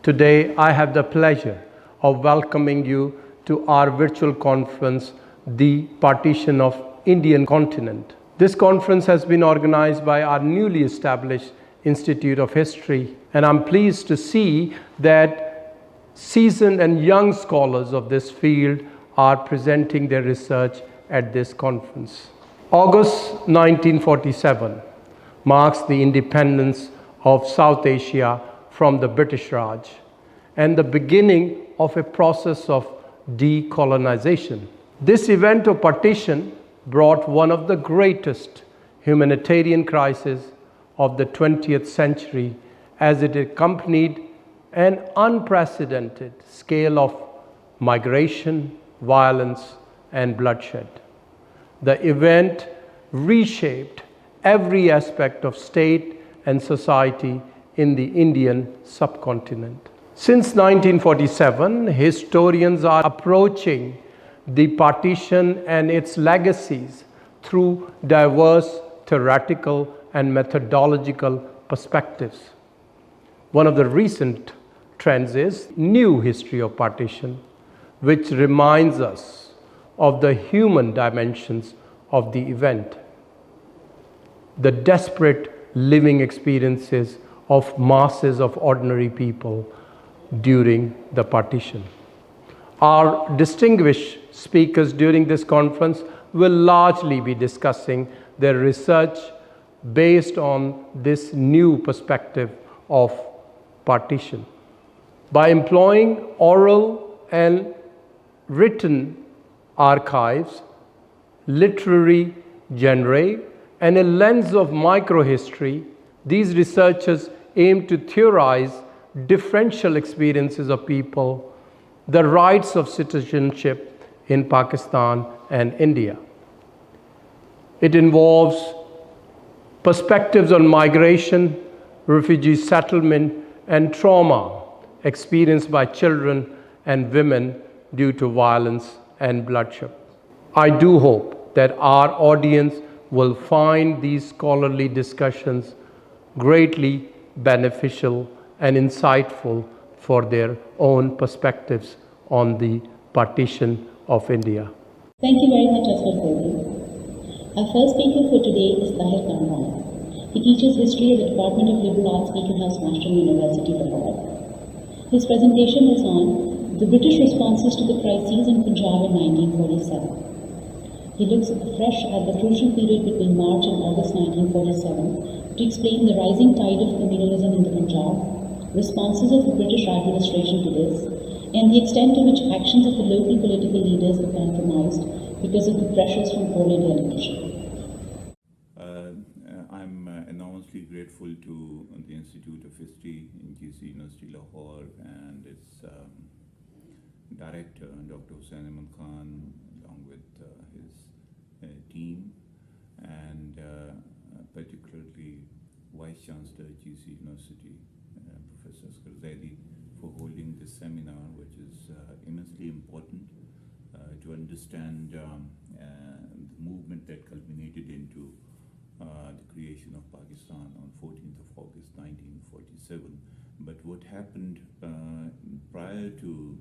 Today, I have the pleasure of welcoming you to our virtual conference, The Partition of Indian Continent. This conference has been organized by our newly established Institute of History, and I'm pleased to see that seasoned and young scholars of this field are presenting their research at this conference. August 1947 marks the independence of South Asia from the British Raj and the beginning of a process of decolonization. This event of partition brought one of the greatest humanitarian crises of the 20th century, as it accompanied an unprecedented scale of migration, violence, and bloodshed. The event reshaped every aspect of state and society in the Indian subcontinent. Since 1947, historians are approaching the partition and its legacies through diverse theoretical and methodological perspectives. One of the recent trends is new history of partition, which reminds us of the human dimensions of the event, the desperate living experiences of masses of ordinary people during the partition. Our distinguished speakers during this conference will largely be discussing their research based on this new perspective of partition. By employing oral and written archives, literary genre, and a lens of microhistory, these researchers aim to theorize differential experiences of people, the rights of citizenship in Pakistan and India. It involves perspectives on migration, refugee settlement, and trauma experienced by children and women due to violence and bloodshed. I do hope that our audience will find these scholarly discussions greatly beneficial and insightful for their own perspectives on the partition of India. Thank you very much, Asghar Zaidi. Our first speaker for today is Tahir Kamran. He teaches history at the Department of Liberal Arts, Beaconhouse, University, Lahore. His presentation is on the British responses to the crises in Punjab in 1947. He looks afresh at the crucial period between March and August 1947 to explain the rising tide of communalism in the Punjab, responses of the British administration to this, and the extent to which actions of the local political leaders were compromised because of the pressures from colonial leadership. I'm enormously grateful to the Institute of History in GC University Lahore and its director, Dr. Hussain Khan, along with his team, and particularly Vice Chancellor GC University, Professor Asghar Zaidi, for holding this seminar, which is immensely important to understand the movement that culminated into the creation of Pakistan on 14th of August 1947. But what happened prior to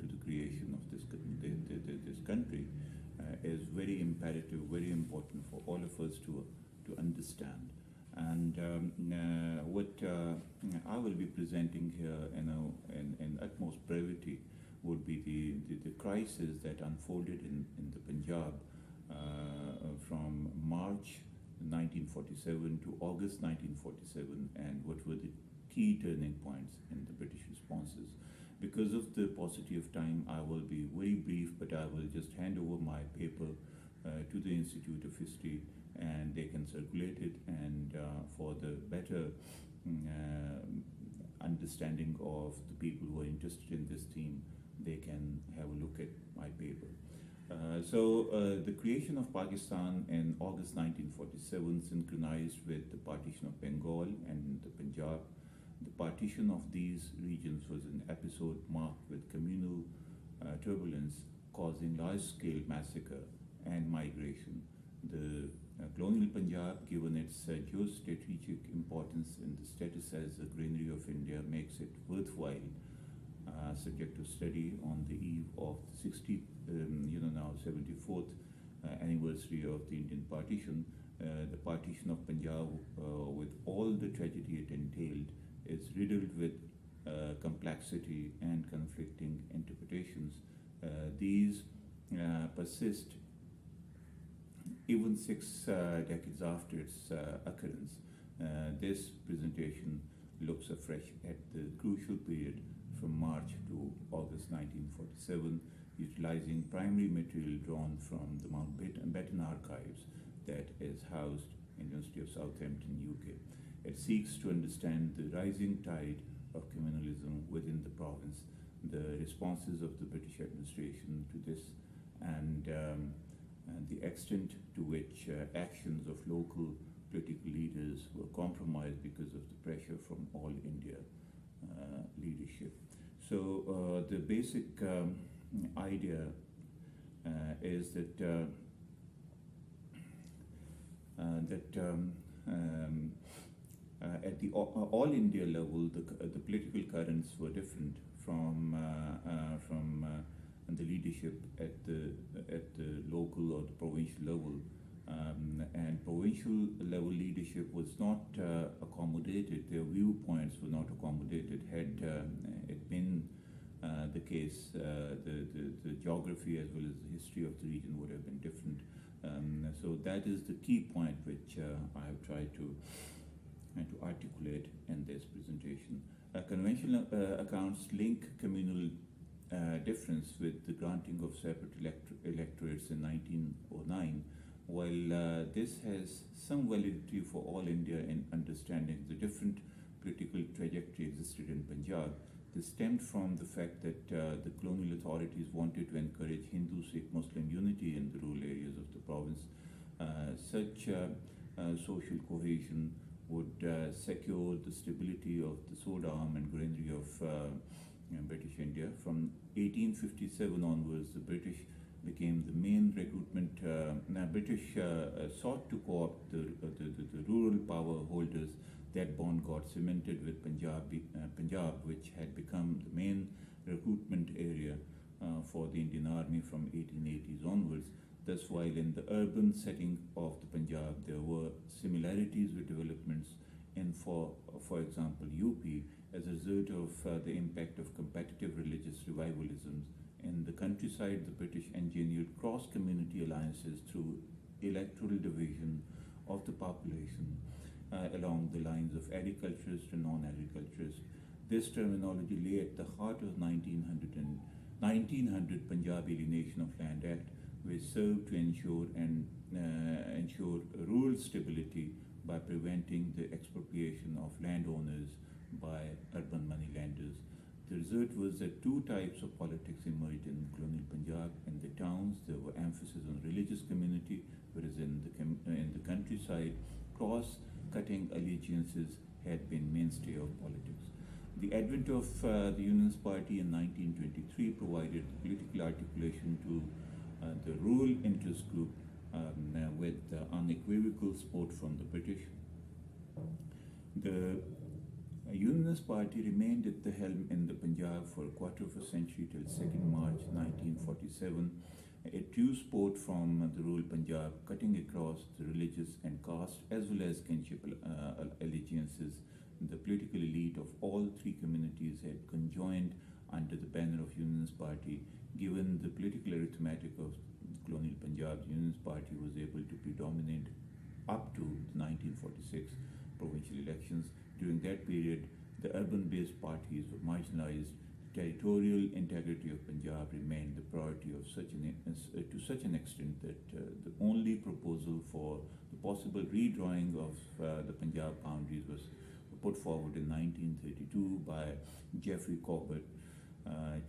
the creation of this country is very imperative, very important for all of us to understand. And what I will be presenting here in utmost brevity would be the crisis that unfolded in the Punjab from March 1947 to August 1947, and what were the key turning points in the British responses. Because of the paucity of time, I will be very brief, but I will just hand over my paper to the Institute of History, and they can circulate it, and for the better understanding of the people who are interested in this theme, they can have a look at my paper. The creation of Pakistan in August 1947 synchronized with the partition of Bengal and the Punjab. The partition of these regions was an episode marked with communal turbulence causing large-scale massacre and migration. The Colonial Punjab, given its geostrategic importance and the status as the granary of India, makes it worthwhile subject to study on the eve of the 60th, now 74th anniversary of the Indian partition. The partition of Punjab, with all the tragedy it entailed, is riddled with complexity and conflicting interpretations. These persist even 6 decades after its occurrence. This presentation looks afresh at the crucial period from March to August 1947, utilizing primary material drawn from the Mountbatten archives that is housed in the University of Southampton, UK. It seeks to understand the rising tide of communalism within the province, the responses of the British administration to this, and the extent to which actions of local political leaders were compromised because of the pressure from all India leadership. So the basic idea is that at the all India level, the political currents were different from the leadership at the local or the provincial level, and provincial level leadership was not accommodated. Their viewpoints were not accommodated. Had it been the case, the geography as well as the history of the region would have been different. So that is the key point which I have tried to articulate in this presentation. Conventional accounts link communal difference with the granting of separate electorates in 1909. While this has some validity for all India in understanding the different political trajectory existed in Punjab, this stemmed from the fact that the colonial authorities wanted to encourage Hindu-Sikh Muslim unity in the rural areas of the province. Such social cohesion would secure the stability of the sword arm and granary of British India. From 1857 onwards, the British became the main recruitment. British sought to co-opt the rural power holders. That bond got cemented with Punjab, which had become the main recruitment area for the Indian Army from 1880s onwards. Thus, while in the urban setting of the Punjab, there were similarities with developments in, for example, UP, as a result of the impact of competitive religious revivalisms. In the countryside, the British engineered cross-community alliances through electoral division of the population along the lines of agriculturist and non-agriculturist. This terminology lay at the heart of 1900 Punjab Alienation of Land Act, which served to ensure rural stability by preventing the expropriation of landowners by urban moneylenders. The result was that two types of politics emerged in colonial Punjab. In the towns, there were emphasis on religious community, whereas in the countryside, cross-cutting allegiances had been mainstay of politics. The advent of the Unionist Party in 1923 provided political articulation to the rural interest group with unequivocal support from the British. The Unionist Party remained at the helm in the Punjab for a quarter of a century till 2nd March 1947. It drew support from the rural Punjab, cutting across the religious and caste as well as kinship allegiances. The political elite of all three communities had conjoined under the banner of Unionist Party. Given the political arithmetic of colonial Punjab, the Unionist Party was able to predominate up to the 1946 provincial elections. During that period, the urban-based parties were marginalized. Territorial integrity of Punjab remained the priority of to such an extent that the only proposal for the possible redrawing of the Punjab boundaries was put forward in 1932 by Geoffrey Corbett,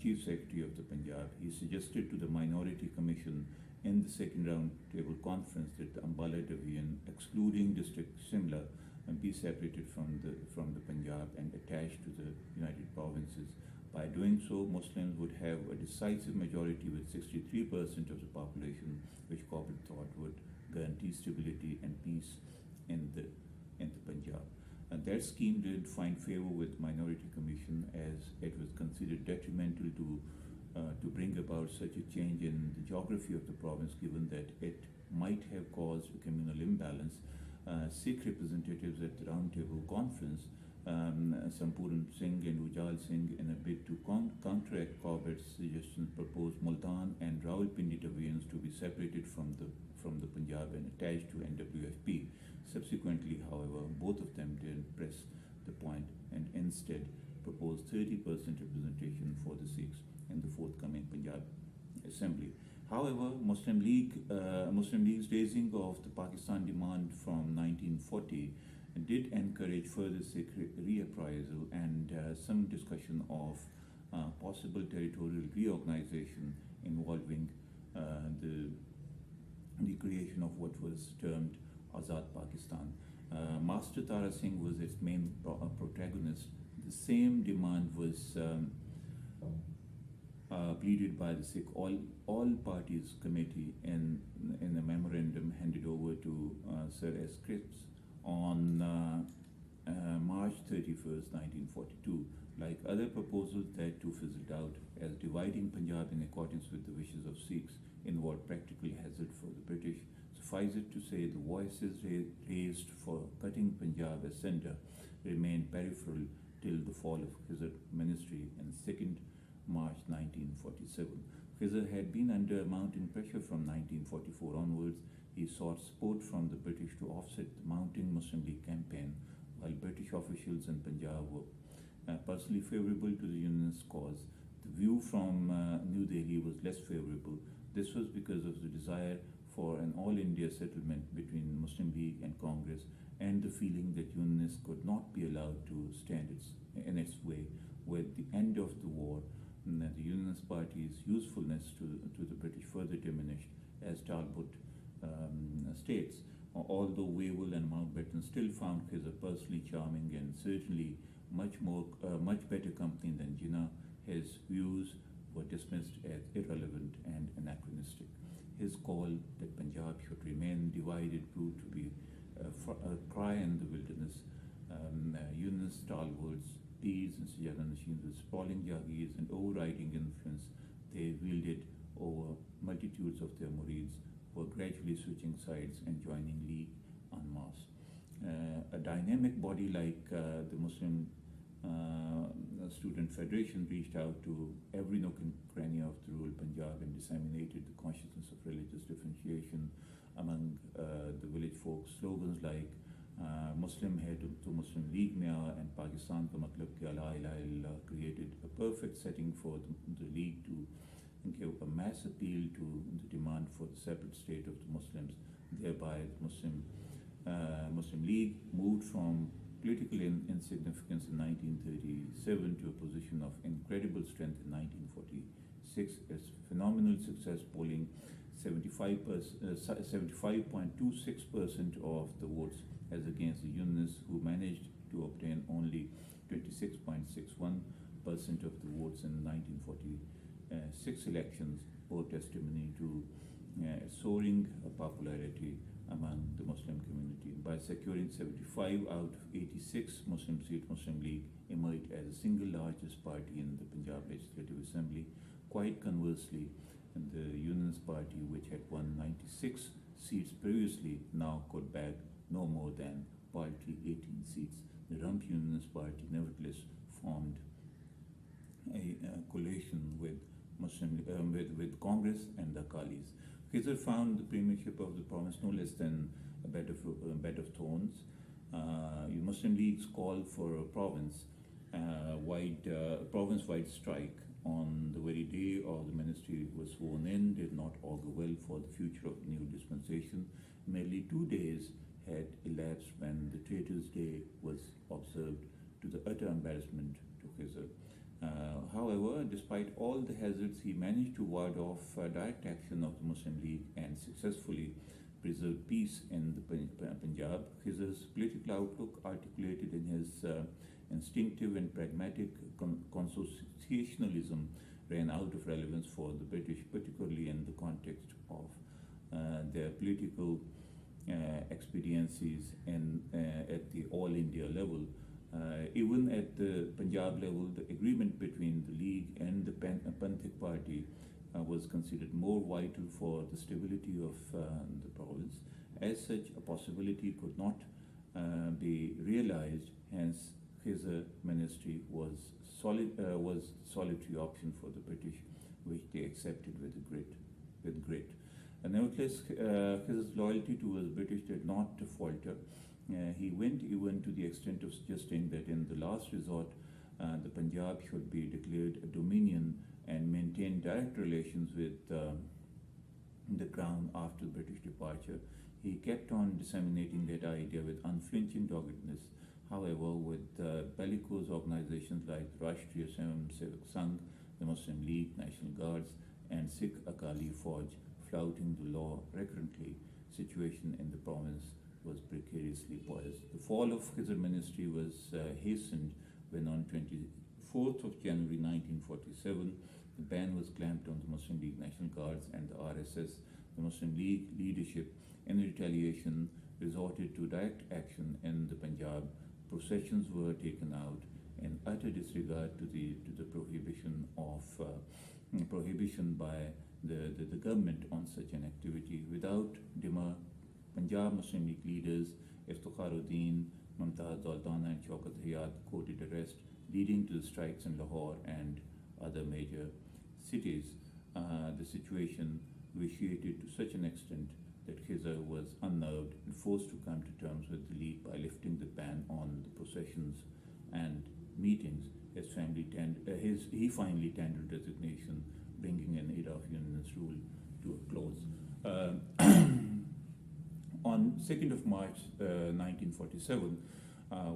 Chief Secretary of the Punjab. He suggested to the Minority Commission in the second round table conference that the Ambala division, excluding district Shimla, be separated from the Punjab and attached to the United Provinces. By doing so, Muslims would have a decisive majority with 63% of the population, which Corbett thought would guarantee stability and peace in the Punjab. That scheme did find favor with Minority Commission as it was considered detrimental to bring about such a change in the geography of the province, given that it might have caused a communal imbalance. Sikh representatives at the Roundtable Conference, Sampuran Singh and Ujjal Singh, in a bid to counteract Corbett's suggestions, proposed Multan and Rawalpindi divisions to be separated from the Punjab and attached to NWFP. Subsequently, however, both of them didn't press the point and instead proposed 30% representation for the Sikhs in the forthcoming Punjab Assembly. However, Muslim League's raising of the Pakistan demand from 1940 did encourage further Sikh reappraisal and some discussion of possible territorial reorganization involving the creation of what was termed Azad Pakistan. Master Tara Singh was its main protagonist. The same demand was pleaded by the Sikh All Parties Committee in a memorandum handed over to Sir S. Cripps on March 31st, 1942. Like other proposals that too fizzled out, as dividing Punjab in accordance with the wishes of Sikhs involved practical hazard for the British. Suffice it to say, the voices raised for cutting Punjab as centre remained peripheral till the fall of Khizr ministry in 2nd March 1947. Khizr had been under mounting pressure from 1944 onwards. He sought support from the British to offset the mounting Muslim League campaign, while British officials in Punjab were personally favourable to the Unionist cause. The view from New Delhi was less favourable. This was because of the desire for an all-India settlement between Muslim League and Congress, and the feeling that Unionists could not be allowed to stand in its way. With the end of the war, the Unionist Party's usefulness to the British further diminished, as Talbot states. Although Wavell and Mountbatten still found Khizr personally charming and certainly much better company than Jinnah, his views were dismissed as irrelevant and anachronistic. His call that Punjab should remain divided proved to be a cry in the wilderness. Unionist stalwarts, Peers and Sijada Nasheed with sprawling Jagis and overriding influence they wielded over multitudes of their murids, were gradually switching sides and joining League en masse. A dynamic body like the Muslim Student Federation reached out to every nook and cranny of the rural Punjab and disseminated the consciousness of religious differentiation among the village folk. Slogans like Muslim hai to Muslim League mein aa and Pakistan ka matlab kya, la ilaha illallah, created a perfect setting for the League to give a mass appeal to the demand for the separate state of the Muslims. Thereby, the Muslim League moved from political insignificance in 1937 to a position of incredible strength in 1946. Its phenomenal success, polling 75.26% of the votes, as against the Unionists, who managed to obtain only 26.61% of the votes in 1946 elections, bore testimony to soaring popularity among the Muslim community. By securing 75 out of 86 Muslim seats, Muslim League emerged as the single largest party in the Punjab Legislative Assembly. Quite conversely, the Unionist Party, which had won 96 seats previously, now could bag no more than paltry 18 seats. The Rump Unionist Party nevertheless formed a coalition with with Congress and the Akalis. Khizr found the premiership of the province no less than a bed of thorns. Muslim League's call for a province-wide strike on the very day of the ministry was sworn in did not augur well for the future of the new dispensation. Merely 2 days had elapsed when the Traitors' Day was observed, to the utter embarrassment to Khizr. However, despite all the hazards, he managed to ward off direct action of the Muslim League and successfully preserved peace in the Punjab. Khizr's political outlook, articulated in his instinctive and pragmatic consociationalism, ran out of relevance for the British, particularly in the context of their political expediencies at the all India level. Even at the Punjab level, the agreement between the League and the Panthic Party was considered more vital for the stability of the province. As such, a possibility could not be realized. Hence, his ministry was solitary option for the British, which they accepted with grit. Nevertheless, his loyalty towards British did not falter. He went even to the extent of suggesting that in the last resort, the Punjab should be declared a dominion and maintain direct relations with the Crown after British departure. He kept on disseminating that idea with unflinching doggedness. However, with bellicose organizations like Rashtriya Sevak Sangh, the Muslim League, National Guards, and Sikh Akali Fauj flouting the law recurrently, situation in the province was precariously poised. The fall of his ministry was hastened when on 24th of January 1947, the ban was clamped on the Muslim League National Guards and the RSS. The Muslim League leadership, in retaliation, resorted to direct action in the Punjab. Processions were taken out in utter disregard to the prohibition by the government on such an activity. Without demur, Punjab Muslim League leaders Iftikharuddin, Mumtaz Daldana and Shaukat Hayat courted arrest, leading to the strikes in Lahore and other major cities. The situation vitiated to such an extent that Khizr was unnerved and forced to come to terms with the League by lifting the ban on the processions and meetings. He finally tendered resignation, bringing an era of unionist rule to a close. On 2nd of March 1947,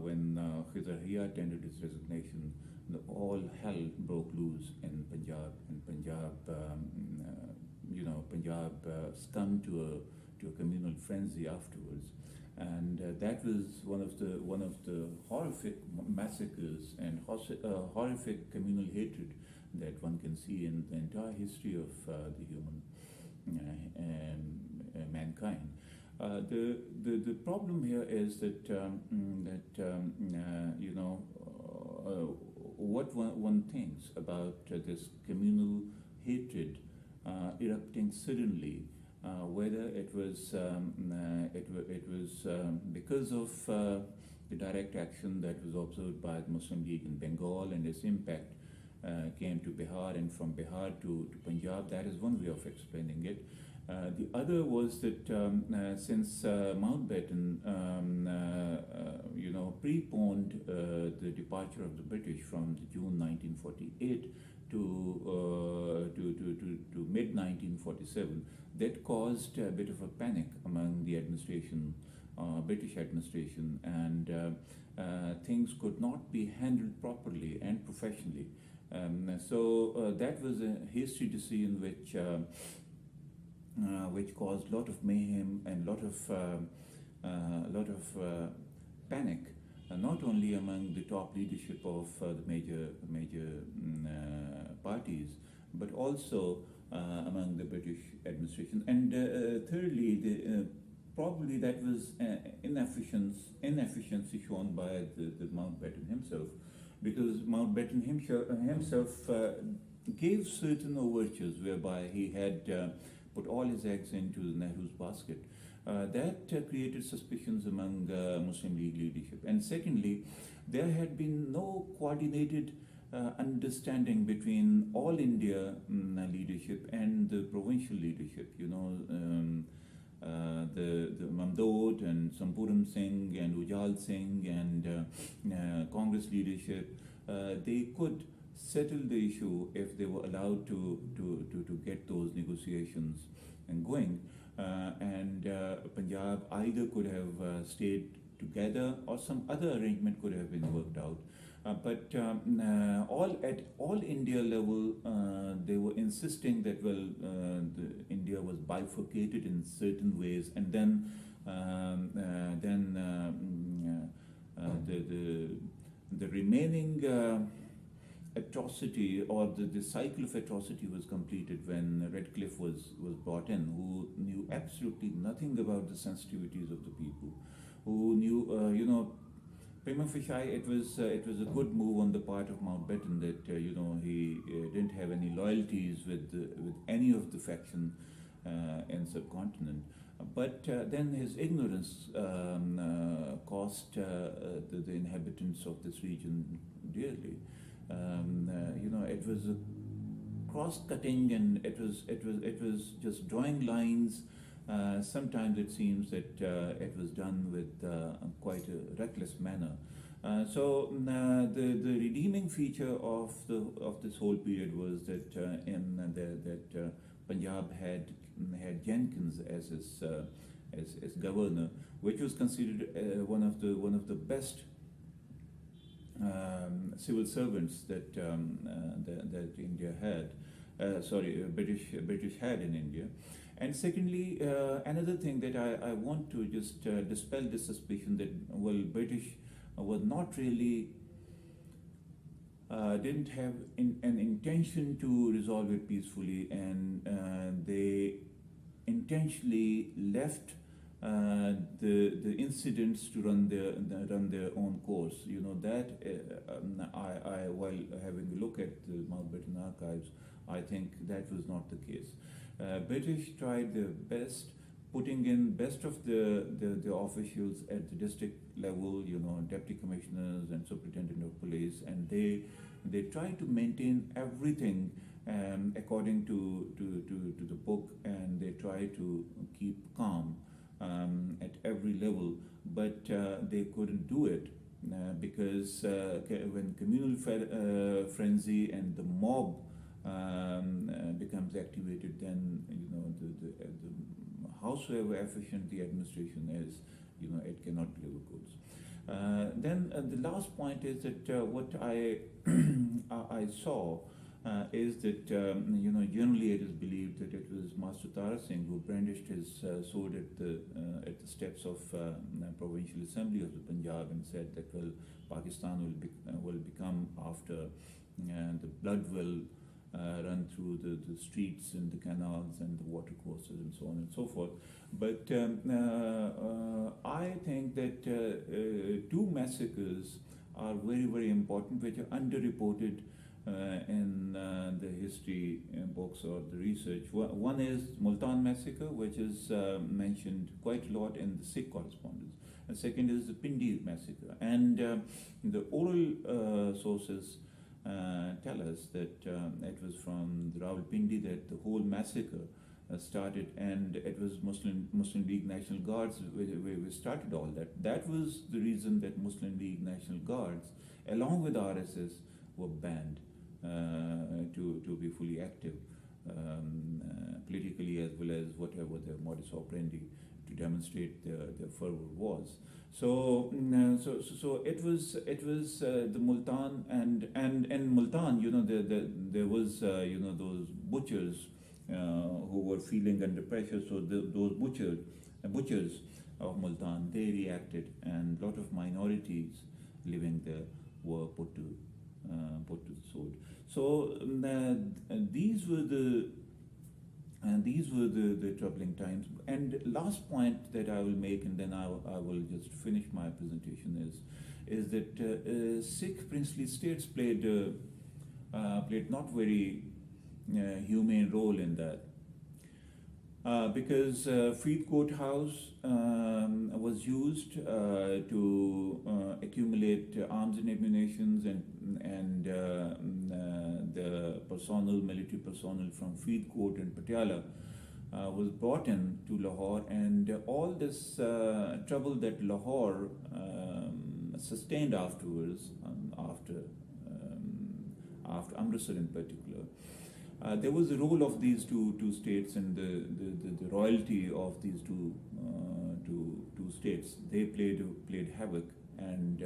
when Khizr Hayat tendered his resignation, all hell broke loose in Punjab, and Punjab succumbed to a communal frenzy afterwards, and that was one of the horrific massacres and horrific communal hatred that one can see in the entire history of the human mankind. The problem here is that what one thinks about this communal hatred erupting suddenly, whether it was because of the direct action that was observed by the Muslim League in Bengal and its impact came to Bihar, and from Bihar to Punjab. That is one way of explaining it. The other was that since Mountbatten, preponed the departure of the British from June 1948 to mid 1947, that caused a bit of a panic among the administration, British administration, and things could not be handled properly and professionally. So that was a hasty decision which caused a lot of mayhem and a lot of panic, not only among the top leadership of the major parties, but also among the British administration. And thirdly, probably that was inefficiency shown by the Mountbatten himself, because Mountbatten himself gave certain overtures whereby he had put all his eggs into Nehru's basket. That created suspicions among Muslim League leadership. And secondly, there had been no coordinated understanding between all India leadership and the provincial leadership. The Mamdod and Sampuram Singh and Ujjal Singh and Congress leadership, they could settle the issue if they were allowed to get those negotiations and going. And Punjab either could have stayed together or some other arrangement could have been worked out. But at all India level, they were insisting that India was bifurcated in certain ways, and then the remaining atrocity, or the cycle of atrocity was completed when Redcliffe was brought in, who knew absolutely nothing about the sensitivities of the people, who knew, prima facie, it was a good move on the part of Mountbatten that he didn't have any loyalties with any of the faction in subcontinent. But then his ignorance cost the inhabitants of this region dearly. It was a cross-cutting, and it was just drawing lines. Sometimes it seems that it was done with quite a reckless manner. So the redeeming feature of this whole period was that that Punjab had Jenkins as his governor, which was considered one of the best civil servants that India had. British had in India. And secondly, another thing that I want to just dispel this suspicion that British was not really didn't have an intention to resolve it peacefully, and they intentionally left the incidents to run their own course. I while having a look at the Mountbatten archives, I think that was not the case. British tried their best, putting in best of the officials at the district level, deputy commissioners and superintendent of police, and they tried to maintain everything according to the book, and they tried to keep calm at every level, but they couldn't do it because when communal frenzy and the mob becomes activated, then the howsoever efficient the administration is, it cannot deliver goods. Then the last point is that what I saw is that generally it is believed that it was Master Tara Singh who brandished his sword at the steps of Provincial Assembly of the Punjab and said that Pakistan will become after the blood will run through the streets and the canals and the watercourses and so on and so forth. But I think that two massacres are very, very important, which are underreported in the history books or the research. One is Multan massacre, which is mentioned quite a lot in the Sikh correspondence. And second is the Pindi massacre. And the oral sources tell us that it was from the Rawalpindi that the whole massacre started, and it was Muslim League National Guards where started all that. That was the reason that Muslim League National Guards, along with RSS, were banned to be fully active politically, as well as whatever their modus operandi to demonstrate their fervor was. So it was the Multan and Multan, there was those butchers who were feeling under pressure. So those butchers of Multan, they reacted, and a lot of minorities living there were put to the sword. So these were the troubling times. And last point that I will make, and then I will just finish my presentation, is that Sikh princely states played not very humane role in that. Because Freed Courthouse was used to accumulate arms and ammunitions, and the military personnel from Freed Court and Patiala was brought in to Lahore, and all this trouble that Lahore sustained afterwards, after Amritsar in particular. There was a role of these two states, and the royalty of these two states. They played havoc, and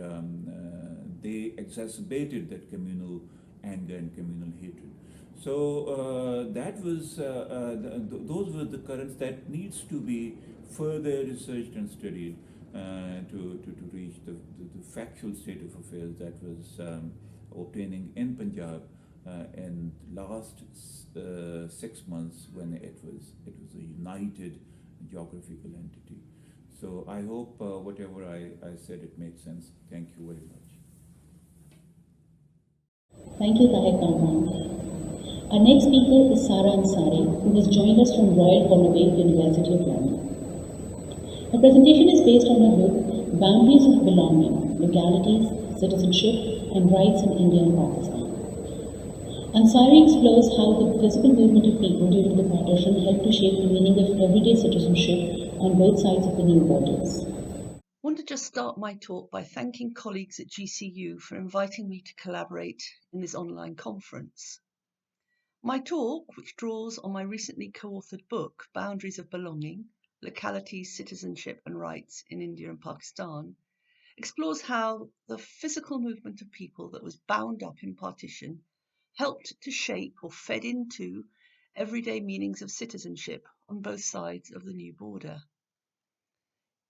they exacerbated that communal anger and communal hatred. So that was those were the currents that needs to be further researched and studied to reach the factual state of affairs that was obtaining in Punjab in last 6 months when it was a united geographical entity. So I hope whatever I said, it made sense. Thank you very much. Thank you, Tahir Kamran. Our next speaker is Ansari, who has joined us from Royal Holloway, University of London. Her presentation is based on her book, Boundaries of Belonging, Localities, Citizenship, and Rights in India and Pakistan. Ansari explores how the physical movement of people during the partition helped to shape the meaning of everyday citizenship on both sides of the new borders. I want to just start my talk by thanking colleagues at GCU for inviting me to collaborate in this online conference. My talk, which draws on my recently co-authored book, Boundaries of Belonging, Localities, Citizenship and Rights in India and Pakistan, explores how the physical movement of people that was bound up in partition helped to shape or fed into everyday meanings of citizenship on both sides of the new border.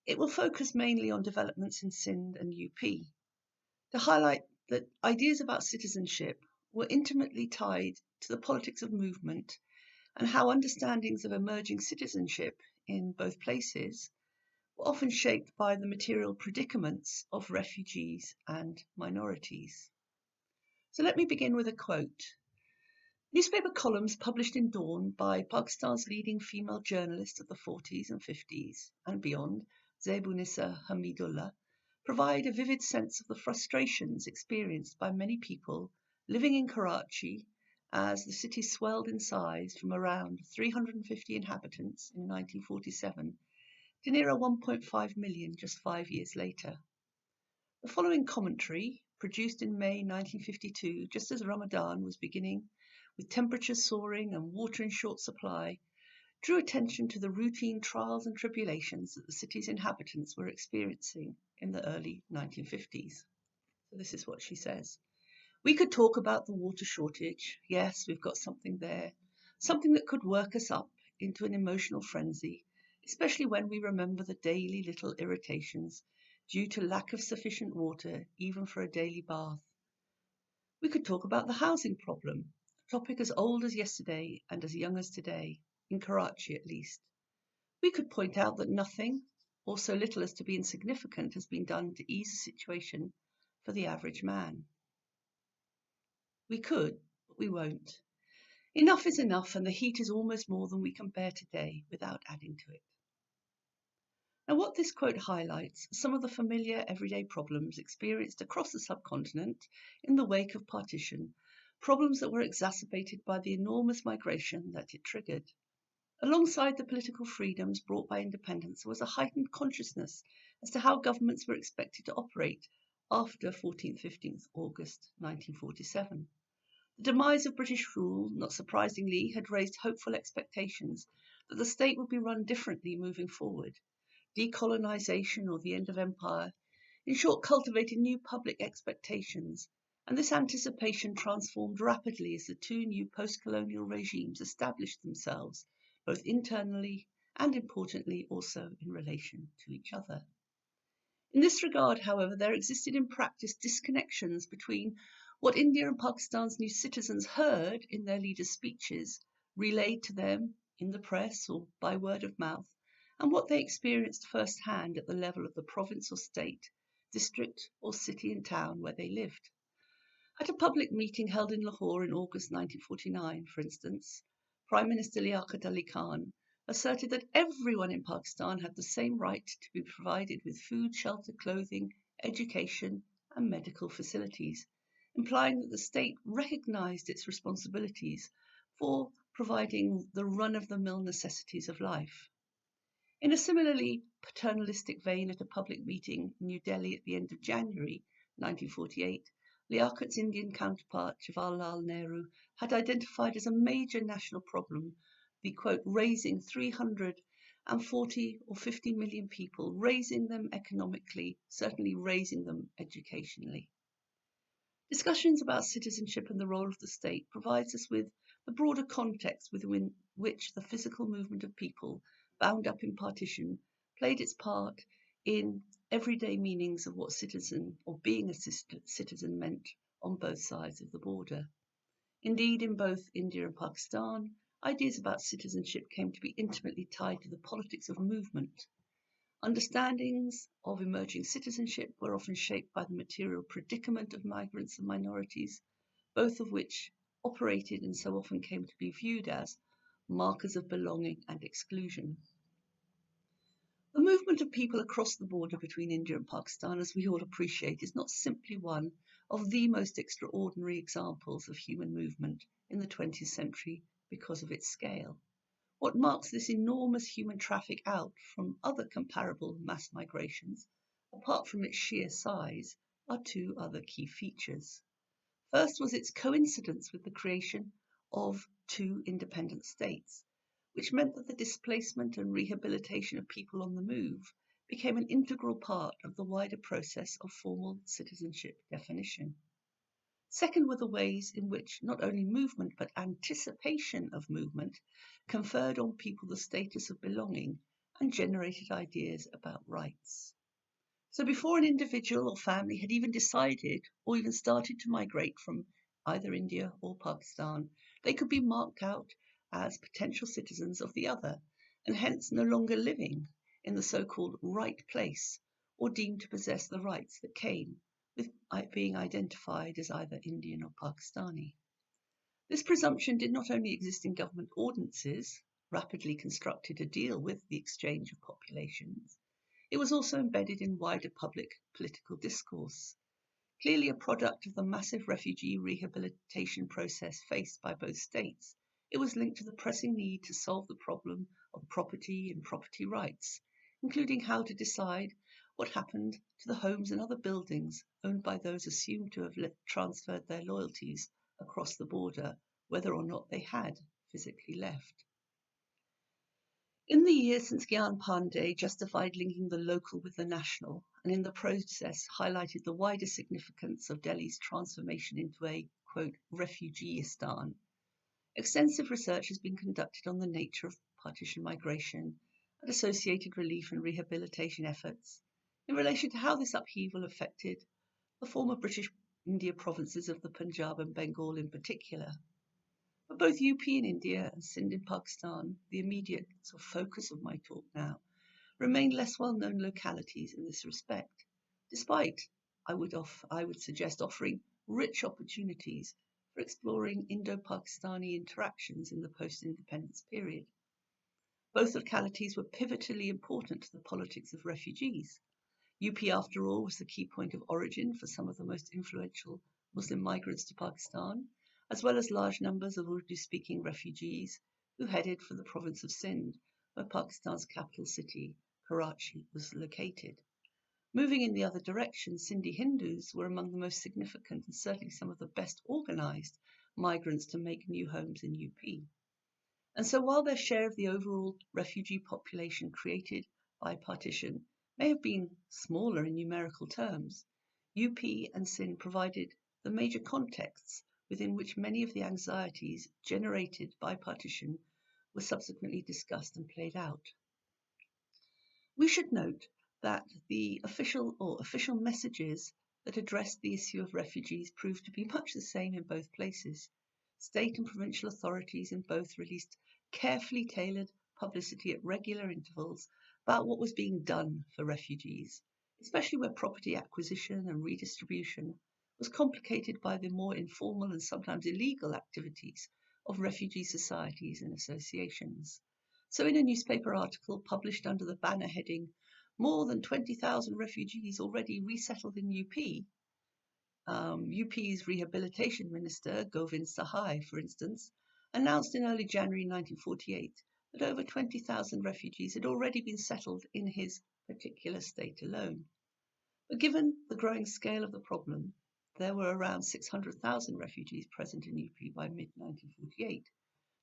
It will focus mainly on developments in Sindh and UP to highlight that ideas about citizenship were intimately tied to the politics of movement and how understandings of emerging citizenship in both places were often shaped by the material predicaments of refugees and minorities. So let me begin with a quote. Newspaper columns published in Dawn by Pakistan's leading female journalists of the 40s and 50s and beyond, Zebunissa Hamidullah, provide a vivid sense of the frustrations experienced by many people living in Karachi as the city swelled in size from around 350 inhabitants in 1947 to near 1.5 million just 5 years later. The following commentary, produced in May 1952, just as Ramadan was beginning, with temperatures soaring and water in short supply, drew attention to the routine trials and tribulations that the city's inhabitants were experiencing in the early 1950s. So this is what she says. We could talk about the water shortage. Yes, we've got something there, something that could work us up into an emotional frenzy, especially when we remember the daily little irritations due to lack of sufficient water, even for a daily bath. We could talk about the housing problem, a topic as old as yesterday and as young as today, in Karachi at least. We could point out that nothing, or so little as to be insignificant, has been done to ease the situation for the average man. We could, but we won't. Enough is enough, and the heat is almost more than we can bear today without adding to it. Now, what this quote highlights are some of the familiar everyday problems experienced across the subcontinent in the wake of partition, problems that were exacerbated by the enormous migration that it triggered. Alongside the political freedoms brought by independence, there was a heightened consciousness as to how governments were expected to operate after 14th-15th August 1947. The demise of British rule, not surprisingly, had raised hopeful expectations that the state would be run differently moving forward. Decolonisation or the end of empire, in short, cultivated new public expectations, and this anticipation transformed rapidly as the two new post-colonial regimes established themselves, both internally and, importantly, also in relation to each other. In this regard, however, there existed in practice disconnections between what India and Pakistan's new citizens heard in their leaders' speeches, relayed to them in the press or by word of mouth, and what they experienced firsthand at the level of the province or state, district or city and town where they lived. At a public meeting held in Lahore in August 1949, for instance, Prime Minister Liaquat Ali Khan asserted that everyone in Pakistan had the same right to be provided with food, shelter, clothing, education and medical facilities, implying that the state recognised its responsibilities for providing the run-of-the-mill necessities of life. In a similarly paternalistic vein, at a public meeting in New Delhi at the end of January 1948, Liaquat's Indian counterpart, Jawaharlal Nehru, had identified as a major national problem the, quote, raising 340 or 50 million people, raising them economically, certainly raising them educationally. Discussions about citizenship and the role of the state provides us with the broader context within which the physical movement of people bound up in partition played its part in everyday meanings of what citizen or being a citizen meant on both sides of the border. Indeed, in both India and Pakistan, ideas about citizenship came to be intimately tied to the politics of movement. Understandings of emerging citizenship were often shaped by the material predicament of migrants and minorities, both of which operated and so often came to be viewed as markers of belonging and exclusion. The movement of people across the border between India and Pakistan, as we all appreciate, is not simply one of the most extraordinary examples of human movement in the 20th century because of its scale. What marks this enormous human traffic out from other comparable mass migrations, apart from its sheer size, are two other key features. First was its coincidence with the creation of two independent states, which meant that the displacement and rehabilitation of people on the move became an integral part of the wider process of formal citizenship definition. Second were the ways in which not only movement but anticipation of movement conferred on people the status of belonging and generated ideas about rights. So before an individual or family had even decided or even started to migrate from either India or Pakistan, they could be marked out as potential citizens of the other, and hence no longer living in the so-called right place or deemed to possess the rights that came with being identified as either Indian or Pakistani. This presumption did not only exist in government ordinances, rapidly constructed to deal with the exchange of populations, it was also embedded in wider public political discourse. Clearly a product of the massive refugee rehabilitation process faced by both states, it was linked to the pressing need to solve the problem of property and property rights, including how to decide what happened to the homes and other buildings owned by those assumed to have transferred their loyalties across the border, whether or not they had physically left. In the years since Gyan Pandey justified linking the local with the national, and in the process highlighted the wider significance of Delhi's transformation into a, quote, refugeeistan, extensive research has been conducted on the nature of partition migration and associated relief and rehabilitation efforts in relation to how this upheaval affected the former British India provinces of the Punjab and Bengal in particular. But both UP in India and Sindh in Pakistan, the immediate focus of my talk now, remain less well-known localities in this respect, despite, I would suggest, offering rich opportunities for exploring Indo-Pakistani interactions in the post-independence period. Both localities were pivotally important to the politics of refugees. UP, after all, was the key point of origin for some of the most influential Muslim migrants to Pakistan, as well as large numbers of Urdu-speaking refugees who headed for the province of Sindh, where Pakistan's capital city, Karachi, was located. Moving in the other direction, Sindhi Hindus were among the most significant and certainly some of the best organised migrants to make new homes in UP. And so while their share of the overall refugee population created by partition may have been smaller in numerical terms, UP and Sindh provided the major contexts within which many of the anxieties generated by partition were subsequently discussed and played out. We should note that the official messages that addressed the issue of refugees proved to be much the same in both places. State and provincial authorities in both released carefully tailored publicity at regular intervals about what was being done for refugees, especially where property acquisition and redistribution was complicated by the more informal and sometimes illegal activities of refugee societies and associations. So in a newspaper article published under the banner heading, "More than 20,000 refugees already resettled in UP," UP's Rehabilitation Minister, Govind Sahai, for instance, announced in early January 1948 that over 20,000 refugees had already been settled in his particular state alone. But given the growing scale of the problem, there were around 600,000 refugees present in UP by mid-1948.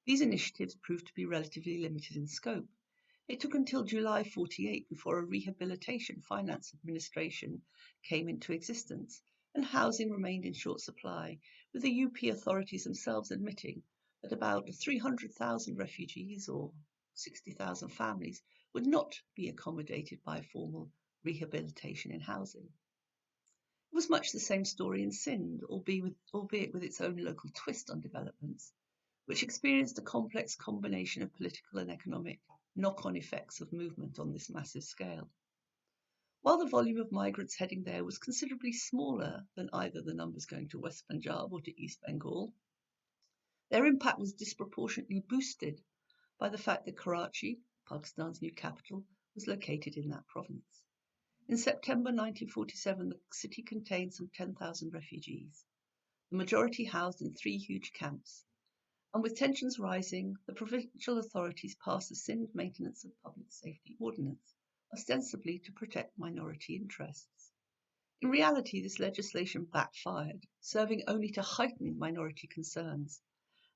These initiatives proved to be relatively limited in scope. It took until July 48 before a Rehabilitation Finance Administration came into existence, and housing remained in short supply, with the UP authorities themselves admitting that about 300,000 refugees or 60,000 families would not be accommodated by formal rehabilitation in housing. It was much the same story in Sindh, albeit with its own local twist on developments, which experienced a complex combination of political and economic knock-on effects of movement on this massive scale. While the volume of migrants heading there was considerably smaller than either the numbers going to West Punjab or to East Bengal, their impact was disproportionately boosted by the fact that Karachi, Pakistan's new capital, was located in that province. In September 1947, the city contained some 10,000 refugees, the majority housed in 3 huge camps. And with tensions rising, the provincial authorities passed the Sindh Maintenance of Public Safety Ordinance, ostensibly to protect minority interests. In reality, this legislation backfired, serving only to heighten minority concerns,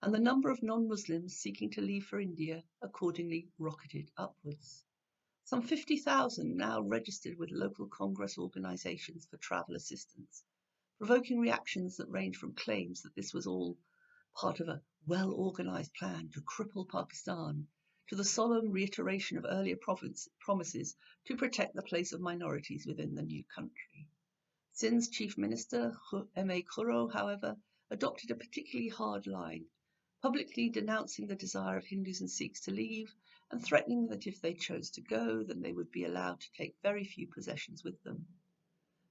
and the number of non-Muslims seeking to leave for India accordingly rocketed upwards. Some 50,000 now registered with local Congress organisations for travel assistance, provoking reactions that range from claims that this was all part of a well-organised plan to cripple Pakistan, to the solemn reiteration of earlier promises to protect the place of minorities within the new country. Sindh's Chief Minister, M.A. Khurro, however, adopted a particularly hard line, publicly denouncing the desire of Hindus and Sikhs to leave and threatening that if they chose to go, then they would be allowed to take very few possessions with them.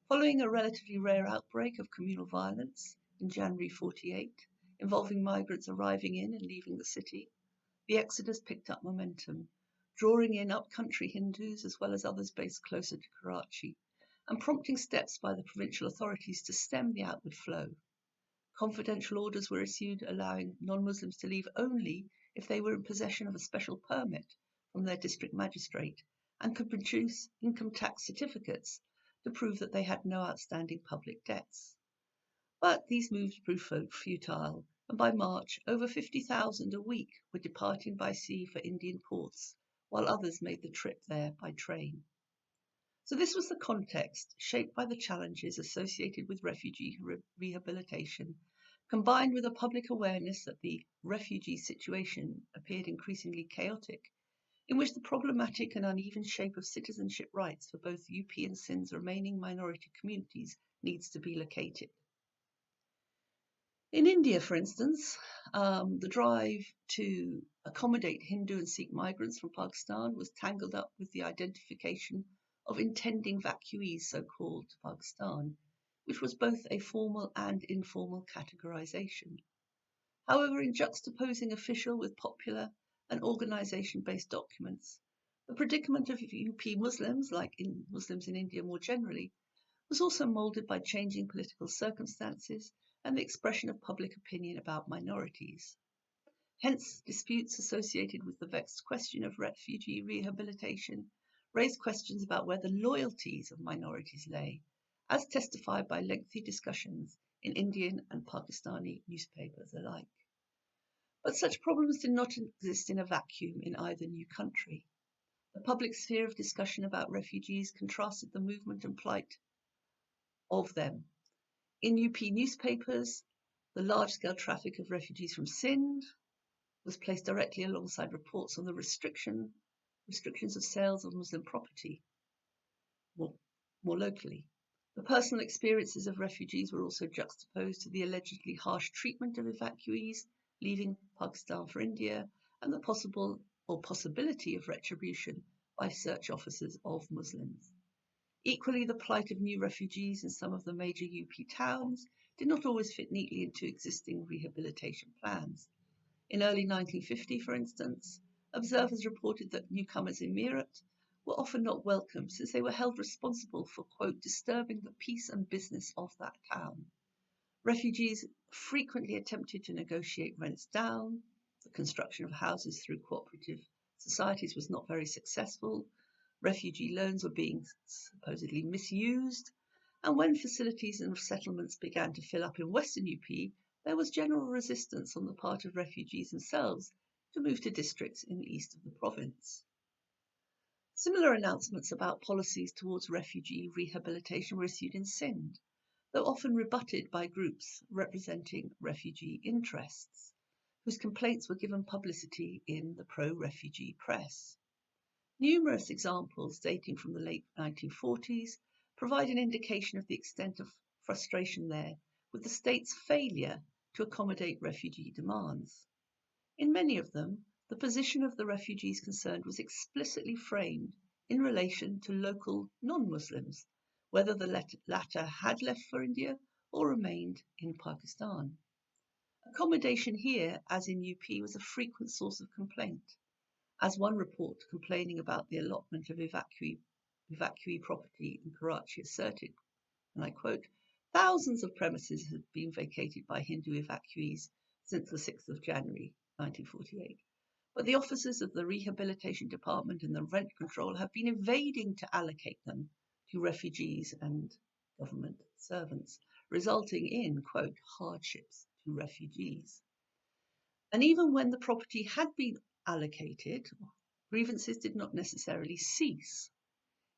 Following a relatively rare outbreak of communal violence in January 1948, involving migrants arriving in and leaving the city, the exodus picked up momentum, drawing in up-country Hindus as well as others based closer to Karachi, and prompting steps by the provincial authorities to stem the outward flow. Confidential orders were issued allowing non-Muslims to leave only if they were in possession of a special permit from their district magistrate and could produce income tax certificates to prove that they had no outstanding public debts. But these moves proved futile, and by March, over 50,000 a week were departing by sea for Indian ports, while others made the trip there by train. So this was the context, shaped by the challenges associated with refugee rehabilitation, combined with a public awareness that the refugee situation appeared increasingly chaotic, in which the problematic and uneven shape of citizenship rights for both UP and Sindh's remaining minority communities needs to be located. In India, for instance, the drive to accommodate Hindu and Sikh migrants from Pakistan was tangled up with the identification of intending vacuees, so-called, to Pakistan, which was both a formal and informal categorization. However, in juxtaposing official with popular and organisation-based documents, the predicament of UP Muslims, like Muslims in India more generally, was also moulded by changing political circumstances and the expression of public opinion about minorities. Hence, disputes associated with the vexed question of refugee rehabilitation raised questions about where the loyalties of minorities lay, as testified by lengthy discussions in Indian and Pakistani newspapers alike. But such problems did not exist in a vacuum in either new country. The public sphere of discussion about refugees contrasted the movement and plight of them. In UP newspapers, the large-scale traffic of refugees from Sindh was placed directly alongside reports on the restrictions of sales of Muslim property, more locally. The personal experiences of refugees were also juxtaposed to the allegedly harsh treatment of evacuees leaving Pakistan for India and the possibility of retribution by search officers of Muslims. Equally, the plight of new refugees in some of the major UP towns did not always fit neatly into existing rehabilitation plans. In early 1950, for instance, observers reported that newcomers in Meerut were often not welcome since they were held responsible for, quote, disturbing the peace and business of that town. Refugees frequently attempted to negotiate rents down, the construction of houses through cooperative societies was not very successful, refugee loans were being supposedly misused, and when facilities and settlements began to fill up in Western UP, there was general resistance on the part of refugees themselves to move to districts in the east of the province. Similar announcements about policies towards refugee rehabilitation were issued in Sindh, though often rebutted by groups representing refugee interests, whose complaints were given publicity in the pro-refugee press. Numerous examples dating from the late 1940s provide an indication of the extent of frustration there with the state's failure to accommodate refugee demands. In many of them, the position of the refugees concerned was explicitly framed in relation to local non-Muslims, whether the latter had left for India or remained in Pakistan. Accommodation here, as in UP, was a frequent source of complaint, as one report complaining about the allotment of evacuee property in Karachi asserted, and I quote, "Thousands of premises have been vacated by Hindu evacuees since the 6th of January 1948, but the officers of the Rehabilitation Department and the Rent Control have been evading to allocate them to refugees and government servants, resulting in, quote, hardships to refugees." And even when the property had been allocated, grievances did not necessarily cease.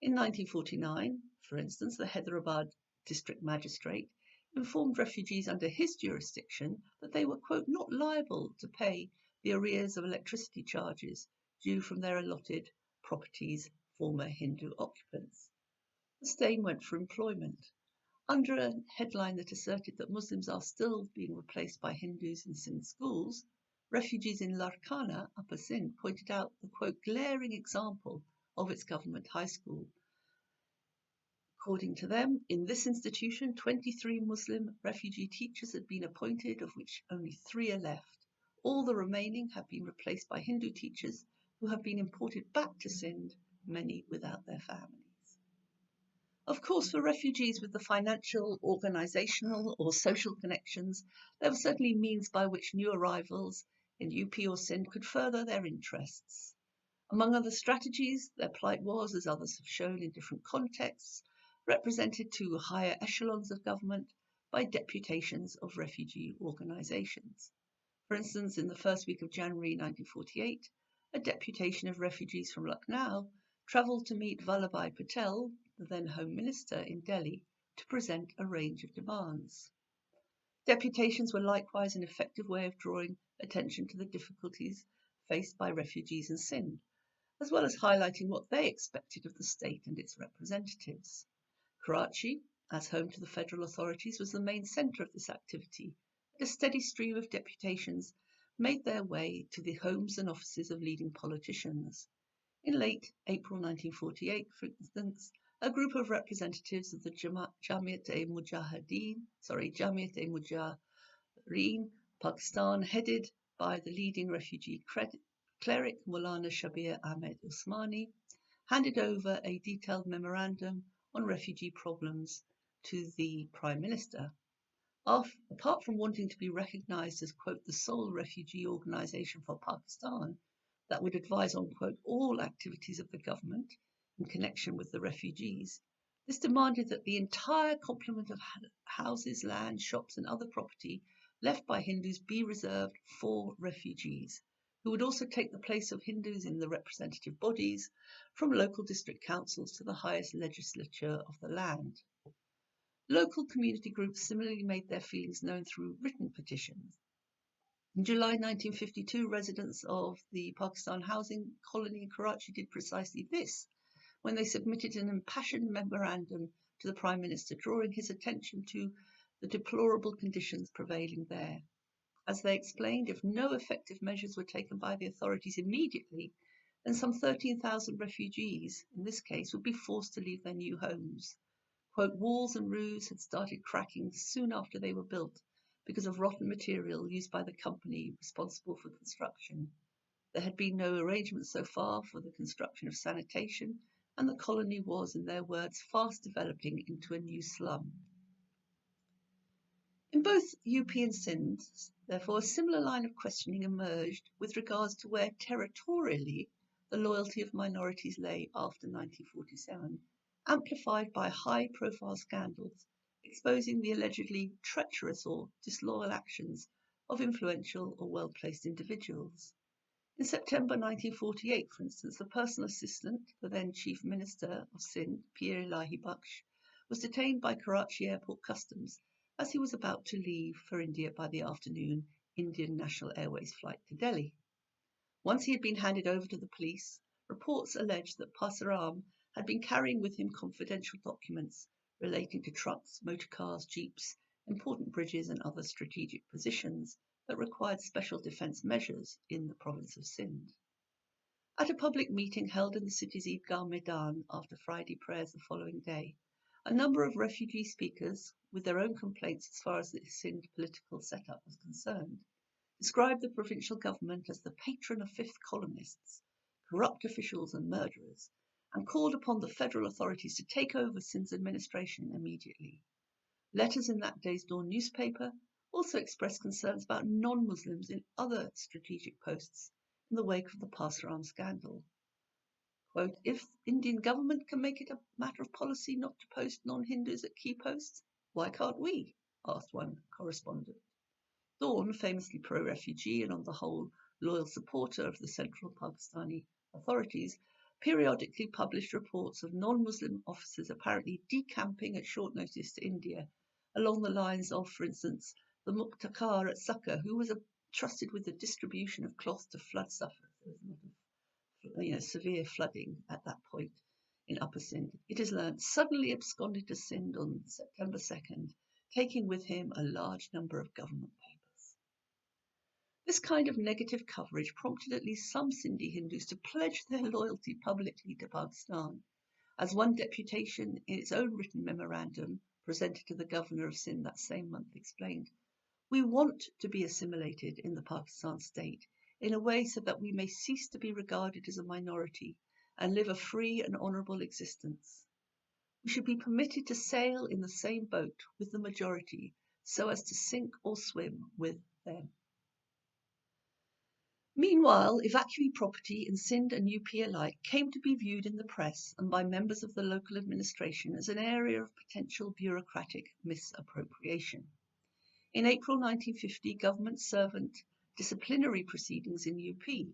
In 1949, for instance, the Hyderabad district magistrate informed refugees under his jurisdiction that they were, quote, not liable to pay the arrears of electricity charges due from their allotted property's former Hindu occupants. The stain went for employment. Under a headline that asserted that Muslims are still being replaced by Hindus in Sindh schools, refugees in Larkana, Upper Sindh, pointed out the, quote, glaring example of its government high school. According to them, in this institution, 23 Muslim refugee teachers had been appointed, of which only 3 are left. All the remaining have been replaced by Hindu teachers who have been imported back to Sindh, many without their families. Of course, for refugees with the financial, organisational or social connections, there were certainly means by which new arrivals in UP or Sindh could further their interests. Among other strategies, their plight was, as others have shown in different contexts, represented to higher echelons of government by deputations of refugee organisations. For instance, in the first week of January 1948, a deputation of refugees from Lucknow travelled to meet Vallabhbhai Patel, the then Home Minister, in Delhi to present a range of demands. Deputations were likewise an effective way of drawing attention to the difficulties faced by refugees in Sindh, as well as highlighting what they expected of the state and its representatives. Karachi, as home to the federal authorities, was the main centre of this activity, and a steady stream of deputations made their way to the homes and offices of leading politicians. In late April 1948, for instance, a group of representatives of the Jamiat-e-Mujahideen, Pakistan, headed by the leading refugee cleric Maulana Shabir Ahmed Usmani, handed over a detailed memorandum on refugee problems to the Prime Minister. Apart from wanting to be recognised as, quote, the sole refugee organisation for Pakistan that would advise on, quote, all activities of the government in connection with the refugees, this demanded that the entire complement of houses, land, shops and other property left by Hindus be reserved for refugees, who would also take the place of Hindus in the representative bodies, from local district councils to the highest legislature of the land. Local community groups similarly made their feelings known through written petitions. In July 1952, residents of the Pakistan housing colony in Karachi did precisely this, when they submitted an impassioned memorandum to the Prime Minister, drawing his attention to the deplorable conditions prevailing there. As they explained, if no effective measures were taken by the authorities immediately, then some 13,000 refugees, in this case, would be forced to leave their new homes. Quote, walls and roofs had started cracking soon after they were built because of rotten material used by the company responsible for construction. There had been no arrangements so far for the construction of sanitation, and the colony was, in their words, fast developing into a new slum. In both UP and Sindh, therefore, a similar line of questioning emerged with regards to where territorially the loyalty of minorities lay after 1947, amplified by high-profile scandals exposing the allegedly treacherous or disloyal actions of influential or well-placed individuals. In September 1948, for instance, the personal assistant, the then Chief Minister of Sindh, Pir Ilahi Bakhsh, was detained by Karachi Airport Customs as he was about to leave for India by the afternoon Indian National Airways flight to Delhi. Once he had been handed over to the police, reports alleged that Pasaram had been carrying with him confidential documents relating to trucks, motor cars, jeeps, important bridges and other strategic positions that required special defence measures in the province of Sindh. At a public meeting held in the city's Eidgah Maidan after Friday prayers the following day, a number of refugee speakers, with their own complaints as far as the Sindh political setup was concerned, described the provincial government as the patron of fifth columnists, corrupt officials and murderers, and called upon the federal authorities to take over Sindh's administration immediately. Letters in that day's Dawn newspaper also expressed concerns about non-Muslims in other strategic posts in the wake of the Pasaram scandal. Quote, if Indian government can make it a matter of policy not to post non-Hindus at key posts, why can't we? Asked one correspondent. Dawn, famously pro-refugee and on the whole loyal supporter of the central Pakistani authorities, periodically published reports of non-Muslim officers apparently decamping at short notice to India, along the lines of, for instance, the Muqtakar at Succor, who was trusted with the distribution of cloth to flood sufferers. There was a lot of severe flooding at that point in Upper Sindh. It is learnt suddenly absconded to Sindh on September 2nd, taking with him a large number of government papers. This kind of negative coverage prompted at least some Sindhi Hindus to pledge their loyalty publicly to Pakistan, as one deputation in its own written memorandum presented to the governor of Sindh that same month explained. We want to be assimilated in the Pakistan state in a way so that we may cease to be regarded as a minority and live a free and honourable existence. We should be permitted to sail in the same boat with the majority so as to sink or swim with them. Meanwhile, evacuee property in Sindh and UP alike came to be viewed in the press and by members of the local administration as an area of potential bureaucratic misappropriation. In April 1950, government servant disciplinary proceedings in UP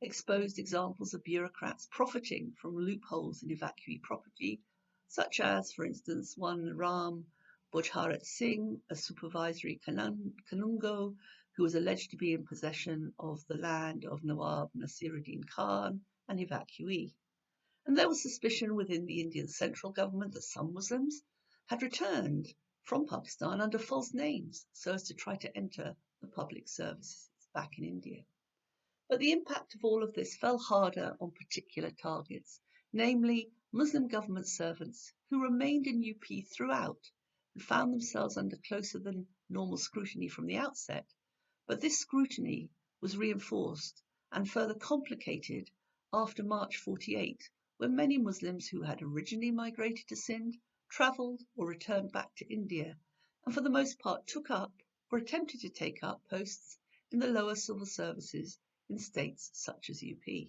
exposed examples of bureaucrats profiting from loopholes in evacuee property, such as, for instance, one Ram Bojharat Singh, a supervisory Kanungo, who was alleged to be in possession of the land of Nawab Nasiruddin Khan, an evacuee. And there was suspicion within the Indian central government that some Muslims had returned from Pakistan under false names so as to try to enter the public services back in India. But the impact of all of this fell harder on particular targets, namely Muslim government servants who remained in UP throughout and found themselves under closer than normal scrutiny from the outset. But this scrutiny was reinforced and further complicated after March 48, when many Muslims who had originally migrated to Sindh travelled or returned back to India, and for the most part took up or attempted to take up posts in the lower civil services in states such as UP.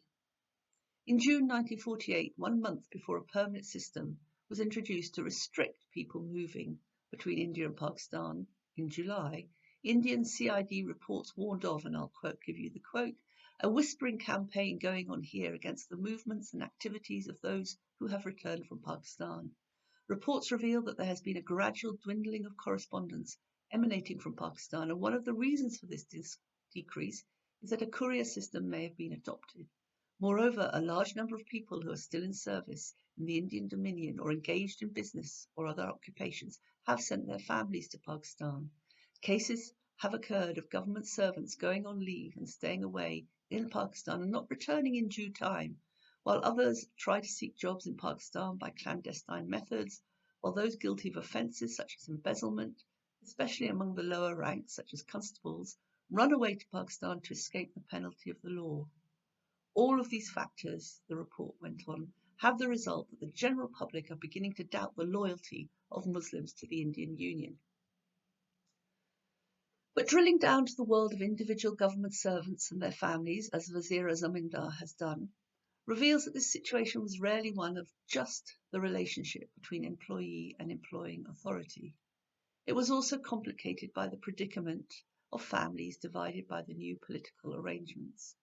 In June 1948, 1 month before a permanent system was introduced to restrict people moving between India and Pakistan, in July, Indian CID reports warned of, and I'll give you the quote, a whispering campaign going on here against the movements and activities of those who have returned from Pakistan. Reports reveal that there has been a gradual dwindling of correspondence emanating from Pakistan, and one of the reasons for this decrease is that a courier system may have been adopted. Moreover, a large number of people who are still in service in the Indian Dominion or engaged in business or other occupations have sent their families to Pakistan. Cases have occurred of government servants going on leave and staying away in Pakistan and not returning in due time, while others try to seek jobs in Pakistan by clandestine methods, while those guilty of offences such as embezzlement, especially among the lower ranks such as constables, run away to Pakistan to escape the penalty of the law. All of these factors, the report went on, have the result that the general public are beginning to doubt the loyalty of Muslims to the Indian Union. But drilling down to the world of individual government servants and their families, as Wazira Zamindar has done, reveals that this situation was rarely one of just the relationship between employee and employing authority. It was also complicated by the predicament of families divided by the new political arrangements.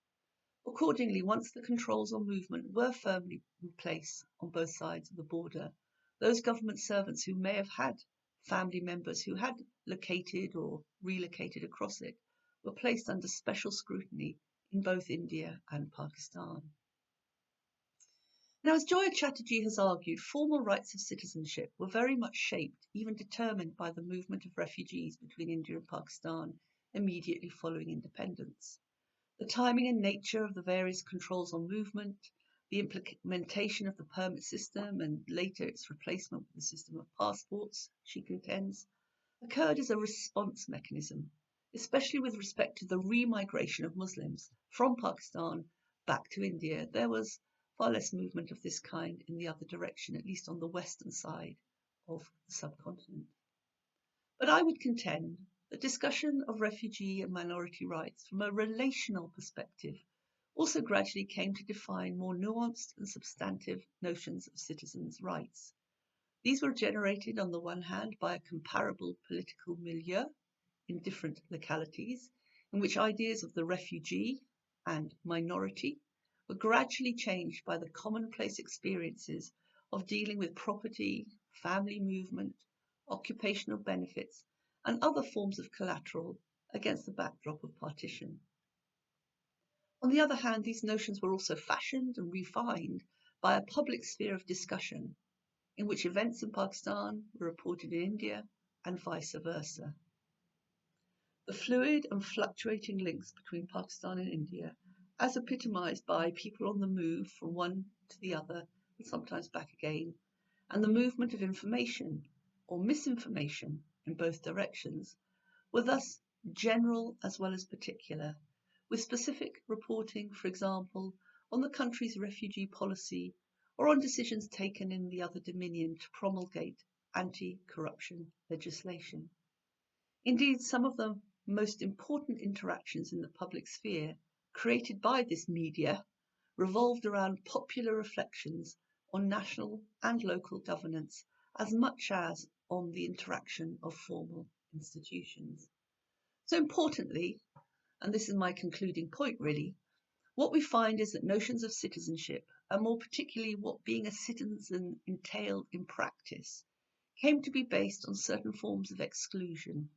Accordingly, once the controls on movement were firmly in place on both sides of the border, those government servants who may have had family members who had located or relocated across it were placed under special scrutiny in both India and Pakistan. Now, as Joya Chatterjee has argued, formal rights of citizenship were very much shaped, even determined by the movement of refugees between India and Pakistan immediately following independence. The timing and nature of the various controls on movement, the implementation of the permit system and later its replacement with the system of passports, she contends, occurred as a response mechanism, especially with respect to the remigration of Muslims from Pakistan back to India. There was far less movement of this kind in the other direction, at least on the western side of the subcontinent. But I would contend that discussion of refugee and minority rights from a relational perspective also gradually came to define more nuanced and substantive notions of citizens' rights. These were generated on the one hand by a comparable political milieu in different localities, in which ideas of the refugee and minority were gradually changed by the commonplace experiences of dealing with property, family movement, occupational benefits, and other forms of collateral against the backdrop of partition. On the other hand, these notions were also fashioned and refined by a public sphere of discussion in which events in Pakistan were reported in India and vice versa. The fluid and fluctuating links between Pakistan and India, as epitomized by people on the move from one to the other and sometimes back again, and the movement of information or misinformation in both directions, were thus general as well as particular, with specific reporting, for example, on the country's refugee policy or on decisions taken in the other dominion to promulgate anti-corruption legislation. Indeed, some of the most important interactions in the public sphere created by this media revolved around popular reflections on national and local governance as much as on the interaction of formal institutions. So importantly, and this is my concluding point really, what we find is that notions of citizenship, and more particularly what being a citizen entailed in practice, came to be based on certain forms of exclusion.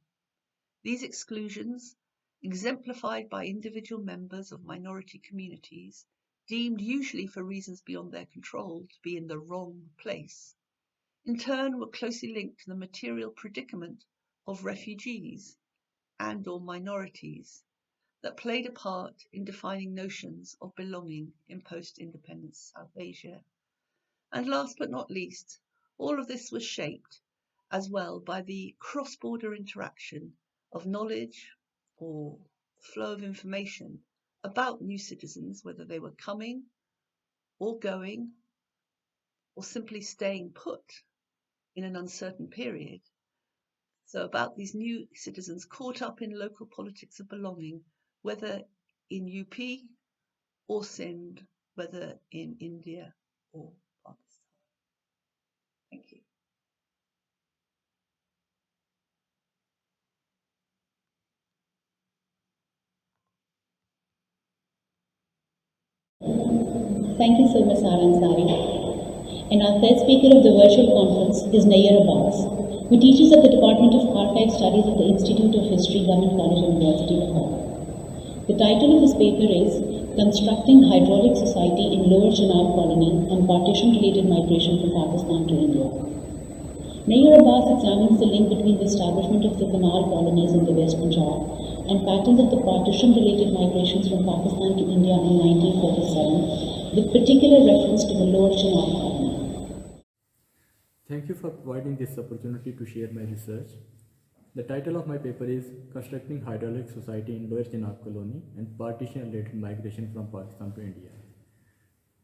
These exclusions, exemplified by individual members of minority communities, deemed usually for reasons beyond their control to be in the wrong place, in turn were closely linked to the material predicament of refugees and or minorities that played a part in defining notions of belonging in post-independence South Asia. And last but not least, all of this was shaped as well by the cross-border interaction of knowledge or flow of information about new citizens, whether they were coming or going or simply staying put in an uncertain period. So about these new citizens caught up in local politics of belonging, whether in UP or Sindh, whether in India or Pakistan. Thank you. Thank you so much, Ansari. And our third speaker of the virtual conference is Abbas, who teaches at the Department of Archive Studies of the Institute of History, Government College, University, Lahore. The title of his paper is Constructing Hydraulic Society in Lower Chenab Colony and Partition-Related Migration from Pakistan to India. Abbas examines the link between the establishment of the canal colonies in the West Punjab and patterns of the partition-related migrations from Pakistan to India in 1947, with particular reference to the Lower Chenab colony. Thank you for providing this opportunity to share my research. The title of my paper is Constructing Hydraulic Society in Lower Chenab Colony and Partition-Related Migration from Pakistan to India.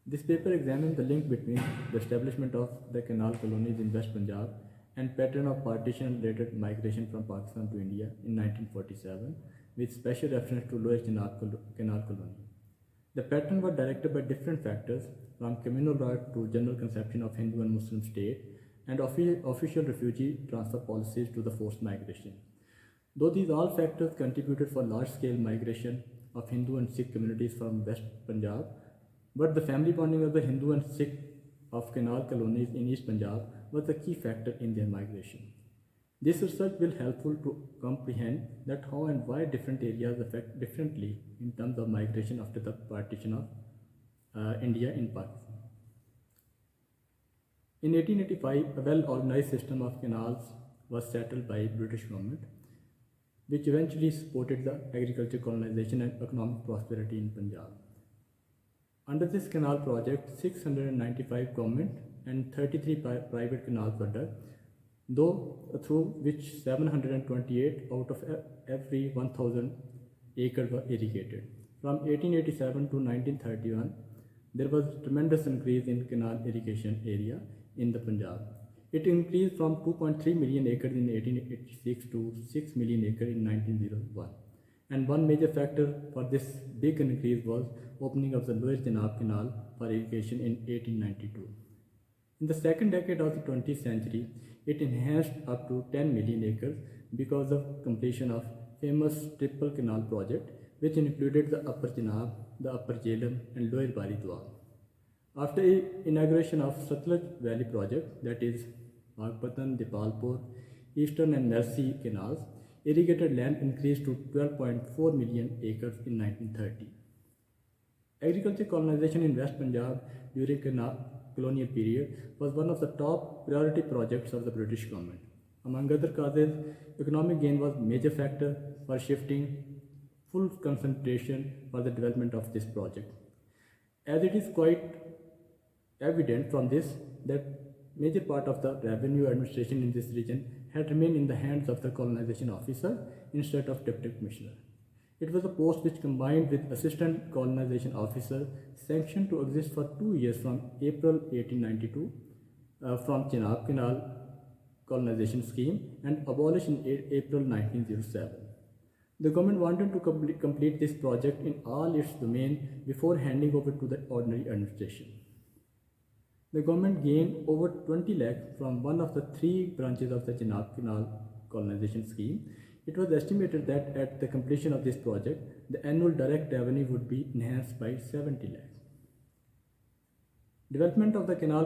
This paper examines the link between the establishment of the canal colonies in West Punjab and pattern of partition-related migration from Pakistan to India in 1947, with special reference to Lower Chenab Canal Colony. The pattern was directed by different factors, from communal right to general conception of Hindu and Muslim state, and official refugee transfer policies to the forced migration. Though these all factors contributed for large-scale migration of Hindu and Sikh communities from West Punjab, but the family bonding of the Hindu and Sikh of canal colonies in East Punjab was the key factor in their migration. This research will helpful to comprehend that how and why different areas affect differently in terms of migration after the partition of India in Pakistan. In 1885, a well-organized system of canals was settled by British government, which eventually supported the agriculture colonization and economic prosperity in Punjab. Under this canal project, 695 government and 33 private canals were dug, though through which 728 out of every 1,000 acres were irrigated. From 1887 to 1931, there was a tremendous increase in canal irrigation area in the Punjab. It increased from 2.3 million acres in 1886 to 6 million acres in 1901. And one major factor for this big increase was opening of the Lower Chenab Canal for irrigation in 1892. In the second decade of the 20th century, it enhanced up to 10 million acres because of completion of famous Triple Canal project, which included the Upper Chenab, the Upper Jhelum and Lower Bari Doab. After inauguration of Satluj Valley project, that is Bagpatan, Dipalpur, Eastern and Mercy canals, irrigated land increased to 12.4 million acres in 1930. Agriculture colonization in West Punjab during colonial period was one of the top priority projects of the British government. Among other causes, economic gain was major factor for shifting full concentration for the development of this project. As it is quite evident from this that major part of the revenue administration in this region had remained in the hands of the colonization officer instead of deputy commissioner. It was a post which combined with assistant colonization officer sanctioned to exist for 2 years from April 1892 from Chenab Canal colonization scheme and abolished in April 1907. The government wanted to complete this project in all its domain before handing over to the ordinary administration. The government gained over 20 lakh from one of the 3 branches of the Chenab Canal colonization scheme. It was estimated that at the completion of this project, the annual direct revenue would be enhanced by 70 lakh. Development of the canal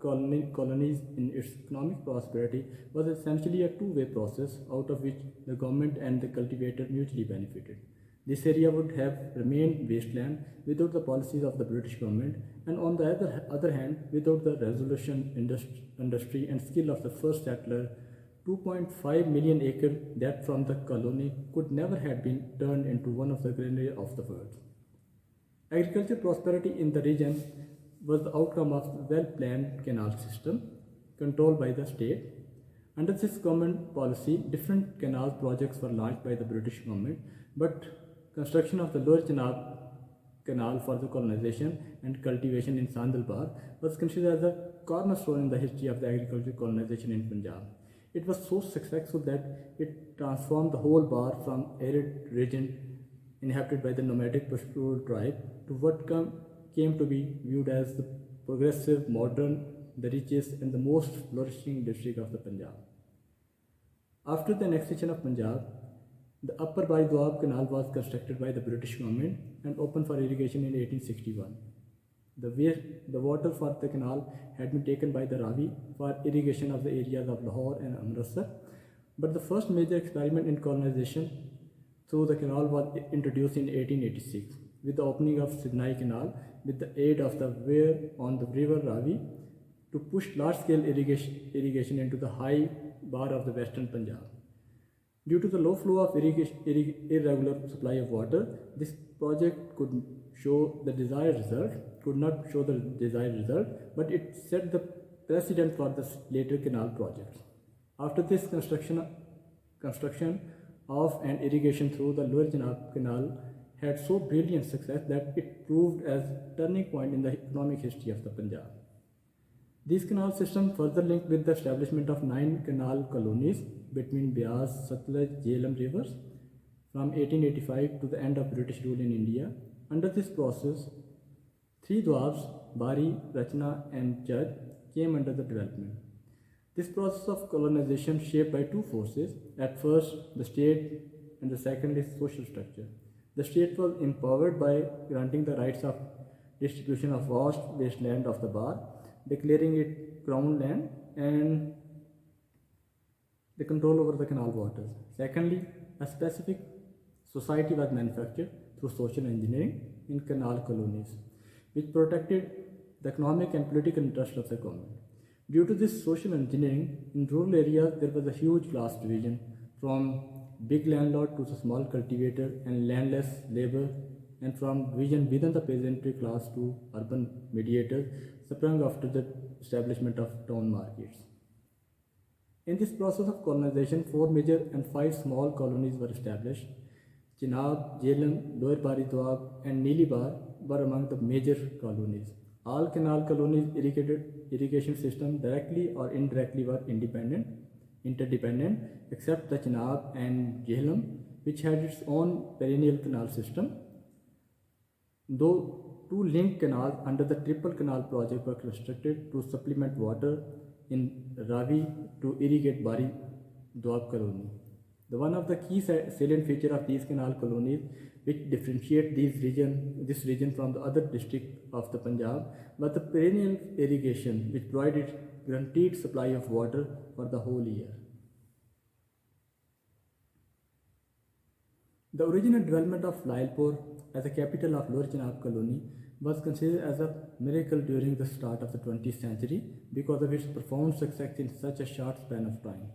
colonies in its economic prosperity was essentially a two-way process out of which the government and the cultivator mutually benefited. This area would have remained wasteland without the policies of the British government, and on the other hand, without the resolution, industry and skill of the first settler, 2.5 million acres that from the colony could never have been turned into one of the granaries of the world. Agricultural prosperity in the region was the outcome of the well-planned canal system controlled by the state. Under this government policy, different canal projects were launched by the British government, but construction of the Lower Chenab Canal for the colonization and cultivation in Sandalbar was considered as a cornerstone in the history of the agricultural colonization in Punjab. It was so successful that it transformed the whole Bar from arid region inhabited by the nomadic Pashto tribe to what came to be viewed as the progressive, modern, the richest and the most flourishing district of the Punjab. After the annexation of Punjab, the Upper Bari Doab Canal was constructed by the British government and opened for irrigation in 1861. The water for the canal had been taken by the Ravi for irrigation of the areas of Lahore and Amritsar, but the first major experiment in colonization through the canal was introduced in 1886 with the opening of Sidnai Canal with the aid of the weir on the river Ravi to push large-scale irrigation into the high bar of the western Punjab. Due to the low flow of irregular supply of water, this project could not show the desired result, but it set the precedent for the later canal projects. After this construction of and irrigation through the Lower Chenab Canal had so brilliant success that it proved as a turning point in the economic history of the Punjab. These canal systems further linked with the establishment of 9 canal colonies between Beas, Satluj, Jhelum rivers from 1885 to the end of British rule in India. Under this process, 3 Doabs, Bari, Rachna and Jaj came under the development. This process of colonization shaped by 2 forces, at first the state and the second is social structure. The state was empowered by granting the rights of distribution of vast wasteland of the Bar, declaring it crown land and the control over the canal waters. Secondly, a specific society was manufactured through social engineering in canal colonies, which protected the economic and political interests of the government. Due to this social engineering, in rural areas there was a huge class division from big landlord to the small cultivator and landless labor, and from division within the peasantry class to urban mediators sprung after the establishment of town markets. In this process of colonization, 4 major and 5 small colonies were established. Chenab, Jhelum, Lower Bari Doab, and Neelibar were among the major colonies. All canal colonies' irrigation system directly or indirectly were interdependent, except the Chenab and Jhelum, which had its own perennial canal system. Though 2 linked canals under the Triple Canal project were constructed to supplement water in Ravi to irrigate Bari Doab colony. One of the key salient features of these canal colonies which differentiate this region from the other district of the Punjab was the perennial irrigation which provided guaranteed supply of water for the whole year. The original development of Lailpur as the capital of Lower Chenab colony was considered as a miracle during the start of the 20th century because of its profound success in such a short span of time.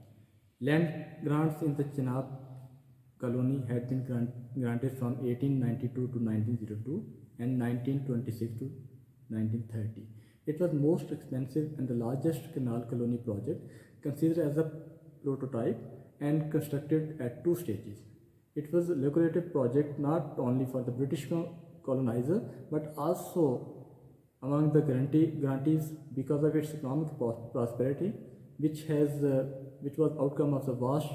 Land grants in the Chenab colony had been granted from 1892 to 1902 and 1926 to 1930. It was most expensive and the largest canal colony project, considered as a prototype and constructed at 2 stages. It was a lucrative project not only for the British colonizer but also among the grantees because of its economic prosperity, which was outcome of the vast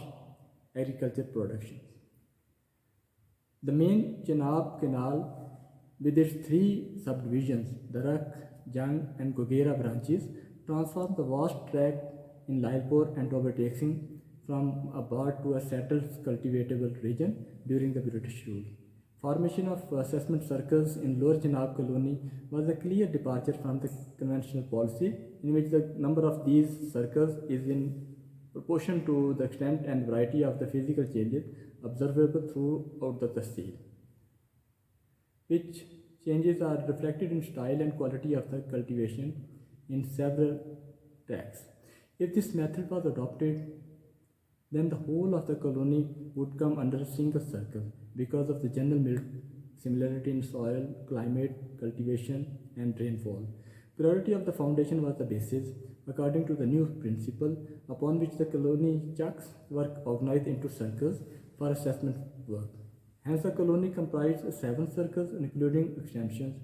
agriculture production. The main Chenab Canal, with its 3 subdivisions, Darak, Jang and Gogera branches, transformed the vast tract in Lailpur and overtaxing from a bar to a settled cultivatable region during the British rule. Formation of assessment circles in Lower Chenab colony was a clear departure from the conventional policy, in which the number of these circles is in proportion to the extent and variety of the physical changes observable throughout the tehsil, which changes are reflected in style and quality of the cultivation in several tracts. If this method was adopted, then the whole of the colony would come under a single circle because of the general similarity in soil, climate, cultivation and rainfall. Priority of the foundation was the basis, according to the new principle, upon which the colony chucks were organized into circles for assessment work. Hence, the colony comprised 7 circles, including extensions.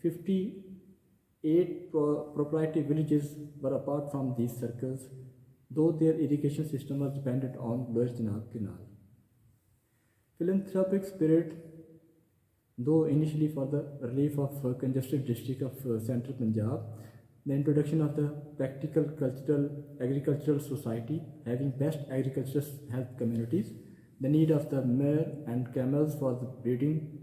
58 proprietary villages were apart from these circles, though their irrigation system was dependent on Lower Chenab Canal. Philanthropic spirit, though initially for the relief of congested district of central Punjab, the introduction of the practical agricultural society having best agricultural health communities, the need of the mare and camels for the breeding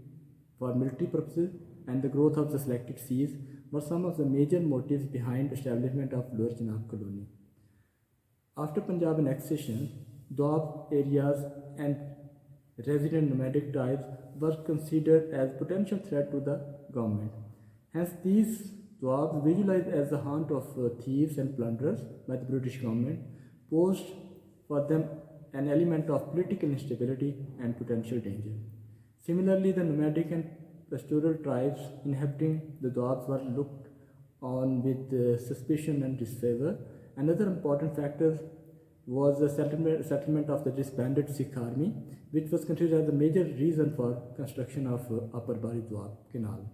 for military purposes, and the growth of the selected seeds were some of the major motives behind establishment of Lower Chenab colony. After Punjab annexation, Doab areas and resident nomadic tribes were considered as potential threat to the government. Hence, these Doabs, visualized as the haunt of thieves and plunderers by the British government, posed for them an element of political instability and potential danger. Similarly, the nomadic and pastoral tribes inhabiting the Doabs were looked on with suspicion and disfavor. Another important factor was the settlement of the disbanded Sikh army, which was considered as the major reason for construction of Upper Bari Doab Canal.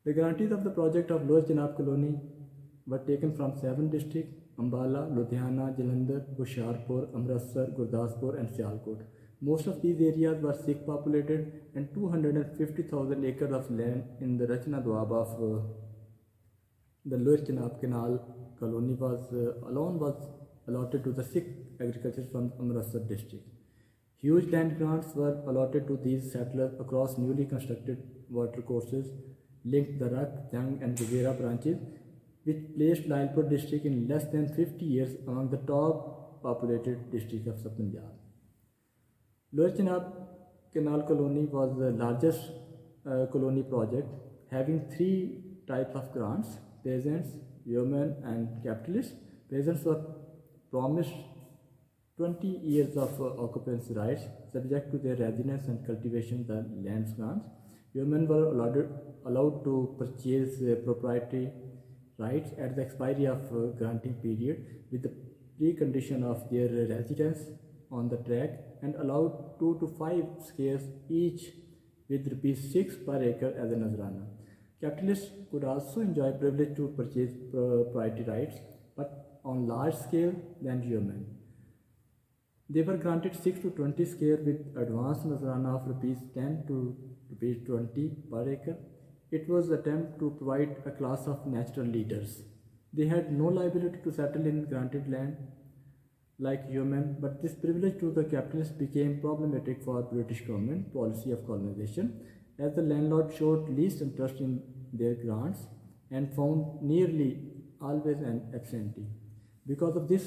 The grantees of the project of Lower Chenab colony were taken from 7 districts: Ambala, Ludhiana, Jalandhar, Hoshiarpur, Amritsar, Gurdaspur and Sialkot. Most of these areas were Sikh populated, and 250,000 acres of land in the Rachna Doab of the Lower Chenab Canal colony was allotted to the Sikh agriculture from Amritsar district. Huge land grants were allotted to these settlers across newly constructed water courses, linked the Rak, Jang and Gugera branches, which placed Lailpur district in less than 50 years among the top populated districts of Punjab. Lower Chenab Canal colony was the largest colony project, having 3 types of grants: peasants, yeomen and capitalists, peasants were promised 20 years of occupancy rights, subject to their residence and cultivation the lands grants. Yeomen were allowed to purchase proprietary rights at the expiry of granting period with the precondition of their residence on the tract, and allowed 2 to 5 squares each with rupees 6 per acre as a nazrana. Capitalists could also enjoy privilege to purchase proprietary rights, but on large scale than yeomen. They were granted 6 to 20 square with advance nazrana of rupees 10 to rupees 20 per acre. It was an attempt to provide a class of natural leaders. They had no liability to settle in granted land like yeomen, but this privilege to the capitalists became problematic for British government policy of colonization, as the landlord showed least interest in their grants and found nearly always an absentee. Because of this,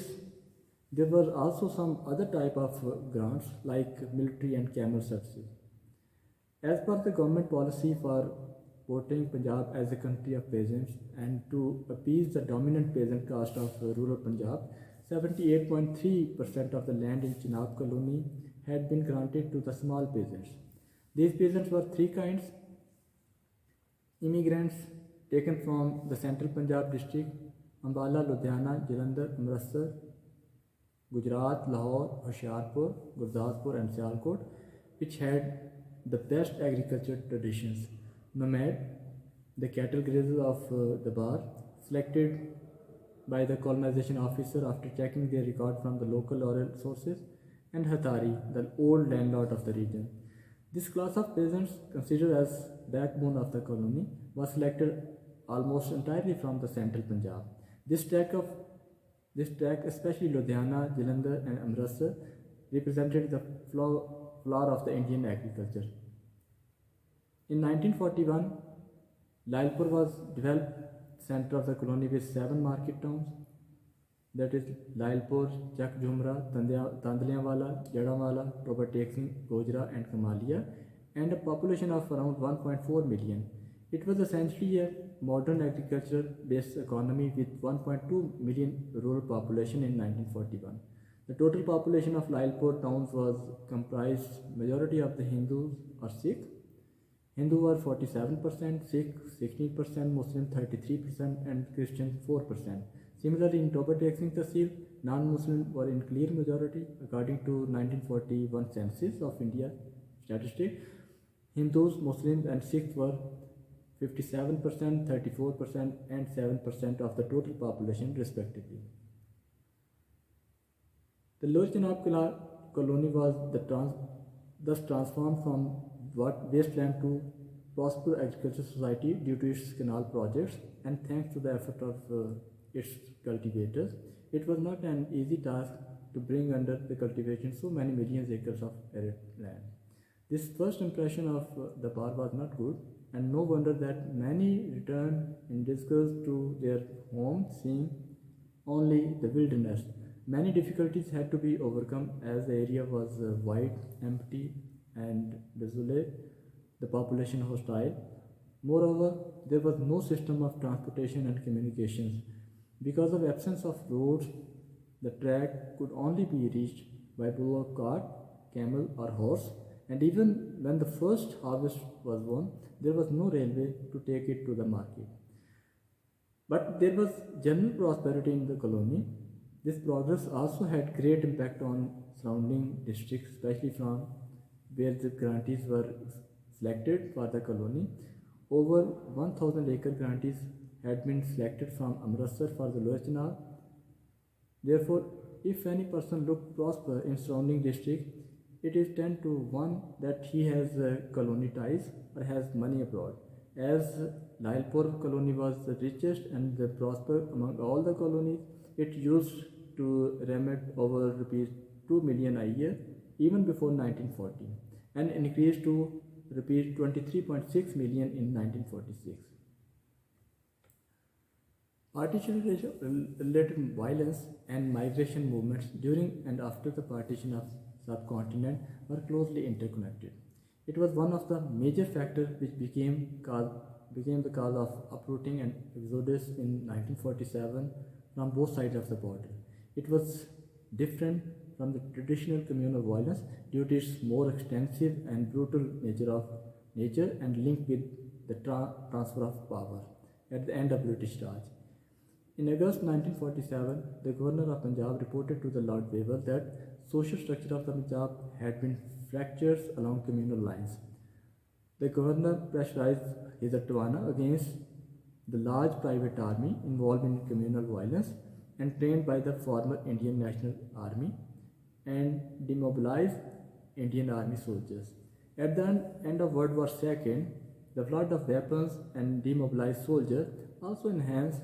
there were also some other type of grants like military and camel services. As per the government policy for portraying Punjab as a country of peasants and to appease the dominant peasant caste of rural Punjab, 78.3% of the land in Chenab colony had been granted to the small peasants. These peasants were three kinds: immigrants taken from the central Punjab district, Ambala, Ludhiana, Jalandhar, Amritsar, Gujarat, Lahore, Hoshiarpur, Gurdaspur and Sialkot, which had the best agriculture traditions. Nomad, the cattle grazers of the bar, selected by the colonization officer after checking their record from the local oral sources, and Hathari, the old landlord of the region. This class of peasants, considered as backbone of the colony, was selected almost entirely from the central Punjab. This tract, especially Ludhiana, Jalandhar and Amritsar, represented the flower of the Indian agriculture. In 1941, Lailpur was developed center of the colony with 7 market towns, that is Lailpur, Chak Jhumra, Tandlianwala, Jadawala, Tobateksing, Gojra and Kamalia, and a population of around 1.4 million. It was essentially a modern agriculture-based economy with 1.2 million rural population in 1941. The total population of Lailpur towns was comprised majority of the Hindus or Sikh. Hindu were 47%, Sikh 16%, Muslim 33% and Christian 4%. Similarly, in Tobateksing Tehsil, non-Muslim were in clear majority according to 1941 census of India statistic. Hindus, Muslims and Sikhs were 57%, 34% and 7% of the total population respectively. The Lower Chenab colony was thus transformed from wasteland to prosperous agricultural society due to its canal projects and thanks to the effort of its cultivators. It was not an easy task to bring under the cultivation so many millions acres of arid land. This first impression of the bar was not good, and no wonder that many returned in disgust to their home, seeing only the wilderness. Many difficulties had to be overcome as the area was wide, empty and desolate, the population hostile. Moreover, there was no system of transportation and communications. Because of absence of roads, the track could only be reached by bullock cart, camel or horse, and even when the first harvest was won, there was no railway to take it to the market. But there was general prosperity in the colony. This progress also had great impact on surrounding districts, especially from where the grantees were selected for the colony. Over 1,000 acre grantees had been selected from Amritsar for the Lower Chenab. Therefore, if any person looked prosper in surrounding district, it is 10 to 1 that he has colony ties or has money abroad. As Lailpur colony was the richest and the prosper among all the colonies, it used to remit over rupees 2 million a year even before 1940 and increased to rupees 23.6 million in 1946. Partition-related violence and migration movements during and after the partition of subcontinent were closely interconnected. It was one of the major factors which became became the cause of uprooting and exodus in 1947 from both sides of the border. It was different from the traditional communal violence due to its more extensive and brutal nature and linked with the transfer of power at the end of British Raj. In August 1947, the governor of Punjab reported to the Lord Weber that social structure of the Punjab had been fractured along communal lines. The governor pressurized his Atwana against the large private army involved in communal violence and trained by the former Indian National Army and demobilized Indian Army soldiers. At the end of World War II, the flood of weapons and demobilized soldiers also enhanced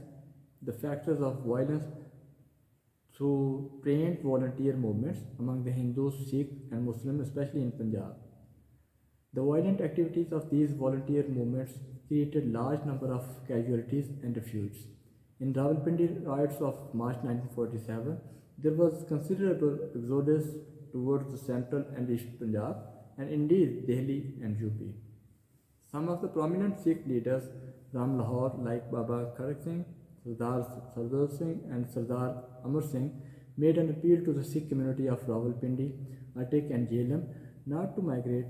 the factors of violence through trained volunteer movements among the Hindus, Sikhs, and Muslims, especially in Punjab. The violent activities of these volunteer movements created large number of casualties and refutes. In Rawalpindi riots of March 1947, there was considerable exodus towards the central and east Punjab, and indeed Delhi and UP. Some of the prominent Sikh leaders from Lahore like Baba Kharak Singh, Sardar Sardar Singh and Sardar Amar Singh made an appeal to the Sikh community of Rawalpindi, Attic and Jhelum not to migrate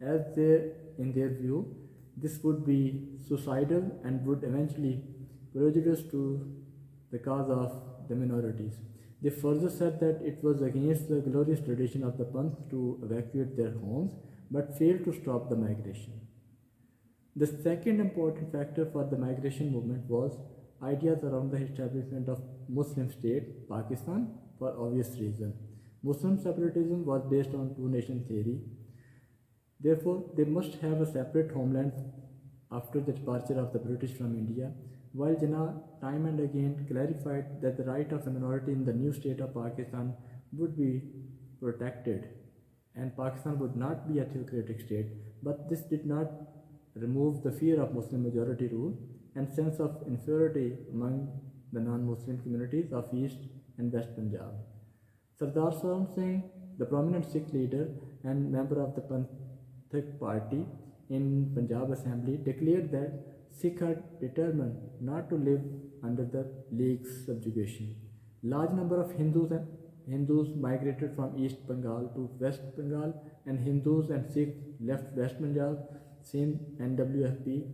as in their view this would be suicidal and would eventually prejudice to the cause of the minorities. They further said that it was against the glorious tradition of the Panth to evacuate their homes but failed to stop the migration. The second important factor for the migration movement was ideas around the establishment of Muslim state, Pakistan, for obvious reason. Muslim separatism was based on two-nation theory. Therefore, they must have a separate homeland after the departure of the British from India, while Jinnah time and again clarified that the right of the minority in the new state of Pakistan would be protected and Pakistan would not be a theocratic state, but this did not remove the fear of Muslim majority rule and sense of inferiority among the non-Muslim communities of East and West Punjab. Sardar Swaram Singh, the prominent Sikh leader and member of the Panthak party in Punjab Assembly, declared that Sikhs are determined not to live under the League's subjugation. Large number of Hindus migrated from East Bengal to West Bengal, and Hindus and Sikhs left West Punjab, Sindh, NWFP,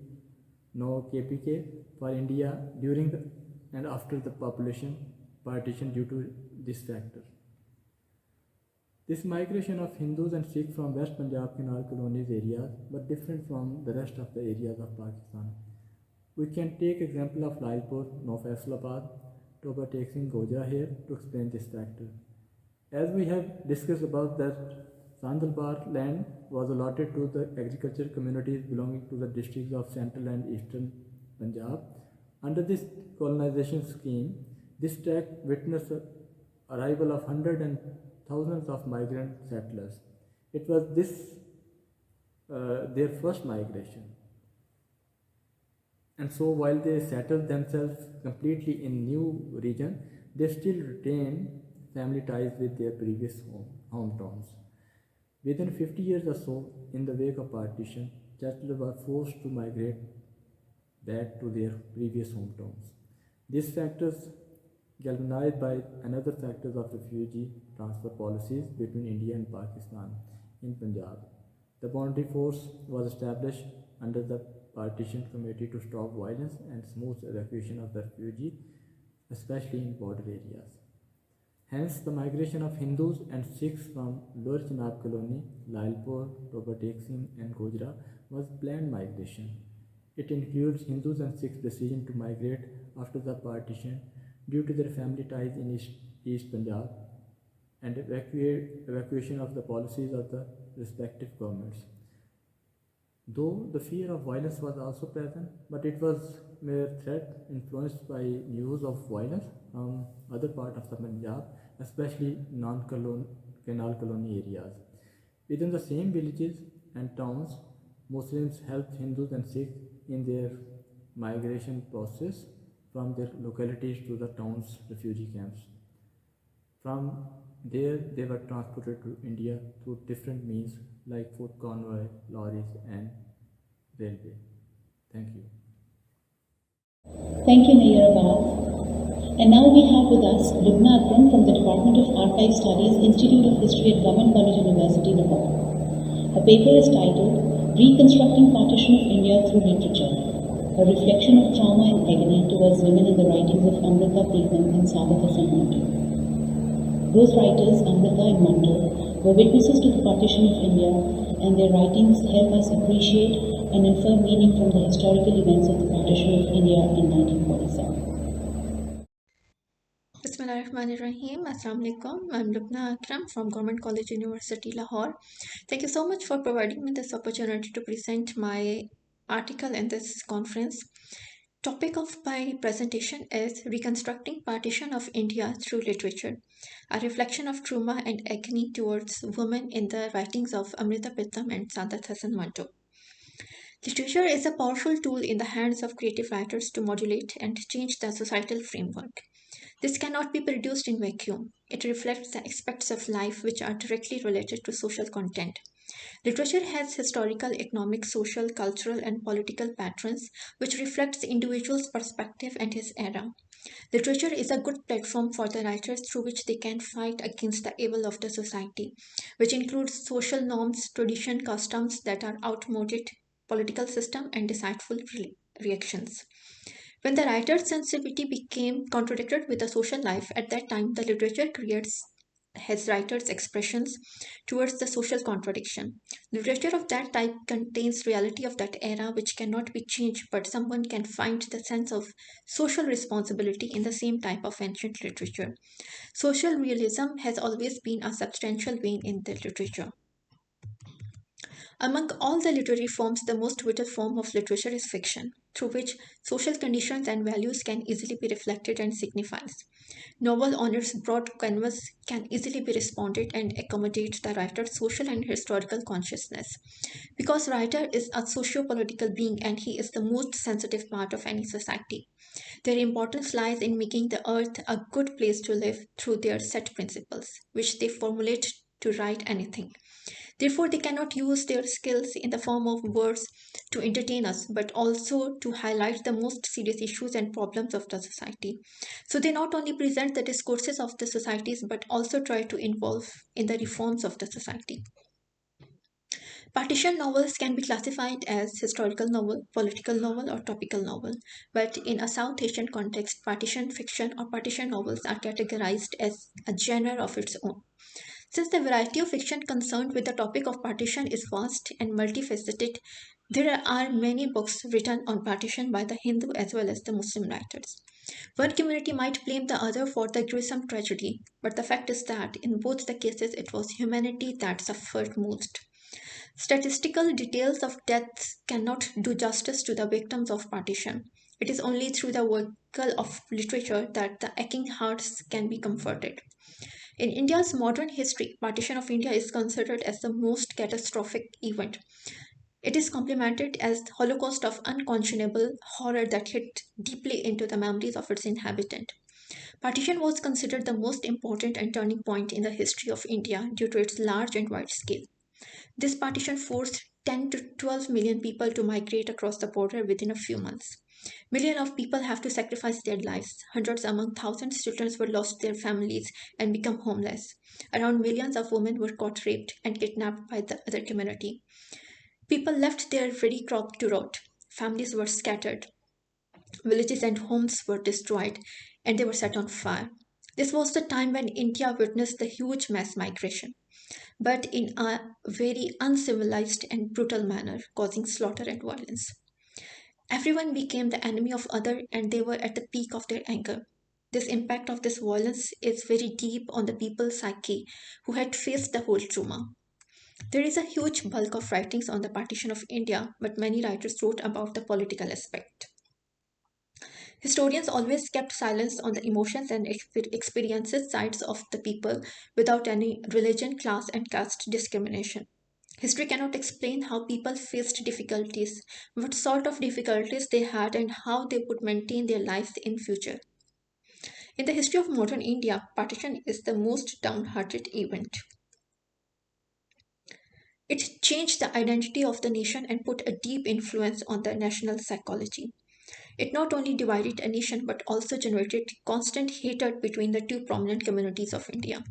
now KPK, for India during and after the population partition due to this factor. This migration of Hindus and Sikhs from West Punjab Canal colonies areas were different from the rest of the areas of Pakistan. We can take example of Lailpur, now Faisalabad, Toba Tek Singh, Gojra here to explain this factor. As we have discussed about that, Sandalbar land was allotted to the agricultural communities belonging to the districts of central and eastern Punjab. Under this colonization scheme, this tract witnessed the arrival of hundreds and thousands of migrant settlers. It was their first migration. And so while they settled themselves completely in new region, they still retained family ties with their previous hometowns. Within 50 years or so, in the wake of partition, settlers were forced to migrate back to their previous hometowns. These factors, galvanized by another factors of refugee transfer policies between India and Pakistan in Punjab. The boundary force was established under the Partition Committee to stop violence and smooth evacuation of the refugee, especially in border areas. Hence, the migration of Hindus and Sikhs from Lower Chenab Colony, Lailpur, Toba Tek Singh and Gojra was planned migration. It includes Hindus and Sikhs' decision to migrate after the partition due to their family ties in East Punjab and evacuation of the policies of the respective governments. Though the fear of violence was also present, but it was mere threat influenced by news of violence from other part of the Punjab, especially non-canal colony areas. Within the same villages and towns, Muslims helped Hindus and Sikhs in their migration process from their localities to the town's refugee camps. From there, they were transported to India through different means like foot convoy, lorries and railway. Thank you. Thank you, Mayor Abbas. And now we have with us Lubna Akram from the Department of Archive Studies, Institute of History at Government College University, Lahore. Her paper is titled Reconstructing Partition of India Through Literature, a reflection of trauma and agony towards women in the writings of Amrita Preetham and Sabat Hassan Manto. Those writers, Amrita and Manto, were witnesses to the partition of India, and their writings help us appreciate and infer meaning from the historical events of the partition of India in 1947. Bismillahirrahmanirrahim. Assalamu alaikum. I'm Lubna Akram from Government College University, Lahore. Thank you so much for providing me this opportunity to present my article in this conference. Topic of my presentation is Reconstructing Partition of India Through Literature, a reflection of trauma and agony towards women in the writings of Amrita Pritham and Sadat Hassan Manto. Literature is a powerful tool in the hands of creative writers to modulate and change the societal framework. This cannot be produced in vacuum. It reflects the aspects of life which are directly related to social content. Literature has historical, economic, social, cultural, and political patterns which reflects the individual's perspective and his era. Literature is a good platform for the writers through which they can fight against the evil of the society, which includes social norms, tradition, customs that are outmoded, political system, and deceitful reactions. When the writer's sensitivity became contradicted with the social life, at that time the literature creates his writer's expressions towards the social contradiction. Literature of that type contains reality of that era which cannot be changed, but someone can find the sense of social responsibility in the same type of ancient literature. Social realism has always been a substantial vein in the literature. Among all the literary forms, the most vital form of literature is fiction, through which social conditions and values can easily be reflected and signified. Novel on its broad canvas can easily be responded and accommodate the writer's social and historical consciousness. Because writer is a socio-political being and he is the most sensitive part of any society. Their importance lies in making the earth a good place to live through their set principles, which they formulate to write anything. Therefore, they cannot use their skills in the form of words to entertain us, but also to highlight the most serious issues and problems of the society. So they not only present the discourses of the societies, but also try to involve in the reforms of the society. Partition novels can be classified as historical novel, political novel, or topical novel, but in a South Asian context, partition fiction or partition novels are categorized as a genre of its own. Since the variety of fiction concerned with the topic of partition is vast and multifaceted, there are many books written on partition by the Hindu as well as the Muslim writers. One community might blame the other for the gruesome tragedy, but the fact is that in both the cases it was humanity that suffered most. Statistical details of deaths cannot do justice to the victims of partition. It is only through the vehicle of literature that the aching hearts can be comforted. In India's modern history, partition of India is considered as the most catastrophic event. It is complimented as the Holocaust of unconscionable horror that hit deeply into the memories of its inhabitants. Partition was considered the most important and turning point in the history of India due to its large and wide scale. This partition forced 10 to 12 million people to migrate across the border within a few months. Millions of people have to sacrifice their lives. Hundreds among thousands children were lost their families and become homeless. Around millions of women were caught raped and kidnapped by the other community. People left their very crop to rot. Families were scattered. Villages and homes were destroyed and they were set on fire. This was the time when India witnessed the huge mass migration, but in a very uncivilized and brutal manner, causing slaughter and violence. Everyone became the enemy of other and they were at the peak of their anger. This impact of this violence is very deep on the people's psyche who had faced the whole trauma. There is a huge bulk of writings on the partition of India, but many writers wrote about the political aspect. Historians always kept silence on the emotions and experiences sides of the people without any religion, class, and caste discrimination. History cannot explain how people faced difficulties, what sort of difficulties they had, and how they would maintain their lives in future. In the history of modern India, partition is the most downhearted event. It changed the identity of the nation and put a deep influence on the national psychology. It not only divided a nation but also generated constant hatred between the two prominent communities of India.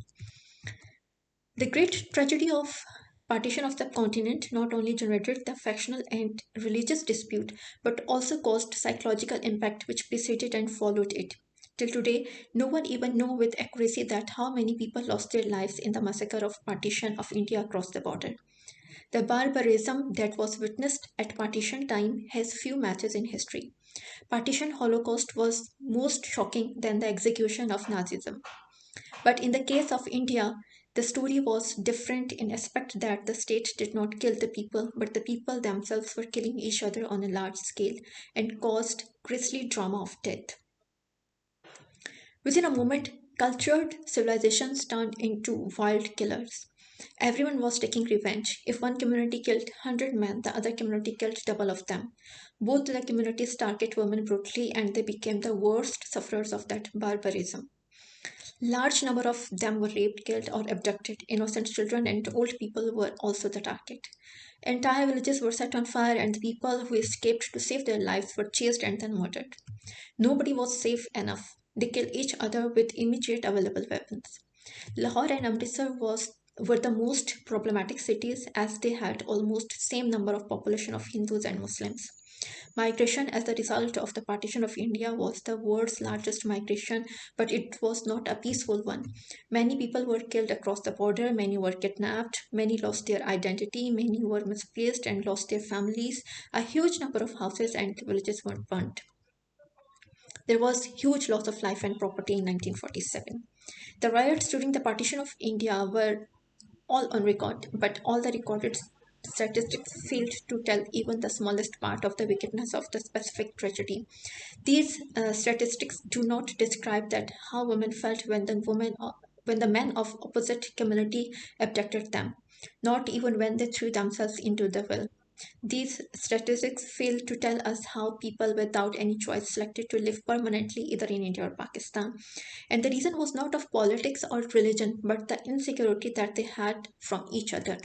The great tragedy of partition of the continent not only generated the factional and religious dispute but also caused psychological impact which preceded and followed it. Till today, no one even knows with accuracy that how many people lost their lives in the massacre of partition of India across the border. The barbarism that was witnessed at partition time has few matches in history. Partition Holocaust was most shocking than the execution of Nazism. But in the case of India, the story was different in aspect that the state did not kill the people, but the people themselves were killing each other on a large scale and caused grisly drama of death. Within a moment, cultured civilizations turned into wild killers. Everyone was taking revenge. If one community killed 100 men, the other community killed double of them. Both the communities target women brutally and they became the worst sufferers of that barbarism. Large number of them were raped, killed, or abducted. Innocent children and old people were also the target. Entire villages were set on fire, and the people who escaped to save their lives were chased and then murdered. Nobody was safe enough. They killed each other with immediate available weapons. Lahore and Amritsar were the most problematic cities as they had almost same number of population of Hindus and Muslims. Migration as a result of the partition of India was the world's largest migration, but it was not a peaceful one. Many people were killed across the border, many were kidnapped, many lost their identity, many were misplaced and lost their families. A huge number of houses and villages were burnt. There was huge loss of life and property in 1947. The riots during the partition of India were all on record, but all the recorded statistics failed to tell even the smallest part of the wickedness of the specific tragedy. These statistics do not describe that how women felt when the men of opposite community abducted them, not even when they threw themselves into the well. These statistics fail to tell us how people without any choice selected to live permanently either in India or Pakistan. And the reason was not of politics or religion, but the insecurity that they had from each other.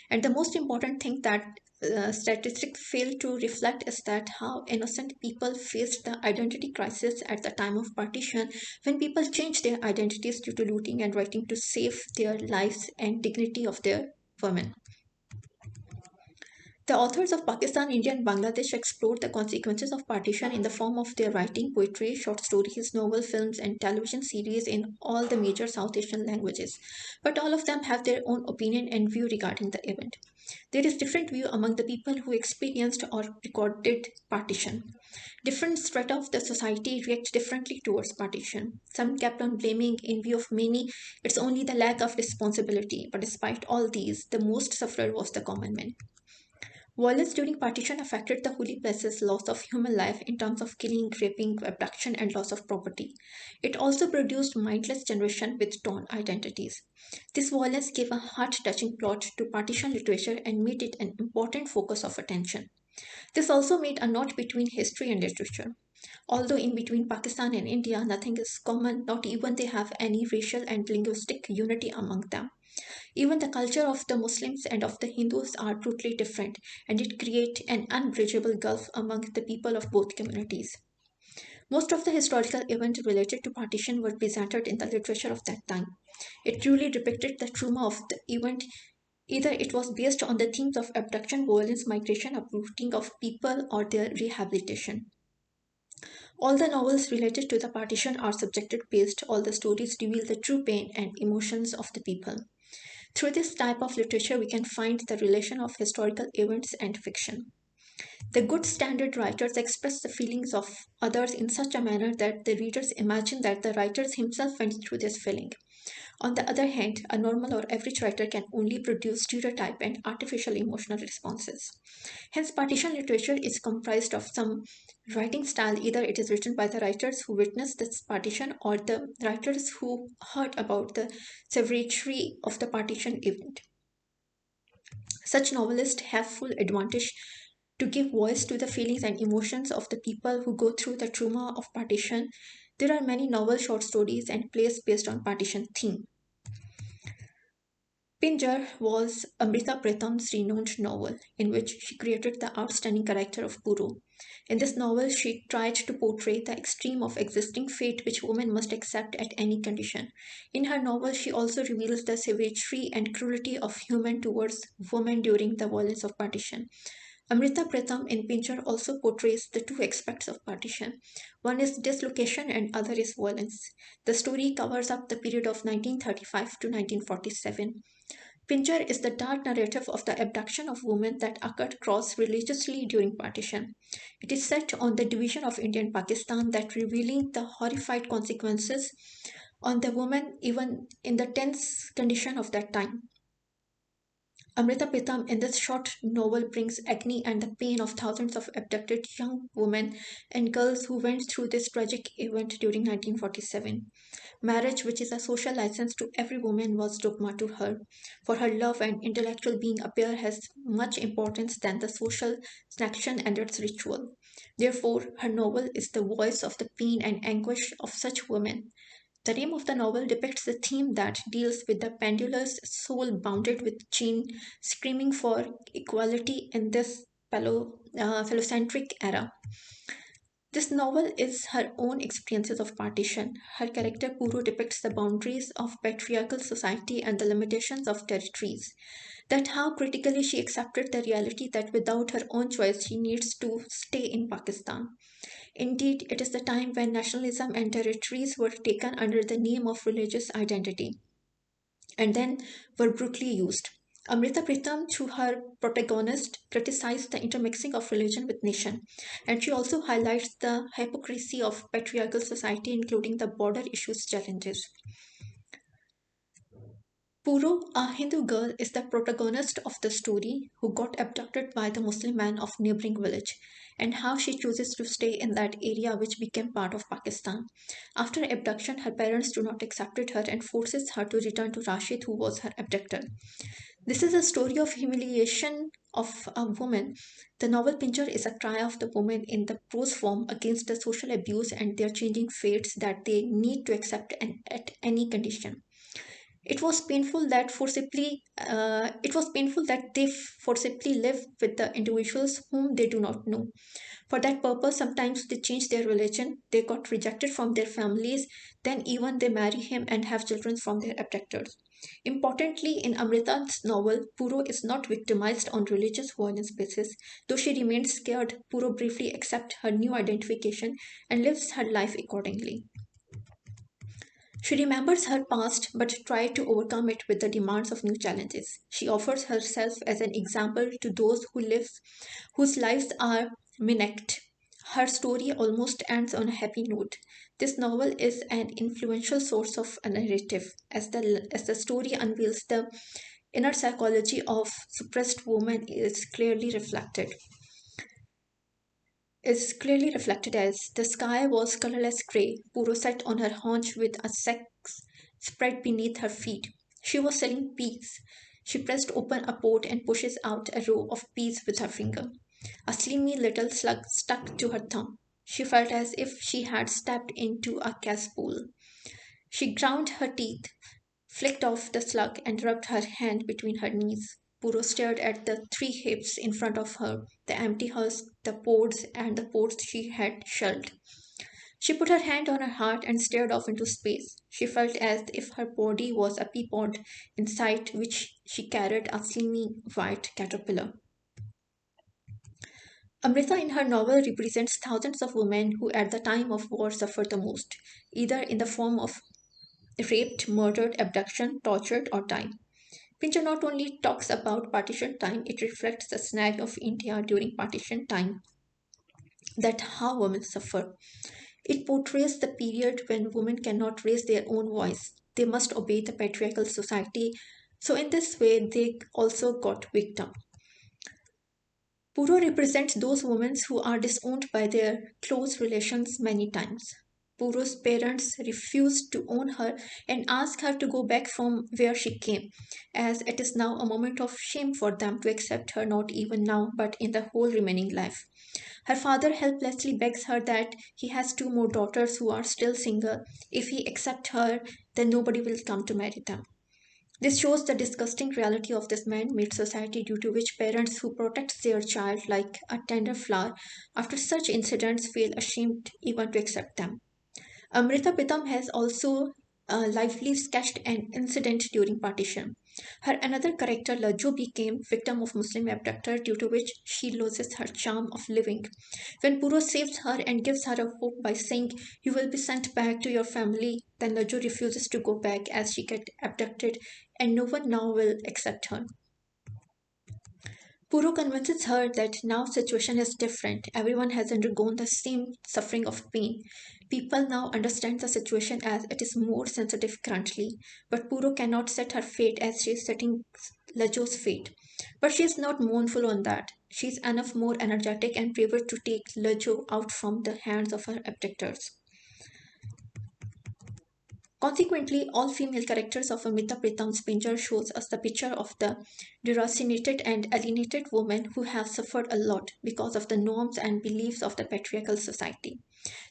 And the most important thing that statistics fail to reflect is that how innocent people faced the identity crisis at the time of partition when people changed their identities due to looting and writing to save their lives and dignity of their women. The authors of Pakistan, India, and Bangladesh explored the consequences of partition in the form of their writing, poetry, short stories, novel films, and television series in all the major South Asian languages. But all of them have their own opinion and view regarding the event. There is different view among the people who experienced or recorded partition. Different strata of the society react differently towards partition. Some kept on blaming in view of many it's only the lack of responsibility. But despite all these, the most sufferer was the common man. Violence during partition affected the holy places' loss of human life in terms of killing, raping, abduction, and loss of property. It also produced mindless generation with torn identities. This violence gave a heart-touching plot to partition literature and made it an important focus of attention. This also made a knot between history and literature. Although in between Pakistan and India nothing is common, not even they have any racial and linguistic unity among them. Even the culture of the Muslims and of the Hindus are totally different, and it creates an unbridgeable gulf among the people of both communities. Most of the historical events related to partition were presented in the literature of that time. It truly depicted the trauma of the event. Either it was based on the themes of abduction, violence, migration, uprooting of people, or their rehabilitation. All the novels related to the partition are subjective based, all the stories reveal the true pain and emotions of the people. Through this type of literature, we can find the relation of historical events and fiction. The good standard writers express the feelings of others in such a manner that the readers imagine that the writers himself went through this feeling. On the other hand, a normal or average writer can only produce stereotype and artificial emotional responses. Hence, partition literature is comprised of some writing style, either it is written by the writers who witnessed this partition or the writers who heard about the savagery of the partition event. Such novelists have full advantage to give voice to the feelings and emotions of the people who go through the trauma of partition. There are many novel short stories and plays based on partition theme. Pinjar was Amrita Pritham's renowned novel, in which she created the outstanding character of Puru. In this novel, she tried to portray the extreme of existing fate which women must accept at any condition. In her novel, she also reveals the savagery and cruelty of human towards women during the violence of partition. Amrita Pritham in Pinjar also portrays the two aspects of partition. One is dislocation and other is violence. The story covers up the period of 1935 to 1947. Pinjar is the dark narrative of the abduction of women that occurred cross-religiously during partition. It is set on the division of India and Pakistan that revealing the horrified consequences on the woman even in the tense condition of that time. Amrita Pritham in this short novel brings agony and the pain of thousands of abducted young women and girls who went through this tragic event during 1947. Marriage, which is a social license to every woman, was dogma to her. For her love and intellectual being appear has much importance than the social sanction and its ritual. Therefore, her novel is the voice of the pain and anguish of such women. The name of the novel depicts the theme that deals with the pendulous soul bounded with chain, screaming for equality in this phallocentric era. This novel is her own experiences of partition. Her character Puru depicts the boundaries of patriarchal society and the limitations of territories. That how critically she accepted the reality that without her own choice she needs to stay in Pakistan. Indeed, it is the time when nationalism and territories were taken under the name of religious identity and then were brutally used. Amrita Pritham, through her protagonist, criticized the intermixing of religion with nation, and she also highlights the hypocrisy of patriarchal society, including the border issues challenges. Puru, a Hindu girl, is the protagonist of the story who got abducted by the Muslim man of neighboring village and how she chooses to stay in that area which became part of Pakistan. After abduction, her parents do not accept her and forces her to return to Rashid who was her abductor. This is a story of humiliation of a woman. The novel Pincher is a cry of the woman in the prose form against the social abuse and their changing fates that they need to accept at any condition. It was painful that they forcibly live with the individuals whom they do not know. For that purpose, sometimes they change their religion, they got rejected from their families, then even they marry him and have children from their abductors. Importantly, in Amrita's novel, Puro is not victimized on religious violence basis. Though she remains scared, Puro briefly accepts her new identification and lives her life accordingly. She remembers her past but tries to overcome it with the demands of new challenges. She offers herself as an example to those whose lives are minaced. Her story almost ends on a happy note. This novel is an influential source of a narrative as the story unveils the inner psychology of suppressed women is clearly reflected as the sky was colorless grey. Puro sat on her haunch with a sack spread beneath her feet. She was selling peas. She pressed open a pot and pushes out a row of peas with her finger. A slimy little slug stuck to her thumb. She felt as if she had stepped into a gas bowl. She ground her teeth, flicked off the slug, and rubbed her hand between her knees. Puro stared at the three heaps in front of her, the empty husk, the pods, and the pods she had shelled. She put her hand on her heart and stared off into space. She felt as if her body was a pea pod inside which she carried a slimy white caterpillar. Amrita in her novel represents thousands of women who at the time of war suffered the most, either in the form of raped, murdered, abduction, tortured, or died. Pincher not only talks about partition time, it reflects the scenario of India during partition time, that how women suffer. It portrays the period when women cannot raise their own voice. They must obey the patriarchal society. So in this way, they also got victim. Puro represents those women who are disowned by their close relations many times. Puro's parents refused to own her and asked her to go back from where she came, as it is now a moment of shame for them to accept her not even now but in the whole remaining life. Her father helplessly begs her that he has two more daughters who are still single. If he accepts her, then nobody will come to marry them. This shows the disgusting reality of this man-made society due to which parents who protect their child like a tender flower after such incidents feel ashamed even to accept them. Amrita Pritam has also lively sketched an incident during partition. Her another character, Laju, became victim of Muslim abductor due to which she loses her charm of living. When Puro saves her and gives her a hope by saying, "You will be sent back to your family," then Laju refuses to go back as she gets abducted and no one now will accept her. Puro convinces her that now situation is different. Everyone has undergone the same suffering of pain. People now understand the situation as it is more sensitive currently. But Puro cannot set her fate as she is setting Lajo's fate. But she is not mournful on that. She is enough more energetic and braver to take Lajo out from the hands of her abductors. Consequently, all female characters of Amrita Pritam's Pinjar shows us the picture of the deracinated and alienated women who have suffered a lot because of the norms and beliefs of the patriarchal society.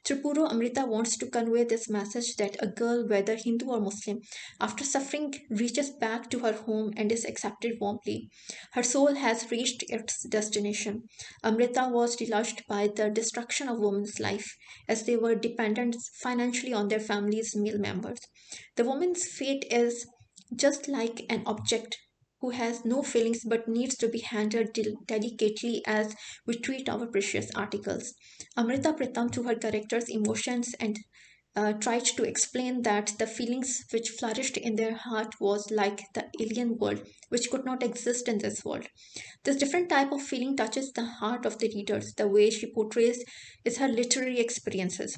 Tripuro Amrita wants to convey this message that a girl, whether Hindu or Muslim, after suffering reaches back to her home and is accepted warmly. Her soul has reached its destination. Amrita was delused by the destruction of women's life as they were dependent financially on their family's male members. The woman's fate is just like an object who has no feelings but needs to be handled delicately as we treat our precious articles. Amrita Pritam, to her character's emotions and tried to explain that the feelings which flourished in their heart was like the alien world, which could not exist in this world. This different type of feeling touches the heart of the readers. The way she portrays is her literary experiences.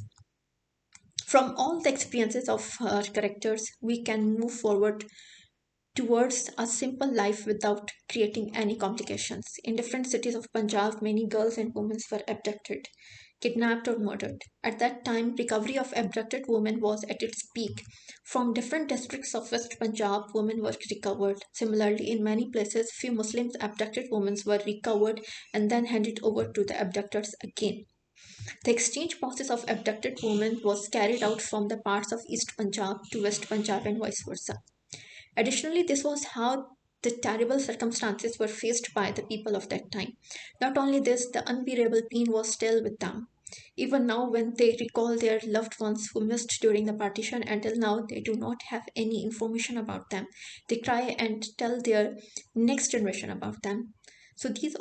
From all the experiences of her characters, we can move forward towards a simple life without creating any complications. In different cities of Punjab, many girls and women were abducted, kidnapped, or murdered. At that time, recovery of abducted women was at its peak. From different districts of West Punjab, women were recovered. Similarly, in many places, few Muslims abducted women were recovered and then handed over to the abductors again. The exchange process of abducted women was carried out from the parts of East Punjab to West Punjab and vice versa. Additionally, this was how the terrible circumstances were faced by the people of that time. Not only this, the unbearable pain was still with them. Even now, when they recall their loved ones who missed during the partition, until now they do not have any information about them. They try and tell their next generation about them. So these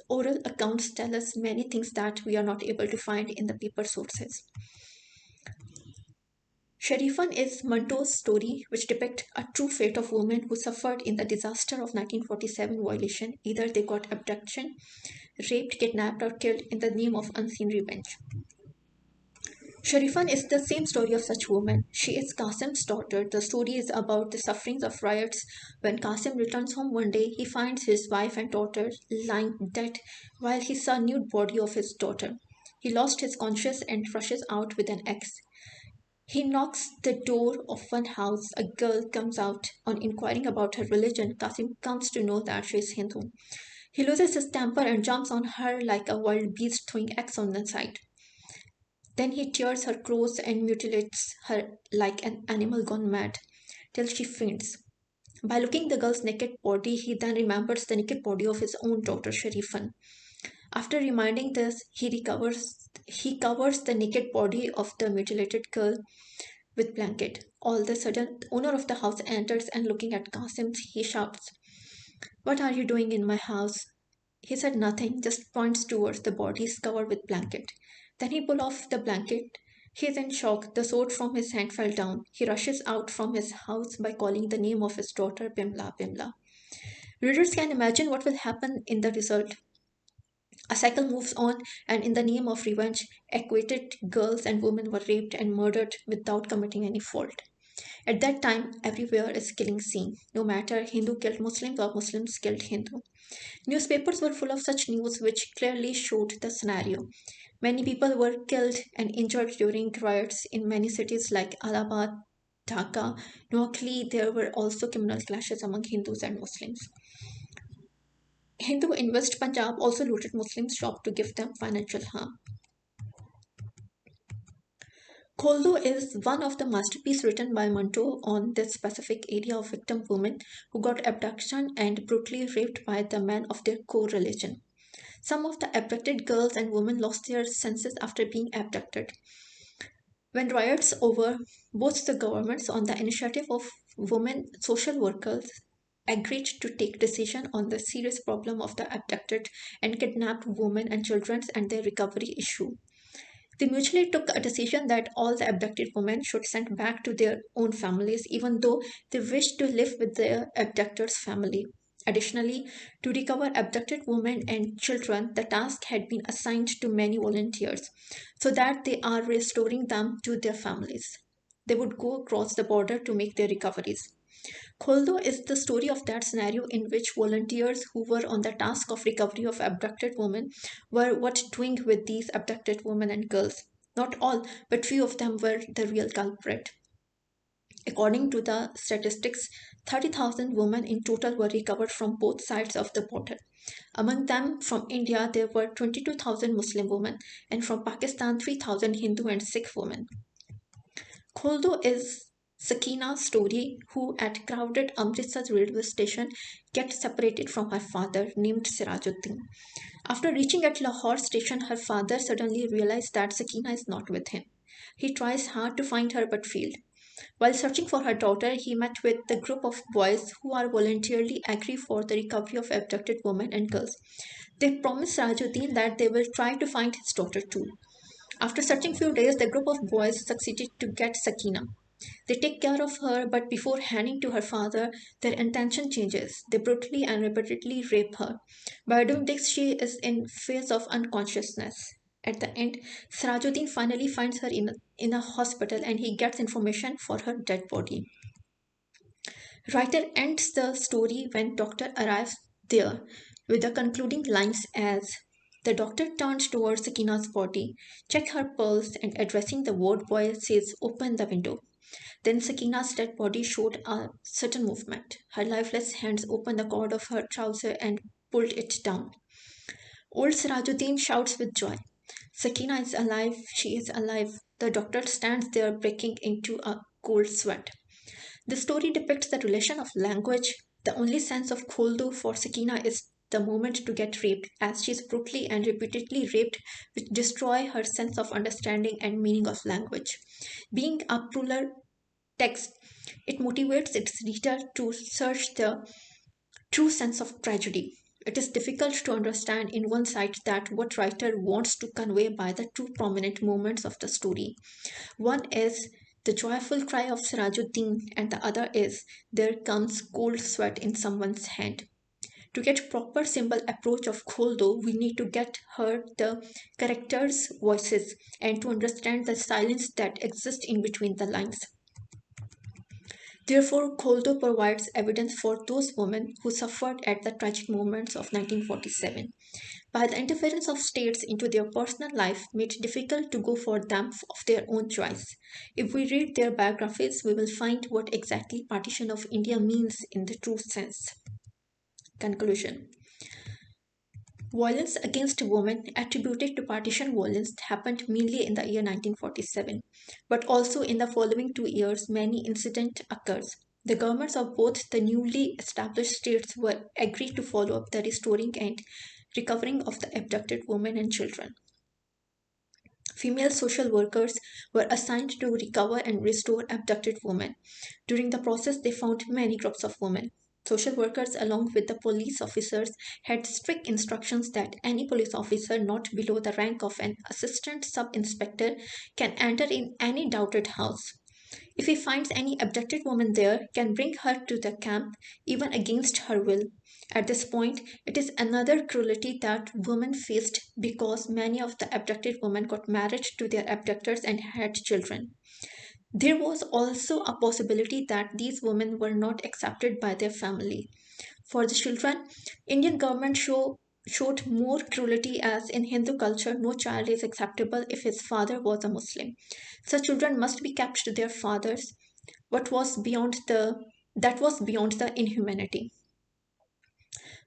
oral accounts tell us many things that we are not able to find in the paper sources. Sharifan is Manto's story, which depicts a true fate of women who suffered in the disaster of 1947 violation. Either they got abduction, raped, kidnapped, or killed in the name of unseen revenge. Sharifan is the same story of such woman. She is Qasim's daughter. The story is about the sufferings of riots. When Qasim returns home one day, he finds his wife and daughter lying dead while he saw nude body of his daughter. He lost his conscience and rushes out with an axe. He knocks the door of one house. A girl comes out. On inquiring about her religion, Qasim comes to know that she is Hindu. He loses his temper and jumps on her like a wild beast, throwing eggs on the side. Then he tears her clothes and mutilates her like an animal gone mad till she faints. By looking the girl's naked body, he then remembers the naked body of his own daughter Sharifan. After reminding this, he covers the naked body of the mutilated girl with blanket. All of a sudden, the owner of the house enters and looking at Qasim, he shouts, "What are you doing in my house?" He said nothing, just points towards the bodies covered with blanket. Then he pulled off the blanket. He is in shock. The sword from his hand fell down. He rushes out from his house by calling the name of his daughter, Bimla, Bimla. Readers can imagine what will happen in the result. A cycle moves on, and in the name of revenge, equated girls and women were raped and murdered without committing any fault. At that time, everywhere is killing scene. No matter Hindu killed Muslims or Muslims killed Hindu. Newspapers were full of such news which clearly showed the scenario. Many people were killed and injured during riots in many cities like Allahabad, Dhaka. Notably, there were also communal clashes among Hindus and Muslims. Hindu in West Punjab also looted Muslim shops to give them financial harm. Koldo is one of the masterpieces written by Manto on this specific area of victim women who got abduction and brutally raped by the men of their core religion. Some of the abducted girls and women lost their senses after being abducted. When riots over, both the governments, on the initiative of women social workers, agreed to take decision on the serious problem of the abducted and kidnapped women and children and their recovery issue. They mutually took a decision that all the abducted women should sent back to their own families, even though they wished to live with their abductor's family. Additionally, to recover abducted women and children, the task had been assigned to many volunteers so that they are restoring them to their families. They would go across the border to make their recoveries. Kholdo is the story of that scenario in which volunteers who were on the task of recovery of abducted women were what doing with these abducted women and girls. Not all, but few of them were the real culprit. According to the statistics, 30,000 women in total were recovered from both sides of the border. Among them, from India, there were 22,000 Muslim women, and from Pakistan, 3,000 Hindu and Sikh women. Kholdo is Sakina's story, who at crowded Amritsar railway station gets separated from her father, named Sirajuddin. After reaching at Lahore station, her father suddenly realized that Sakina is not with him. He tries hard to find her but failed. While searching for her daughter, he met with the group of boys who are voluntarily agree for the recovery of abducted women and girls. They promise Sirajuddin that they will try to find his daughter too. After searching few days, the group of boys succeeded to get Sakina. They take care of her, but before handing to her father, their intention changes. They brutally and repeatedly rape her. By doing this, she is in phase of unconsciousness. At the end, Sirajuddin finally finds her in a hospital and he gets information for her dead body. Writer ends the story when doctor arrives there with the concluding lines as the doctor turns towards Sakina's body, check her pulse, and addressing the ward boy says, "Open the window." Then Sakina's dead body showed a sudden movement. Her lifeless hands opened the cord of her trouser and pulled it down. Old Sirajuddin shouts with joy. Sakina is alive, she is alive. The doctor stands there breaking into a cold sweat. The story depicts the relation of language. The only sense of Kholdo for Sakina is the moment to get raped, as she is brutally and repeatedly raped, which destroy her sense of understanding and meaning of language. Being a plural text, it motivates its reader to search the true sense of tragedy. It is difficult to understand in one side that what writer wants to convey by the two prominent moments of the story. One is the joyful cry of Sirajuddin, and the other is there comes cold sweat in someone's hand. To get proper symbol approach of Kholdo, we need to get her the characters' voices and to understand the silence that exists in between the lines. Therefore, Kholdo provides evidence for those women who suffered at the tragic moments of 1947, by the interference of states into their personal life made it difficult to go for them of their own choice. If we read their biographies, we will find what exactly partition of India means in the true sense. Conclusion. Violence against women attributed to partition violence happened mainly in the year 1947, but also in the following 2 years many incidents occurs. The governments of both the newly established states were agreed to follow up the restoring and recovering of the abducted women and children. Female social workers were assigned to recover and restore abducted women. During the process, they found many groups of women. Social workers, along with the police officers, had strict instructions that any police officer not below the rank of an assistant sub inspector can enter in any doubted house. If he finds any abducted woman there, can bring her to the camp even against her will. At this point, it is another cruelty that women faced because many of the abducted women got married to their abductors and had children. There was also a possibility that these women were not accepted by their family. For the children, Indian government showed more cruelty as in Hindu culture no child is acceptable if his father was a Muslim. Such children must be kept to their fathers. What was beyond the that was beyond the inhumanity.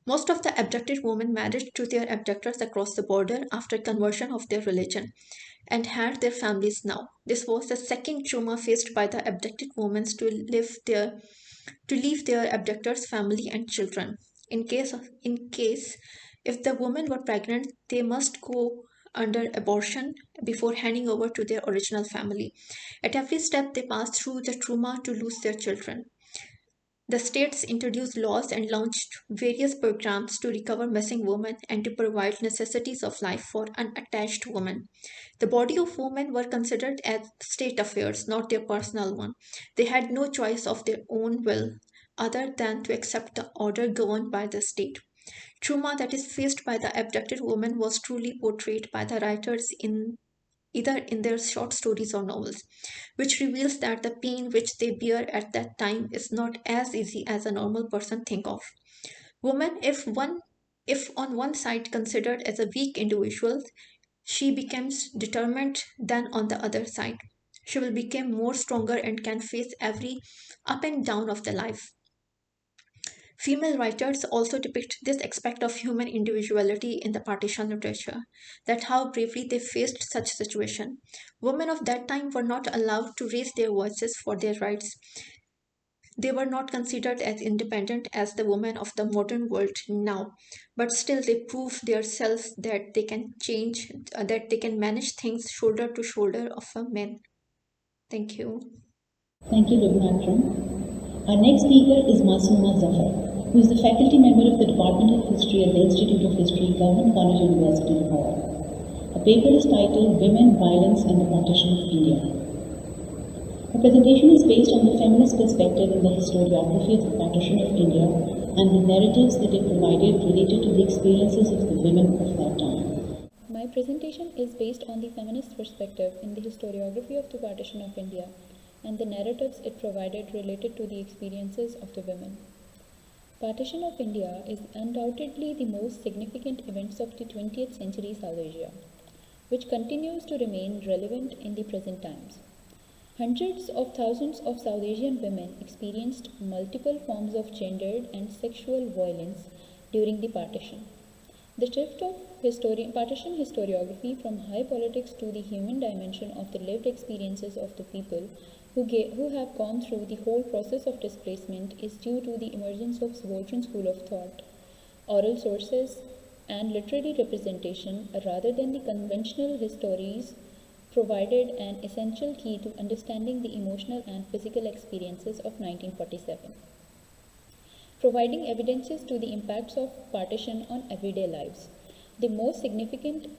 Most of the abducted women married to their abductors across the border after conversion of their religion and had their families now. This was the second trauma faced by the abducted women to leave their abductors' family and children. In case if the women were pregnant, they must go under abortion before handing over to their original family. At every step, they passed through the trauma to lose their children. The states introduced laws and launched various programs to recover missing women and to provide necessities of life for unattached women. The body of women were considered as state affairs, not their personal one. They had no choice of their own will other than to accept the order governed by the state. Trauma that is faced by the abducted woman was truly portrayed by the writers in either in their short stories or novels, which reveals that the pain which they bear at that time is not as easy as a normal person think of. Woman, if on one side considered as a weak individual, she becomes determined than on the other side. She will become more stronger and can face every up and down of the life. Female writers also depict this aspect of human individuality in the partition literature, that how bravely they faced such situation. Women of that time were not allowed to raise their voices for their rights. They were not considered as independent as the women of the modern world now, but still they proved themselves that they can change, that they can manage things shoulder to shoulder of a man. Thank you. Thank you, Lubna Akram. Our next speaker is Masooma Zafar, who is the faculty member of the Department of History at the Institute of History, Government College University, Lahore. Her paper is titled Women, Violence and the Partition of India. Her presentation is based on the feminist perspective in the historiography of the partition of India and the narratives that it provided related to the experiences of the women of that time. My presentation is based on the feminist perspective in the historiography of the partition of India and the narratives it provided related to the experiences of the women. Partition of India is undoubtedly the most significant events of the 20th century South Asia, which continues to remain relevant in the present times. Hundreds of thousands of South Asian women experienced multiple forms of gendered and sexual violence during the partition. The shift of partition historiography from high politics to the human dimension of the lived experiences of the people who have gone through the whole process of displacement is due to the emergence of subaltern school of thought, oral sources, and literary representation rather than the conventional histories provided an essential key to understanding the emotional and physical experiences of 1947, providing evidences to the impacts of partition on everyday lives. The most significant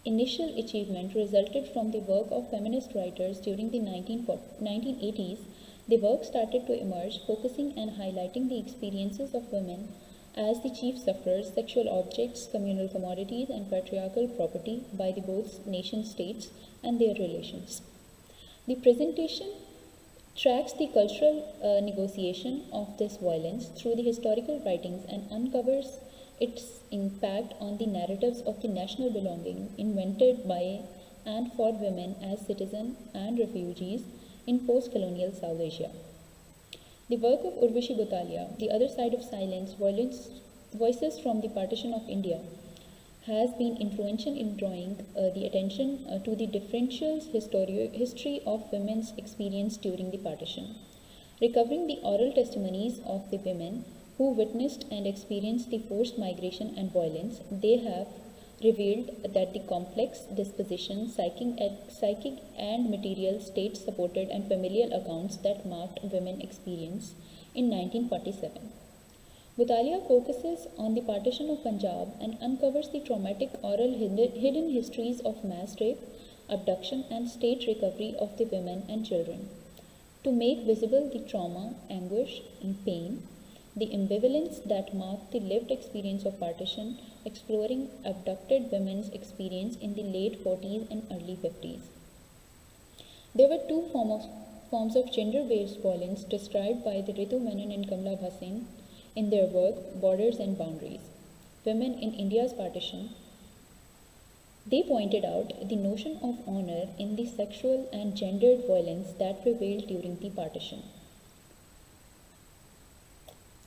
initial achievement resulted from the work of feminist writers during the 1980s. The work started to emerge, focusing and highlighting the experiences of women as the chief sufferers, sexual objects, communal commodities, and patriarchal property by the both nation states and their relations. The presentation tracks the cultural negotiation of this violence through the historical writings and uncovers its impact on the narratives of the national belonging invented by and for women as citizens and refugees in post-colonial South Asia. The work of Urvashi Butalia, The Other Side of Silence, Voices from the Partition of India, has been influential in drawing the attention to the differential history of women's experience during the partition. Recovering the oral testimonies of the women who witnessed and experienced the forced migration and violence, they have revealed that the complex disposition, psychic and material state-supported and familial accounts that marked women experience in 1947. Butalia focuses on the partition of Punjab and uncovers the traumatic oral hidden histories of mass rape, abduction and state recovery of the women and children. To make visible the trauma, anguish and pain, the ambivalence that marked the lived experience of partition, exploring abducted women's experience in the late 40s and early 50s. There were two forms of gender-based violence described by the Ritu Menon and Kamla Bhasin in their work Borders and Boundaries, Women in India's Partition. They pointed out the notion of honor in the sexual and gendered violence that prevailed during the partition.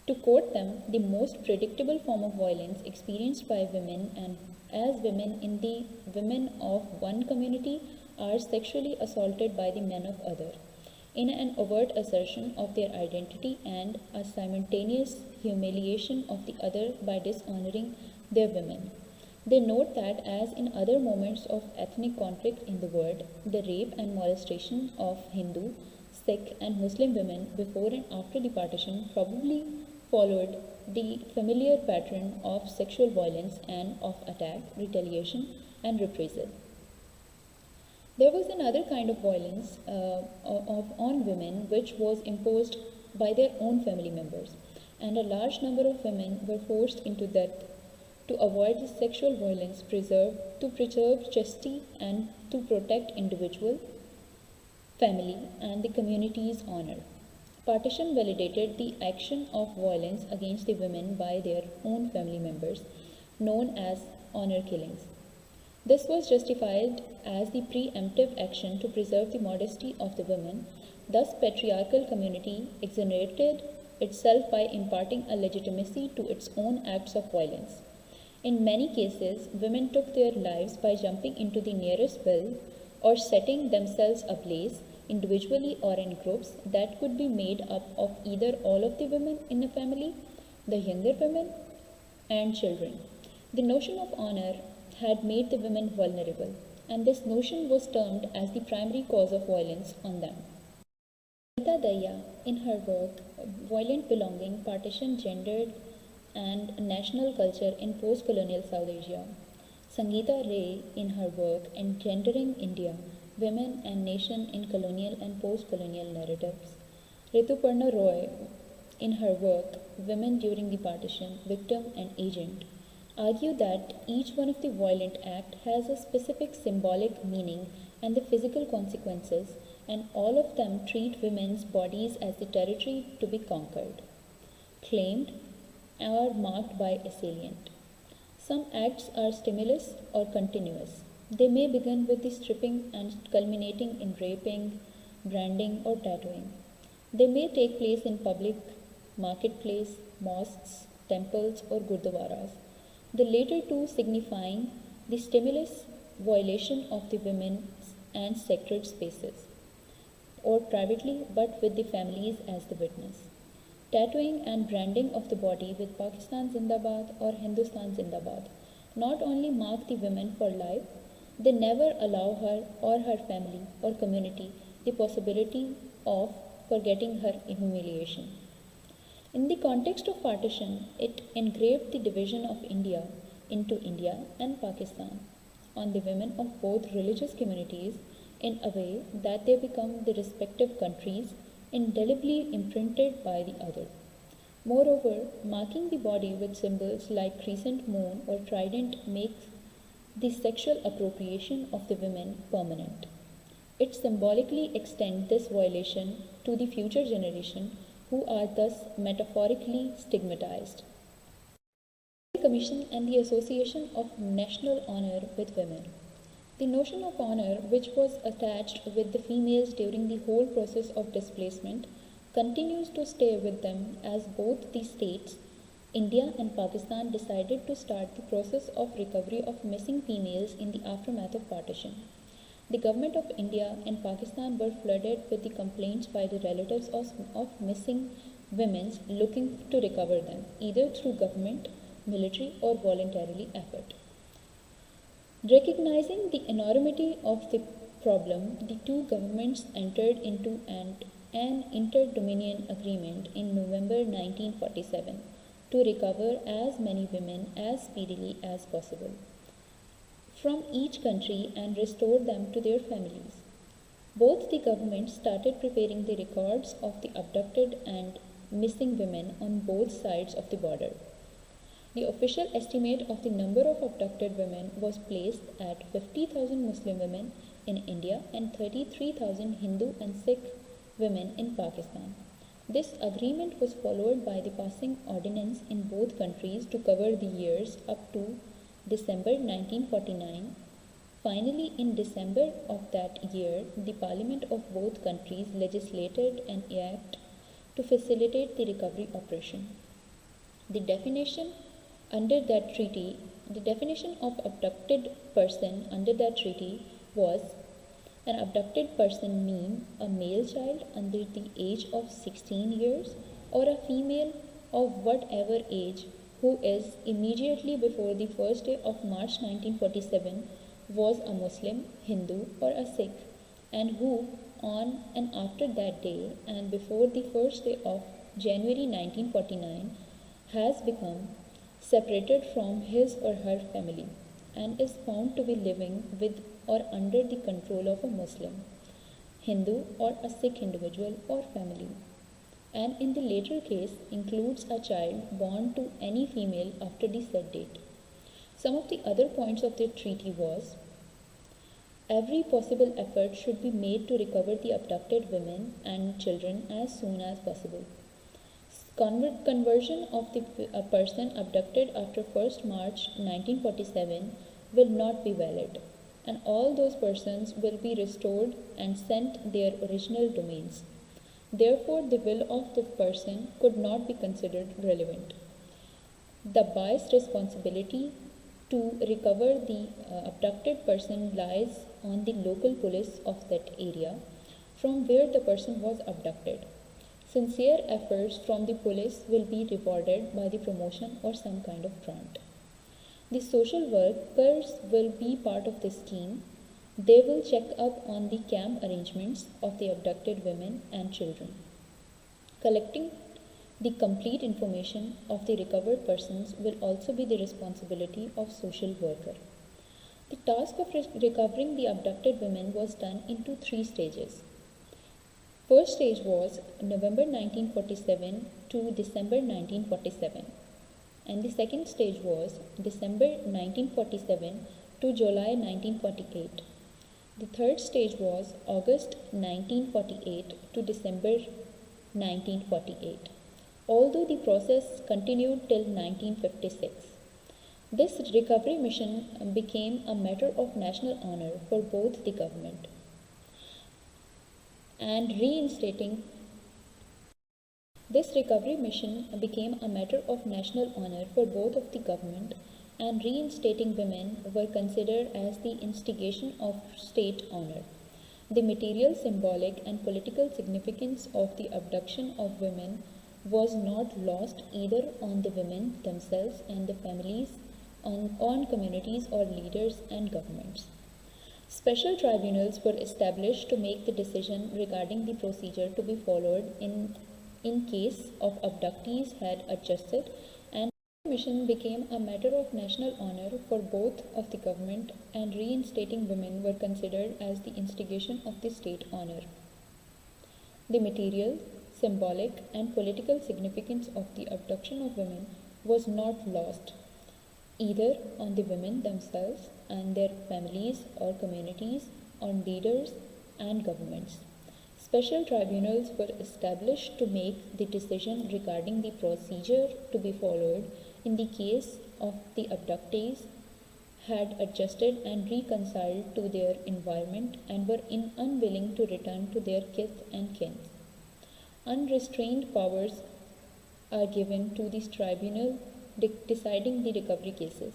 To quote them, the most predictable form of violence experienced by women and as women in the women of one community are sexually assaulted by the men of other, in an overt assertion of their identity and a simultaneous humiliation of the other by dishonoring their women. They note that, as in other moments of ethnic conflict in the world, the rape and molestation of Hindu, Sikh, and Muslim women before and after the partition probably followed the familiar pattern of sexual violence and of attack, retaliation, and reprisal. There was another kind of violence on women which was imposed by their own family members, and a large number of women were forced into death to avoid the sexual violence, to preserve chastity, and to protect individual, family, and the community's honor. Partition validated the action of violence against the women by their own family members, known as honor killings. This was justified as the preemptive action to preserve the modesty of the women. Thus, patriarchal community exonerated itself by imparting a legitimacy to its own acts of violence. In many cases, women took their lives by jumping into the nearest well or setting themselves ablaze, individually or in groups, that could be made up of either all of the women in a family, the younger women, and children. The notion of honor had made the women vulnerable, and this notion was termed as the primary cause of violence on them. Sangeeta Daya, in her work Violent Belonging, Partition, Gendered and National Culture in Post-Colonial South Asia, Sangeeta Ray, in her work Engendering India, Women and Nation in Colonial and Post-Colonial Narratives, Rituparna Roy, in her work Women During the Partition, Victim and Agent, argue that each one of the violent acts has a specific symbolic meaning and the physical consequences, and all of them treat women's bodies as the territory to be conquered, claimed, or marked by assailant. Some acts are stimulus or continuous. They may begin with the stripping and culminating in raping, branding, or tattooing. They may take place in public, marketplace, mosques, temples, or gurdwaras, the later two signifying the stimulus violation of the women's and sacred spaces, or privately but with the families as the witness. Tattooing and branding of the body with Pakistan Zindabad or Hindustan Zindabad not only mark the women for life, they never allow her or her family or community the possibility of forgetting her humiliation. In the context of partition, it engraved the division of India into India and Pakistan on the women of both religious communities in a way that they become the respective countries indelibly imprinted by the other. Moreover, marking the body with symbols like crescent moon or trident makes the sexual appropriation of the women permanent. It symbolically extends this violation to the future generation, who are thus metaphorically stigmatized. The Commission and the Association of National Honor with Women. The notion of honor, which was attached with the females during the whole process of displacement, continues to stay with them as both the states, India and Pakistan, decided to start the process of recovery of missing females in the aftermath of partition. The government of India and Pakistan were flooded with the complaints by the relatives of missing women looking to recover them, either through government, military, or voluntarily effort. Recognizing the enormity of the problem, the two governments entered into an inter-dominion agreement in November 1947 to recover as many women as speedily as possible from each country and restore them to their families. Both the governments started preparing the records of the abducted and missing women on both sides of the border. The official estimate of the number of abducted women was placed at 50,000 Muslim women in India and 33,000 Hindu and Sikh women in Pakistan. This agreement was followed by the passing ordinance in both countries to cover the years up to December 1949. Finally, in December of that year, the Parliament of both countries legislated an act to facilitate the recovery operation. The definition under that treaty, the definition of abducted person under that treaty was an abducted person mean a male child under the age of 16 years or a female of whatever age who is immediately before the first day of March 1947 was a Muslim, Hindu or a Sikh, and who on and after that day and before the first day of January 1949 has become separated from his or her family and is found to be living with or under the control of a Muslim, Hindu or a Sikh individual or family, and in the later case includes a child born to any female after the said date. Some of the other points of the treaty was every possible effort should be made to recover the abducted women and children as soon as possible. Conversion of a person abducted after 1st March 1947 will not be valid, and all those persons will be restored and sent their original domains. Therefore, the will of the person could not be considered relevant. The biased responsibility to recover the abducted person lies on the local police of that area from where the person was abducted. Sincere efforts from the police will be rewarded by the promotion or some kind of grant. The social workers will be part of this scheme. They will check up on the camp arrangements of the abducted women and children. Collecting the complete information of the recovered persons will also be the responsibility of social worker. The task of recovering the abducted women was done into 3 stages. First stage was November 1947 to December 1947, and the second stage was December 1947 to July 1948. The third stage was August 1948 to December 1948, although the process continued till 1956. This recovery mission became a matter of national honor for both the government and reinstating this recovery mission became a matter of national honor for both of the government, and reinstating women were considered as the instigation of state honor. The material, symbolic and political significance of the abduction of women was not lost either on the women themselves and the families, on communities or leaders and governments. Special tribunals were established to make the decision regarding the procedure to be followed in case of abductees had adjusted, and the mission became a matter of national honor for both of the government, and reinstating women were considered as the instigation of the state honor. The material, symbolic and political significance of the abduction of women was not lost either on the women themselves and their families or communities, on leaders and governments. Special tribunals were established to make the decision regarding the procedure to be followed in the case of the abductees had adjusted and reconciled to their environment and were unwilling to return to their kith and kin. Unrestrained powers are given to this tribunal deciding the recovery cases.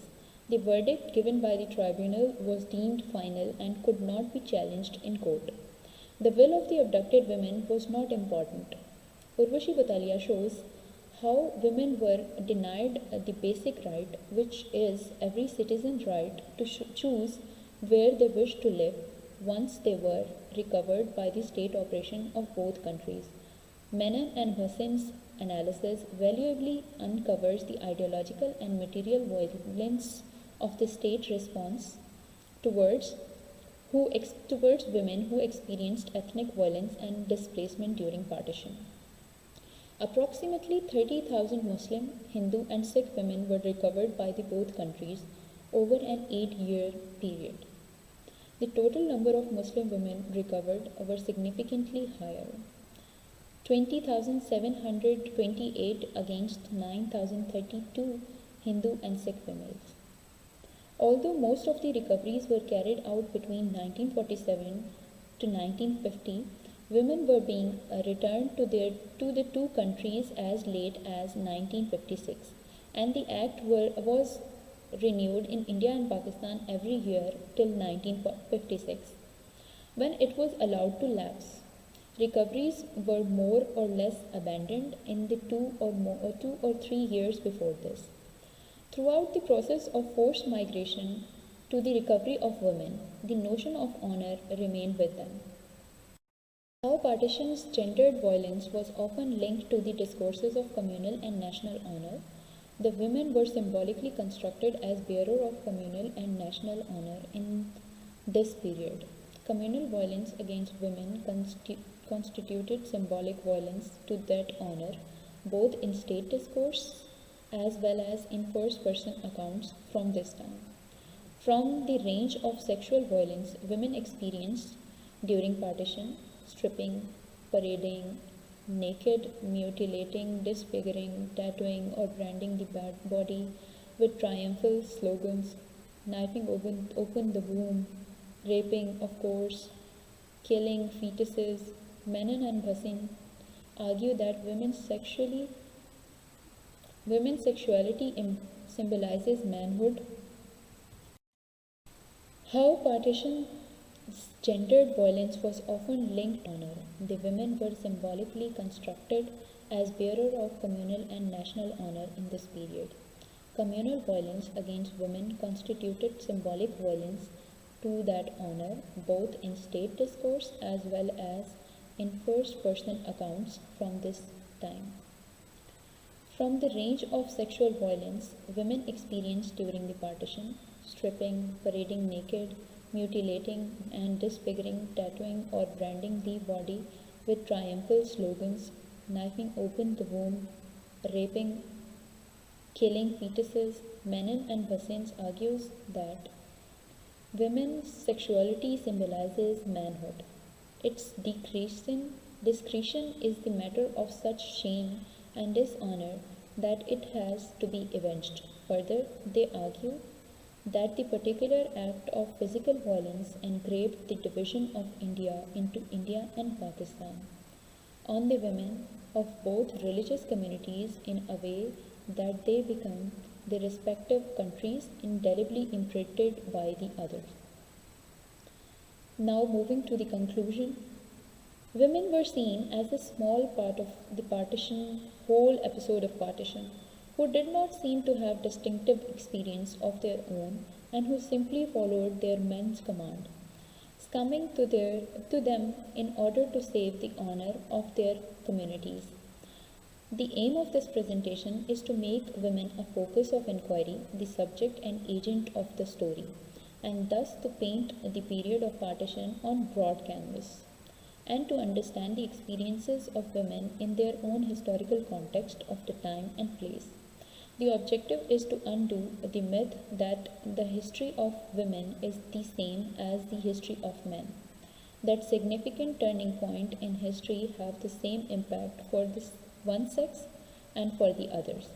The verdict given by the tribunal was deemed final and could not be challenged in court. The will of the abducted women was not important. Urvashi Batalia shows how women were denied the basic right, which is every citizen's right to choose where they wish to live once they were recovered by the state operation of both countries. Menon and Hussain's analysis valuably uncovers the ideological and material violence of the state response towards women who experienced ethnic violence and displacement during partition. Approximately 30,000 Muslim, Hindu and Sikh women were recovered by the both countries over an 8-year period. The total number of Muslim women recovered were significantly higher, 20,728 against 9,032 Hindu and Sikh females. Although most of the recoveries were carried out between 1947 to 1950, women were being returned to the two countries as late as 1956. and the act was renewed in India and Pakistan every year till 1956, when it was allowed to lapse. Recoveries were more or less abandoned in the 2 or 3 years before this. Throughout the process of forced migration to the recovery of women, the notion of honor remained with them. How partition's gendered violence was often linked to the discourses of communal and national honor. The women were symbolically constructed as bearer of communal and national honor in this period. Communal violence against women constituted symbolic violence to that honor, both in state discourse as well as in first-person accounts from this time. From the range of sexual violence women experienced during partition: stripping, parading, naked, mutilating, disfiguring, tattooing, or branding the body with triumphal slogans, knifing open the womb, raping, of course, killing fetuses. Menon and Bhasin argue that women's sexuality symbolizes manhood. How partition's gendered violence was often linked to honor. The women were symbolically constructed as bearer of communal and national honor in this period. Communal violence against women constituted symbolic violence to that honor, both in state discourse as well as in first-person accounts from this time. From the range of sexual violence women experienced during the partition: stripping, parading naked, mutilating and disfiguring, tattooing or branding the body with triumphal slogans, knifing open the womb, raping, killing fetuses. Menon and Bhasin argues that women's sexuality symbolizes manhood. Its discretion is the matter of such shame and dishonor that it has to be avenged. Further, they argue that the particular act of physical violence engraved the division of India into India and Pakistan on the women of both religious communities in a way that they become the respective countries indelibly imprinted by the others. Now moving to the conclusion, women were seen as a small part of the whole episode of partition, who did not seem to have distinctive experience of their own and who simply followed their men's command, succumbing to them in order to save the honor of their communities. The aim of this presentation is to make women a focus of inquiry, the subject and agent of the story, and thus to paint the period of partition on broad canvas, and to understand the experiences of women in their own historical context of the time and place. The objective is to undo the myth that the history of women is the same as the history of men, that significant turning point in history have the same impact for this one sex and for the others.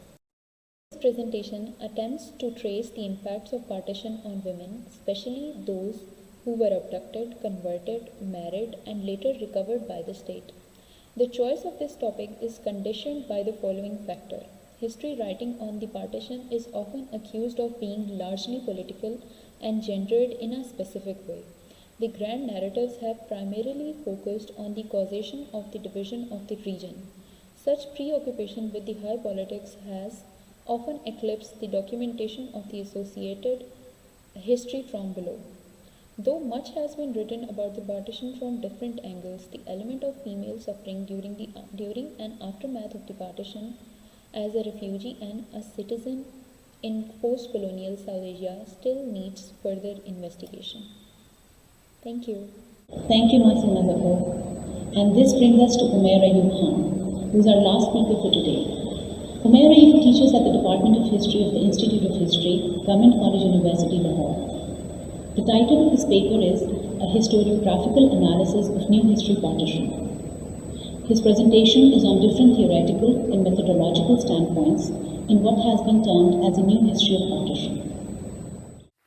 This presentation attempts to trace the impacts of partition on women, especially those who were abducted, converted, married, and later recovered by the state. The choice of this topic is conditioned by the following factor. History writing on the partition is often accused of being largely political and gendered in a specific way. The grand narratives have primarily focused on the causation of the division of the region. Such preoccupation with the high politics has often eclipsed the documentation of the associated history from below. Though much has been written about the partition from different angles, the element of female suffering during and aftermath of the partition as a refugee and a citizen in post-colonial South Asia still needs further investigation. Thank you. Thank you, Masooma Zafar. And this brings us to Umair Khan, who is our last speaker for today. Umair teaches at the Department of History of the Institute of History, Government College University, Lahore. The title of his paper is A Historiographical Analysis of New History Partition. His presentation is on different theoretical and methodological standpoints in what has been termed as a new history of partition.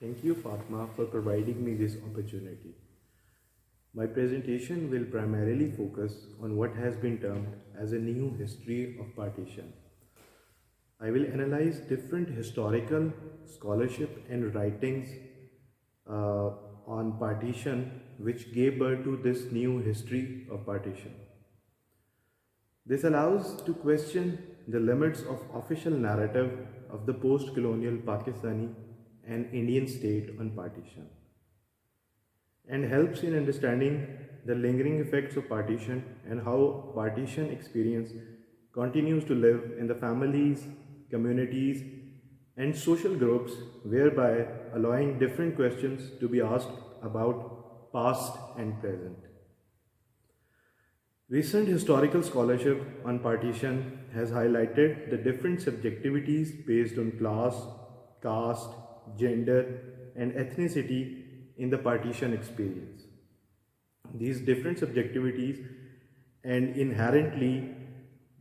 Thank you, Fatima, for providing me this opportunity. My presentation will primarily focus on what has been termed as a new history of partition. I will analyze different historical scholarship and writings on partition which gave birth to this new history of partition. This allows to question the limits of official narrative of the post-colonial Pakistani and Indian state on partition, and helps in understanding the lingering effects of partition and how partition experience continues to live in the families, communities, and social groups, whereby allowing different questions to be asked about past and present. Recent historical scholarship on partition has highlighted the different subjectivities based on class, caste, gender, and ethnicity in the partition experience. These different subjectivities and inherently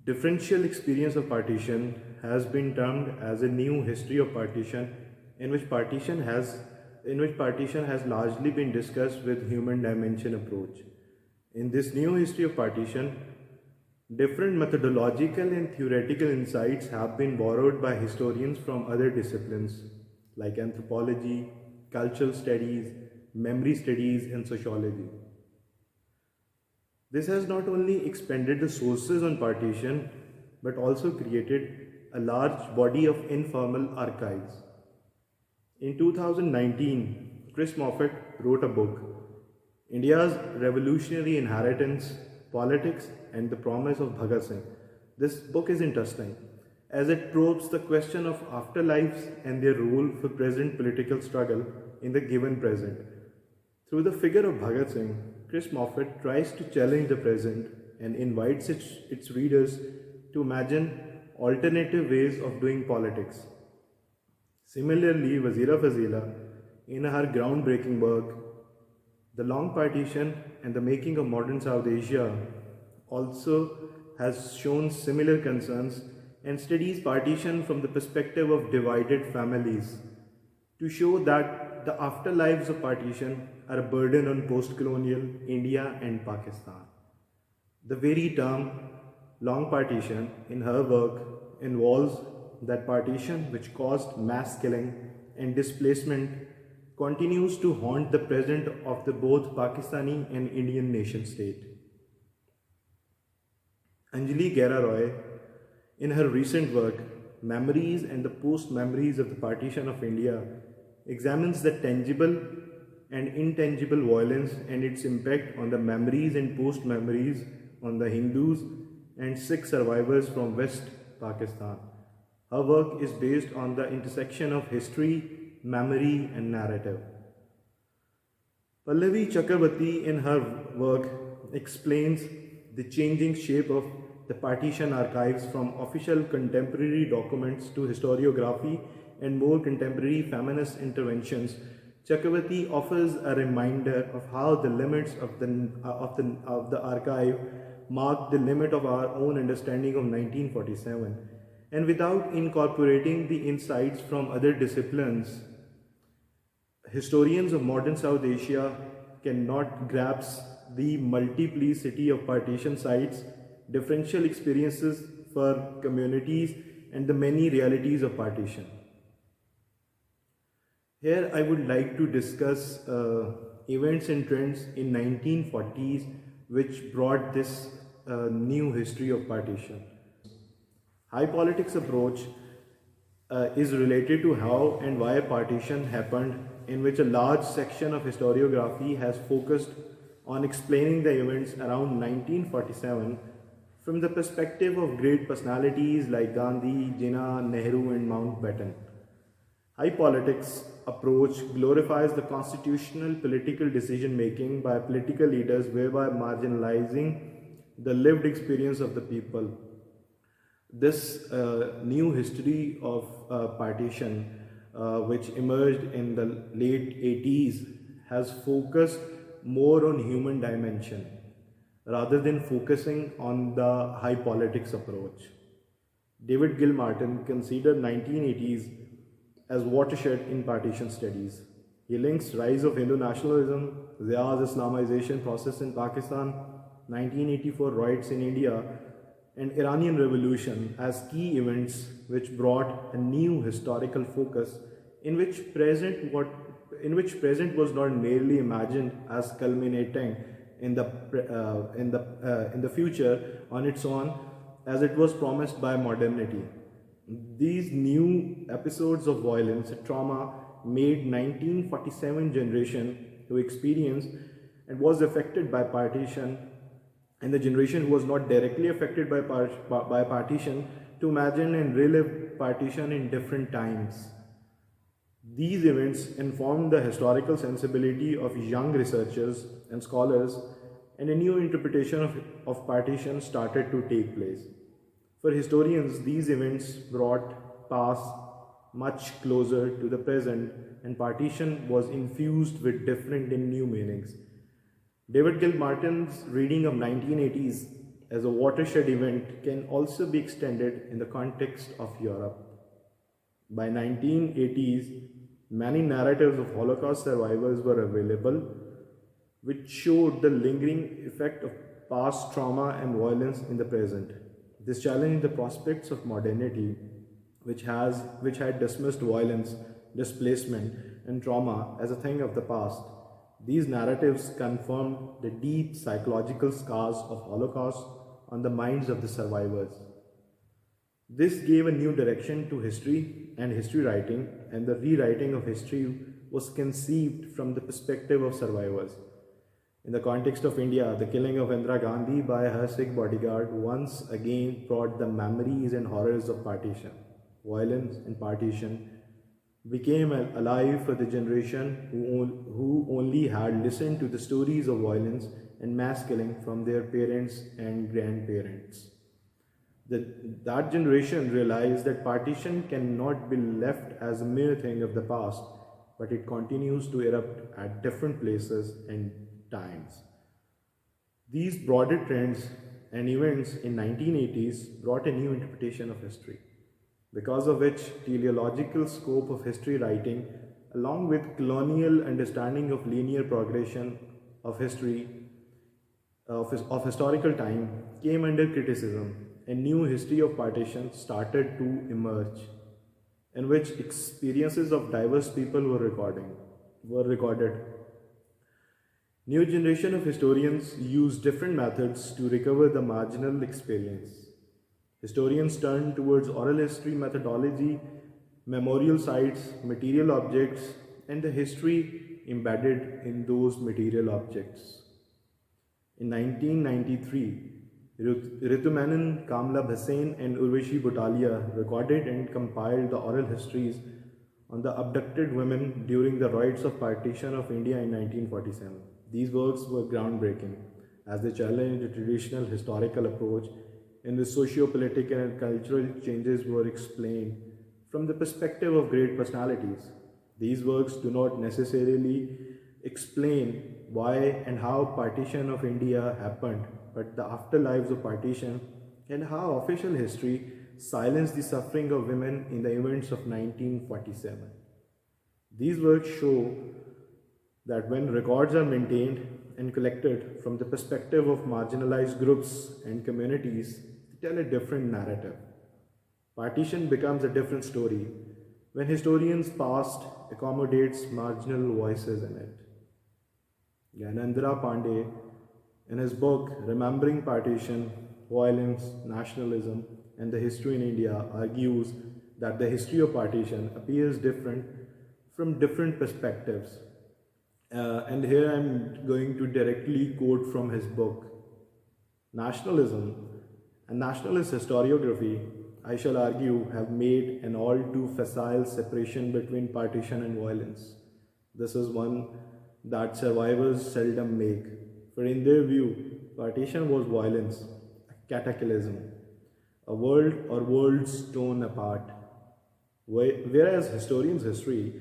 differential experience of partition has been termed as a new history of partition, in which partition has largely been discussed with human dimension approach. In this new history of partition, different methodological and theoretical insights have been borrowed by historians from other disciplines like anthropology, cultural studies, memory studies, and sociology. This has not only expanded the sources on partition, but also created a large body of informal archives. In 2019, Chris Moffat wrote a book, India's Revolutionary Inheritance, Politics, and the Promise of Bhagat Singh. This book is interesting as it probes the question of afterlives and their role for present political struggle in the given present. Through the figure of Bhagat Singh, Chris Moffat tries to challenge the present and invites its readers to imagine alternative ways of doing politics. Similarly, Wazira Fazila, in her groundbreaking work, The Long Partition and the Making of Modern South Asia, also has shown similar concerns and studies partition from the perspective of divided families to show that the afterlives of partition are a burden on post-colonial India and Pakistan. The very term long partition in her work involves that partition which caused mass killing and displacement continues to haunt the present of the both Pakistani and Indian nation state. Anjali Gera Roy, in her recent work, Memories and the Post-Memories of the Partition of India, examines the tangible and intangible violence and its impact on the memories and post-memories on the Hindus and Sikh survivors from West Pakistan. Her work is based on the intersection of history, memory, and narrative. Pallavi Chakrabarti in her work explains the changing shape of the partition archives from official contemporary documents to historiography and more contemporary feminist interventions. Chakrabarti offers a reminder of how the limits of the archive mark the limit of our own understanding of 1947, and without incorporating the insights from other disciplines, historians of modern South Asia cannot grasp the multiplicity of partition sites, differential experiences for communities, and the many realities of partition. Here I would like to discuss events and trends in 1940s which brought this new history of partition. High politics approach is related to how and why partition happened, in which a large section of historiography has focused on explaining the events around 1947 from the perspective of great personalities like Gandhi, Jinnah, Nehru, and Mountbatten. High politics approach glorifies the constitutional political decision making by political leaders, whereby marginalizing the lived experience of the people. This new history of partition, which emerged in the late 80s, has focused more on human dimension rather than focusing on the high politics approach. David Gilmartin considered 1980s as watershed in partition studies. He links rise of Hindu nationalism, Zia's Islamization process in Pakistan, 1984 riots in India, and Iranian Revolution as key events which brought a new historical focus in which present was not merely imagined as culminating in the future on its own as it was promised by modernity. These new episodes of violence and trauma made 1947 generation who experienced and was affected by partition, and the generation who was not directly affected by partition, to imagine and relive partition in different times. These events informed the historical sensibility of young researchers and scholars, and a new interpretation of partition started to take place. For historians, these events brought past much closer to the present, and partition was infused with different and new meanings. David Gilmartin's reading of 1980s as a watershed event can also be extended in the context of Europe. By 1980s, many narratives of Holocaust survivors were available, which showed the lingering effect of past trauma and violence in the present. This challenged the prospects of modernity, which had dismissed violence, displacement, and trauma as a thing of the past. These narratives confirmed the deep psychological scars of Holocaust on the minds of the survivors. This gave a new direction to history and history writing, and the rewriting of history was conceived from the perspective of survivors. In the context of India, the killing of Indira Gandhi by her Sikh bodyguard once again brought the memories and horrors of partition. Violence and partition became alive for the generation who only had listened to the stories of violence and mass killing from their parents and grandparents. That generation realized that partition cannot be left as a mere thing of the past, but it continues to erupt at different places and times. These broader trends and events in 1980s brought a new interpretation of history, because of which teleological scope of history writing, along with colonial understanding of linear progression of history, of historical time, came under criticism. A new history of partition started to emerge, in which experiences of diverse people were recorded. New generation of historians use different methods to recover the marginal experience. Historians turn towards oral history methodology, memorial sites, material objects, and the history embedded in those material objects. In 1993, Ritu Menon, Kamla Bhasin, and Urvashi Butalia recorded and compiled the oral histories on the abducted women during the rites of partition of India in 1947. These works were groundbreaking as they challenged the traditional historical approach in which socio-political and cultural changes were explained from the perspective of great personalities. These works do not necessarily explain why and how partition of India happened, but the afterlives of partition and how official history silenced the suffering of women in the events of 1947. These works show that when records are maintained and collected from the perspective of marginalized groups and communities, they tell a different narrative. Partition becomes a different story when historians' past accommodates marginal voices in it. Gyanendra Pandey, in his book Remembering Partition, Violence, Nationalism, and the History in India, argues that the history of partition appears different from different perspectives. And here I'm going to directly quote from his book. Nationalism and nationalist historiography, I shall argue, have made an all too facile separation between partition and violence. This is one that survivors seldom make, for in their view, partition was violence, a cataclysm, a world or worlds torn apart. Whereas historians' history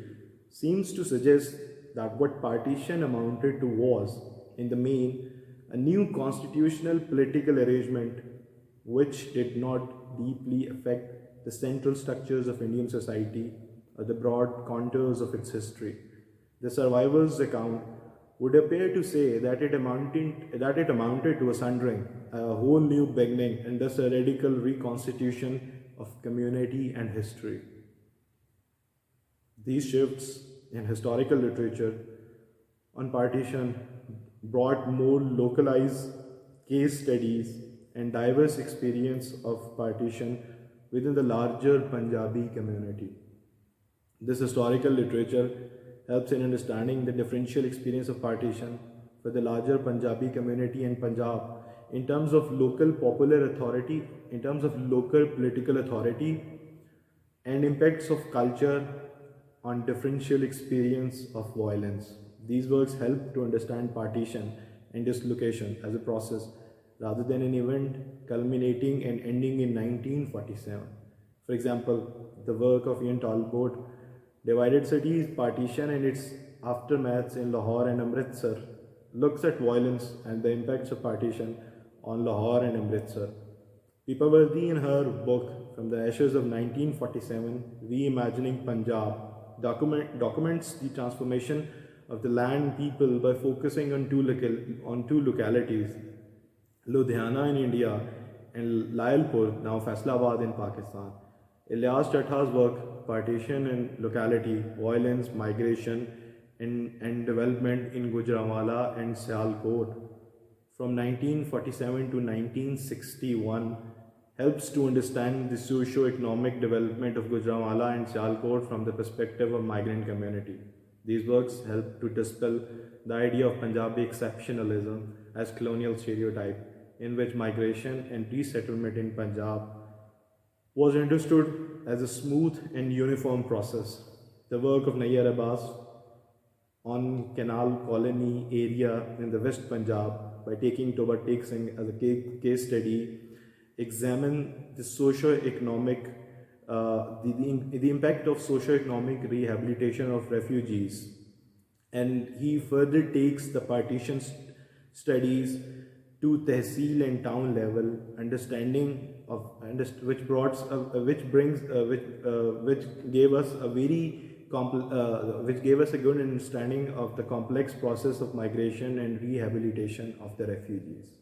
seems to suggest that what partition amounted to was, in the main, a new constitutional political arrangement which did not deeply affect the central structures of Indian society or the broad contours of its history. The survivors' account would appear to say that it amounted to a sundering, a whole new beginning, and thus a radical reconstitution of community and history. These shifts in historical literature on partition brought more localized case studies and diverse experience of partition within the larger Punjabi community. This historical literature helps in understanding the differential experience of partition for the larger Punjabi community in Punjab in terms of local popular authority, in terms of local political authority, and impacts of culture on differential experience of violence. These works help to understand partition and dislocation as a process rather than an event culminating and ending in 1947. For example, the work of Ian Talbot, Divided Cities, Partition and its Aftermaths in Lahore and Amritsar, looks at violence and the impacts of partition on Lahore and Amritsar. Pipavardi, in her book From the Ashes of 1947, Reimagining Punjab, documents the transformation of the land people by focusing on two localities, Ludhiana in India and Layalpur, now Faisalabad in Pakistan. Ilyas Chatta's work, Partition and Locality, Violence, Migration and Development in Gujranwala and Sialkot from 1947 to 1961, helps to understand the socio-economic development of Gujranwala and Sialkot from the perspective of migrant community. These works help to dispel the idea of Punjabi exceptionalism as colonial stereotype, in which migration and resettlement in Punjab was understood as a smooth and uniform process. The work of Nayyar Abbas on Canal Colony area in the West Punjab, by taking Toba Tek Singh as a case study, examine the socio-economic, the impact of socio-economic rehabilitation of refugees. And he further takes the partition studies to tehsil and town level, understanding of which gave us a good understanding of the complex process of migration and rehabilitation of the refugees.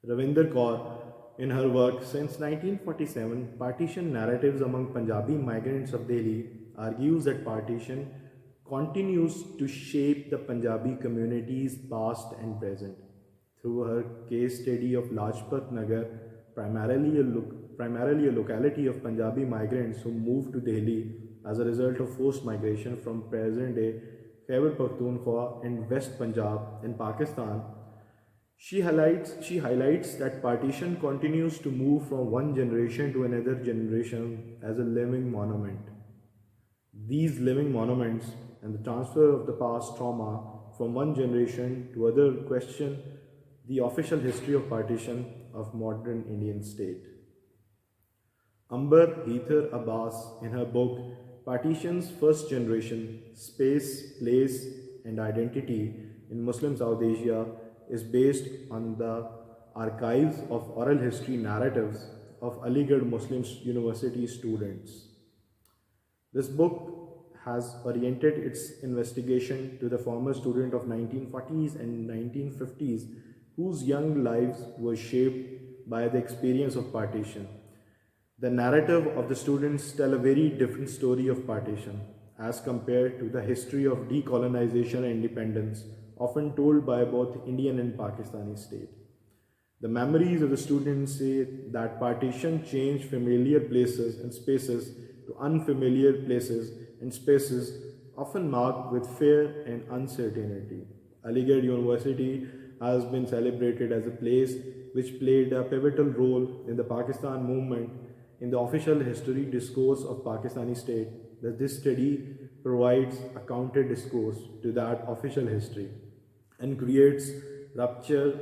Ravinder Kaur, in her work Since 1947, Partition Narratives Among Punjabi Migrants of Delhi, argues that partition continues to shape the Punjabi community's past and present. Through her case study of Lajpat Nagar, primarily a locality of Punjabi migrants who moved to Delhi as a result of forced migration from present-day Khyber Pakhtunkhwa and West Punjab in Pakistan, she highlights that partition continues to move from one generation to another generation as a living monument. These living monuments and the transfer of the past trauma from one generation to other question the official history of partition of modern Indian state. Amber Heather Abbas, in her book Partition's First Generation, Space, Place and Identity in Muslim South Asia, is based on the archives of oral history narratives of Aligarh Muslim University students. This book has oriented its investigation to the former student of 1940s and 1950s whose young lives were shaped by the experience of partition. The narrative of the students tell a very different story of partition as compared to the history of decolonization and independence often told by both Indian and Pakistani state. The memories of the students say that partition changed familiar places and spaces to unfamiliar places and spaces often marked with fear and uncertainty. Aligarh University has been celebrated as a place which played a pivotal role in the Pakistan movement in the official history discourse of Pakistani state, that this study provides a counter discourse to that official history and creates ruptures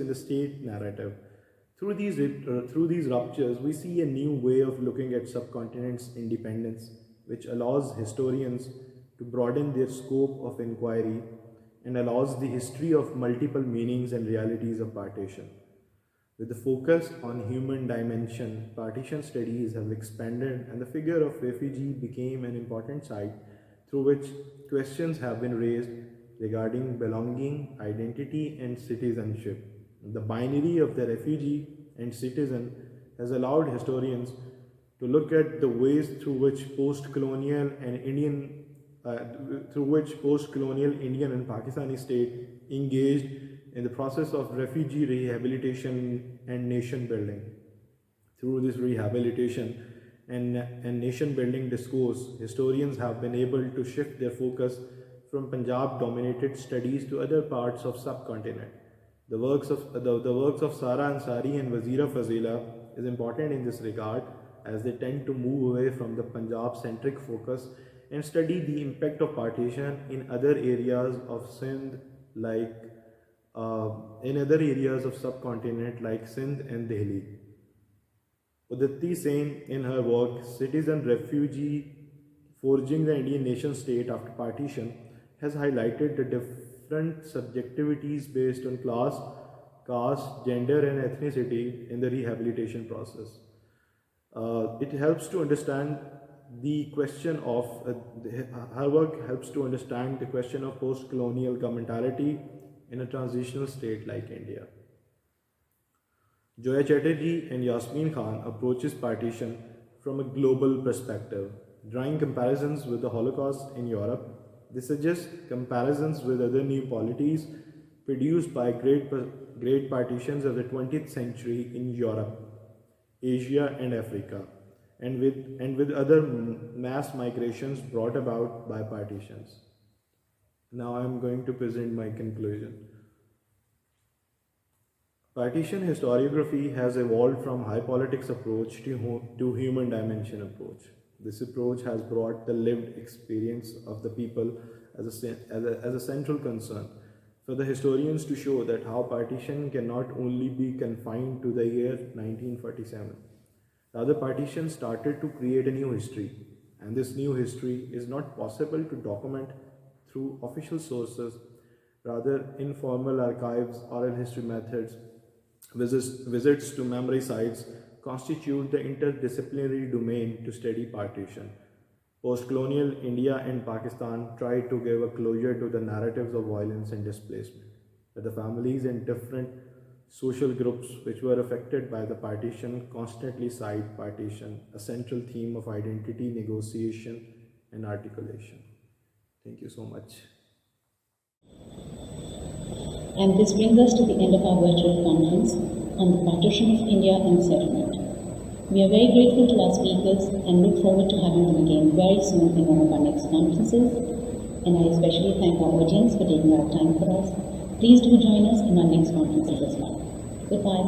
in the state narrative. Through these ruptures, we see a new way of looking at subcontinent's independence, which allows historians to broaden their scope of inquiry and allows the history of multiple meanings and realities of partition. With the focus on human dimension, partition studies have expanded and the figure of refugee became an important site through which questions have been raised regarding belonging, identity, and citizenship. The binary of the refugee and citizen has allowed historians to look at the ways through which post-colonial Indian and Pakistani state engaged in the process of refugee rehabilitation and nation building. Through this rehabilitation and nation building discourse, historians have been able to shift their focus from Punjab dominated studies to other parts of subcontinent. The works of Sara Ansari and Wazira Fazila is important in this regard, as they tend to move away from the Punjab centric focus and study the impact of partition in other areas of Sindh, in other areas of subcontinent like Sindh and Delhi. Udatti Sen, in her work Citizen Refugee Forging the Indian Nation State After Partition, has highlighted the different subjectivities based on class, caste, gender, and ethnicity in the rehabilitation process. It helps to understand the question of her work helps to understand the question of post-colonial governmentality in a transitional state like India. Joya Chatterjee and Yasmin Khan approaches partition from a global perspective, drawing comparisons with the Holocaust in Europe. They suggest comparisons with other new polities produced by great partitions of the 20th century in Europe, Asia, and Africa, and with other mass migrations brought about by partitions. Now I am going to present my conclusion. Partition historiography has evolved from high politics approach to human dimension approach. This approach has brought the lived experience of the people as a central concern for the historians to show that how partition cannot only be confined to the year 1947. Rather, partition started to create a new history, and this new history is not possible to document through official sources. Rather, informal archives, oral history methods, visits to memory sites constitute the interdisciplinary domain to study partition. Post-colonial India and Pakistan tried to give a closure to the narratives of violence and displacement, but the families and different social groups which were affected by the partition constantly cite partition, a central theme of identity, negotiation, and articulation. Thank you so much. And this brings us to the end of our virtual conference on the partition of India and settlement. We are very grateful to our speakers and look forward to having them again very soon in one of our next conferences. And I especially thank our audience for taking out time for us. Please do join us in our next conferences as well. Goodbye.